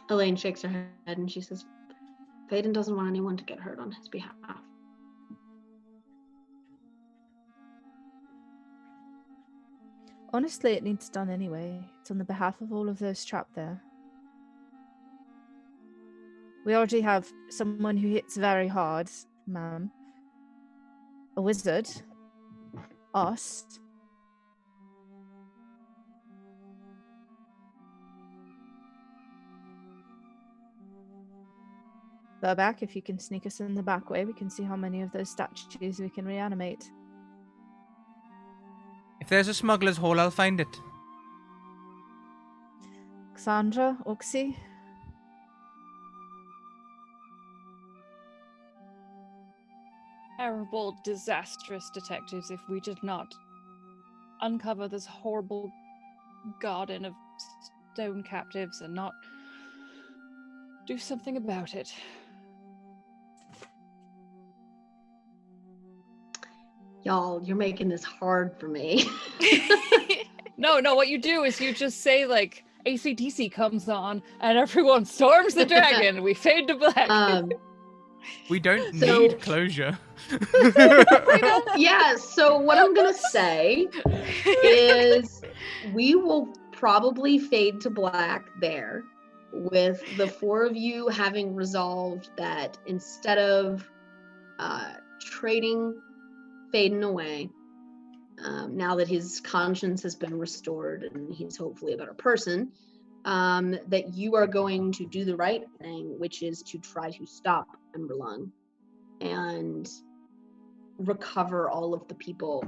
Elaine shakes her head and she says, "Faden doesn't want anyone to get hurt on his behalf." Honestly, it needs done anyway. It's on the behalf of all of those trapped there. We already have someone who hits very hard, ma'am. A wizard. Us. Go back. If you can sneak us in the back way, we can see how many of those statues we can reanimate. If there's a smuggler's hall, I'll find it. Cassandra, Oxy. Terrible, disastrous detectives if we did not uncover this horrible garden of stone captives and not do something about it. Y'all, you're making this hard for me. No, what you do is you just say, like, AC/DC comes on and everyone storms the dragon. We fade to black. We don't So- need closure. Yeah, so what I'm gonna say is we will probably fade to black there, with the four of you having resolved that instead of trading Faden away, now that his conscience has been restored and he's hopefully a better person, that you are going to do the right thing, which is to try to stop Emberlung and recover all of the people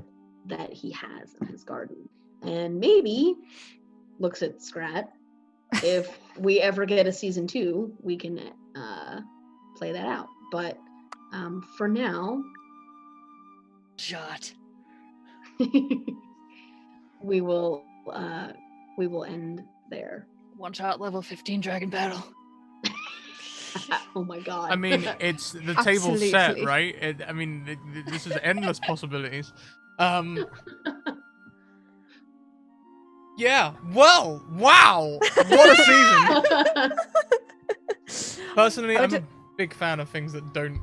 that he has in his garden. And maybe, looks at Scrat, if we ever get a season 2, we can play that out. But for now, Shot. we will end there. One shot, level 15 dragon battle. Oh my god. I mean, it's the table's set, Absolutely. right? This is endless possibilities. Yeah. Well, wow, what a season! Personally, I I'm would- a big fan of things that don't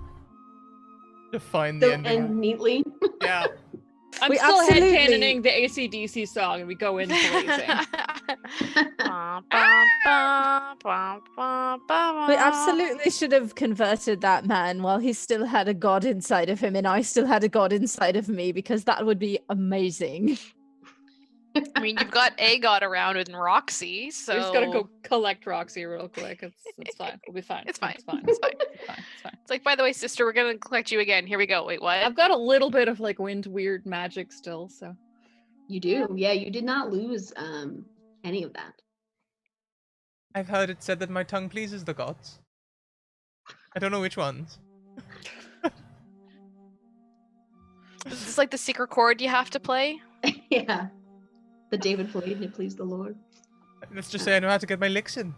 define the Don't ending. end neatly. Yeah. I'm We still absolutely- headcanoning the AC/DC song and we go in blazing. We absolutely should have converted that man while he still had a god inside of him and I still had a god inside of me, because that would be amazing. I mean, you've got Agot around and Roxy, so We just gotta go collect Roxy real quick. It's fine. We'll be fine. It's fine. It's fine. It's fine. It's fine. It's fine. It's like, by the way, sister, we're gonna collect you again. Here we go. Wait, what? I've got a little bit of like wind weird magic still, so You do. Yeah, you did not lose any of that. I've heard it said that my tongue pleases the gods. I don't know which ones. Is this like the secret chord you have to play? Yeah. The David played and it pleased the Lord. Let's just say I know how to get my licks in.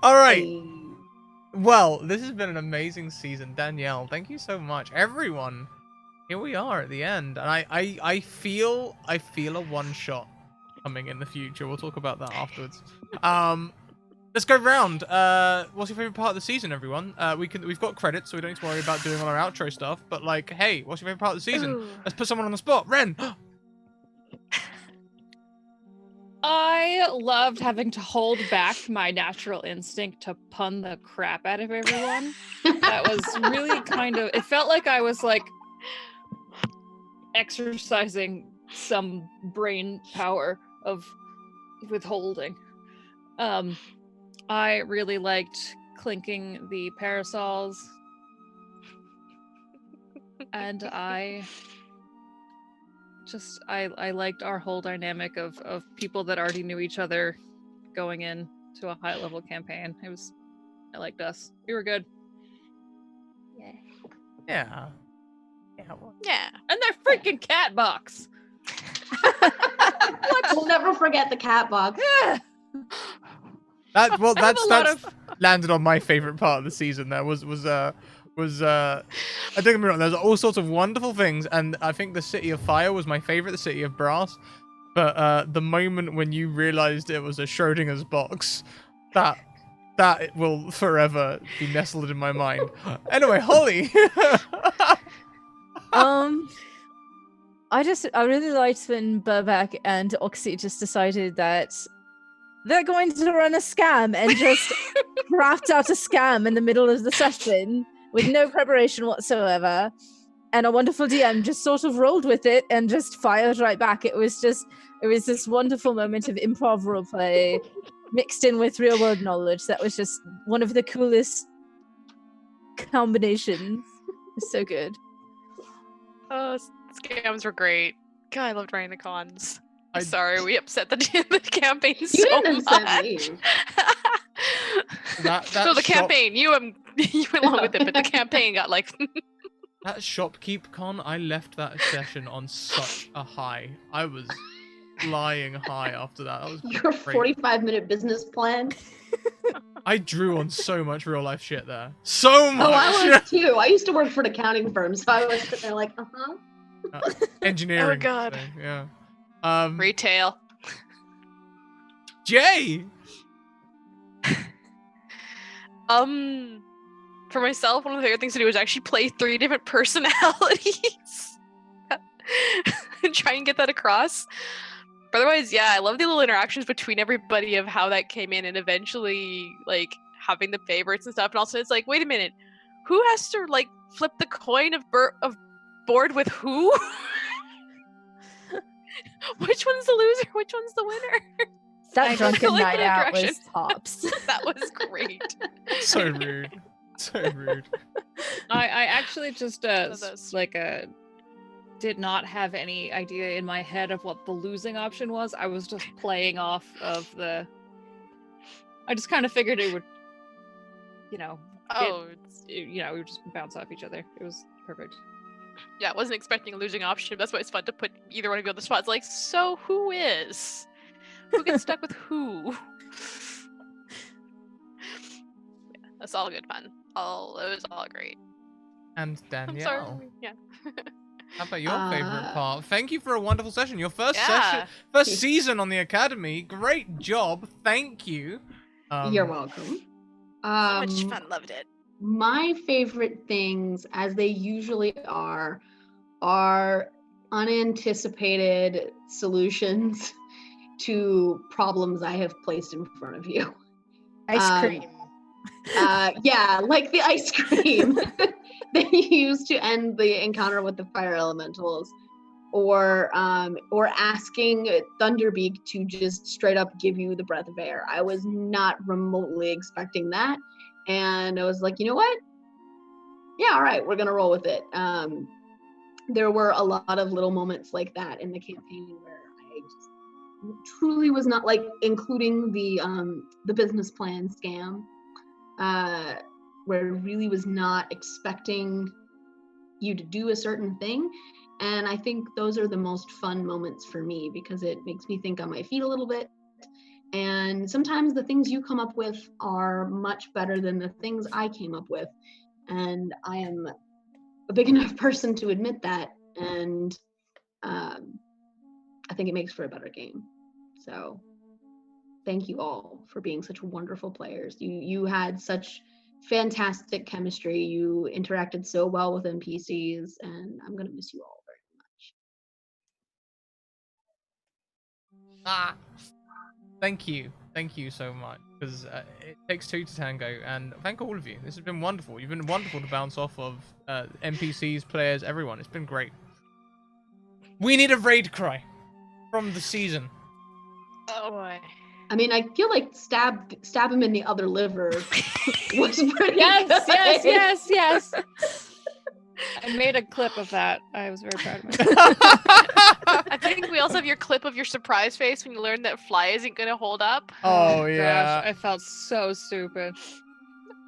All right. Hey. Well, this has been an amazing season, Danielle. Thank you so much, everyone. Here we are at the end, and I feel a one shot coming in the future. We'll talk about that afterwards. Let's go round. What's your favorite part of the season, everyone? We've got credits, so we don't need to worry about doing all our outro stuff. But like, hey, what's your favorite part of the season? Ooh. Let's put someone on the spot. Ren. I loved having to hold back my natural instinct to pun the crap out of everyone. That was really kind of, it felt like I was like exercising some brain power of withholding. I really liked clinking the parasols, and I liked our whole dynamic of people that already knew each other going in to a high level campaign. I liked us. We were good. Yeah. Yeah. Well, Yeah. And their freaking cat box. We'll never forget the cat box. Yeah. that's a lot of- landed on my favorite part of the season. There was I don't get me wrong, there's all sorts of wonderful things, and I think the City of Fire was my favorite, the City of Brass. But the moment when you realized it was a Schrodinger's box, that will forever be nestled in my mind. Anyway, Holly. I really liked when Burback and Oxy just decided that they're going to run a scam and just craft out a scam in the middle of the session with no preparation whatsoever. And a wonderful DM just sort of rolled with it and just fired right back. It was this wonderful moment of improv roleplay mixed in with real world knowledge. That was just one of the coolest combinations It's so good. Oh, scams were great. God, I loved running the cons. I- Sorry, we upset the campaign You so didn't upset much. me. That No, the shop- campaign. You went along with it, but the campaign got like. That shopkeep con, I left that session on such a high. I was flying high after that. That was Your great. 45-minute business plan. I drew on so much real life shit there. So much. Oh, I was too. I used to work for an accounting firm, so I was sitting there like, Engineering. Oh, God. so, yeah. Retail. Jay. For myself, one of the favorite things to do is actually play 3 different personalities and try and get that across. But otherwise, yeah, I love the little interactions between everybody of how that came in and eventually, like, having the favorites and stuff. And also, it's like, wait a minute, who has to, like, flip the coin of board with who? Which one's the loser? Which one's the winner? That I drunken like night the out aggression. was tops. That was great. So rude. So rude. I actually just those. did not have any idea in my head of what the losing option was. I was just playing off of the. I just kind of figured it would, Oh, we would just bounce off each other. It was perfect. yeah, I wasn't expecting a losing option. That's why it's fun to put either one of you on the spot. It's like, so who is? Who gets stuck with who? Yeah, that's all good fun. It was all great. And I'm Danielle. sorry. Yeah. How about your favorite part? Thank you for a wonderful session. Your first Yeah. first season on the Academy. Great job. Thank you. You're welcome. So much fun. Loved it. My favorite things, as they usually are unanticipated solutions to problems I have placed in front of you. Ice cream. Yeah, like the ice cream that you used to end the encounter with the fire elementals, or asking Thunderbeak to just straight up give you the breath of air. I was not remotely expecting that, and I was like, you know what? Yeah, all right, we're gonna roll with it. There were a lot of little moments like that in the campaign where I just truly was not, like, including the business plan scam, where I really was not expecting you to do a certain thing. And I think those are the most fun moments for me because it makes me think on my feet a little bit. And sometimes the things you come up with are much better than the things I came up with. And I am a big enough person to admit that. And I think it makes for a better game. So thank you all for being such wonderful players. You had such fantastic chemistry. You interacted so well with NPCs, and I'm gonna miss you all very much. Thank you so much, because it takes 2 to tango, and thank all of you. This has been wonderful. You've been wonderful to bounce off of, NPCs, players, everyone. It's been great. We need a raid cry from the season. Oh boy. I mean, I feel like stab him in the other liver was pretty Yes, good. yes. I made a clip of that. I was very proud of myself. I think we also have your clip of your surprise face when you learned that fly isn't gonna hold up. Oh yeah. Gosh, I felt so stupid.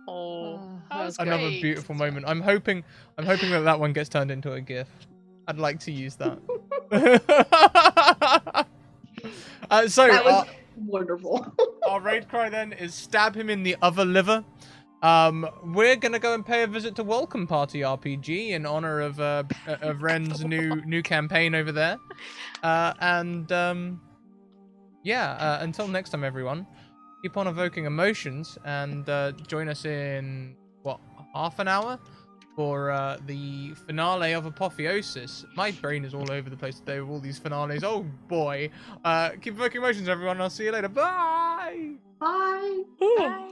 Oh, that was Another great. beautiful moment. I'm hoping that one gets turned into a GIF. I'd like to use that. So That was wonderful. our raid cry then is stab him in the other liver. We're gonna go and pay a visit to Welcome Party RPG in honor of Ren's new campaign over there. Until next time, everyone, keep on evoking emotions and join us in half an hour for the finale of Apotheosis. My brain is all over the place today with all these finales. Oh boy. Keep evoking emotions, everyone. I'll see you later. Bye. Bye. Bye.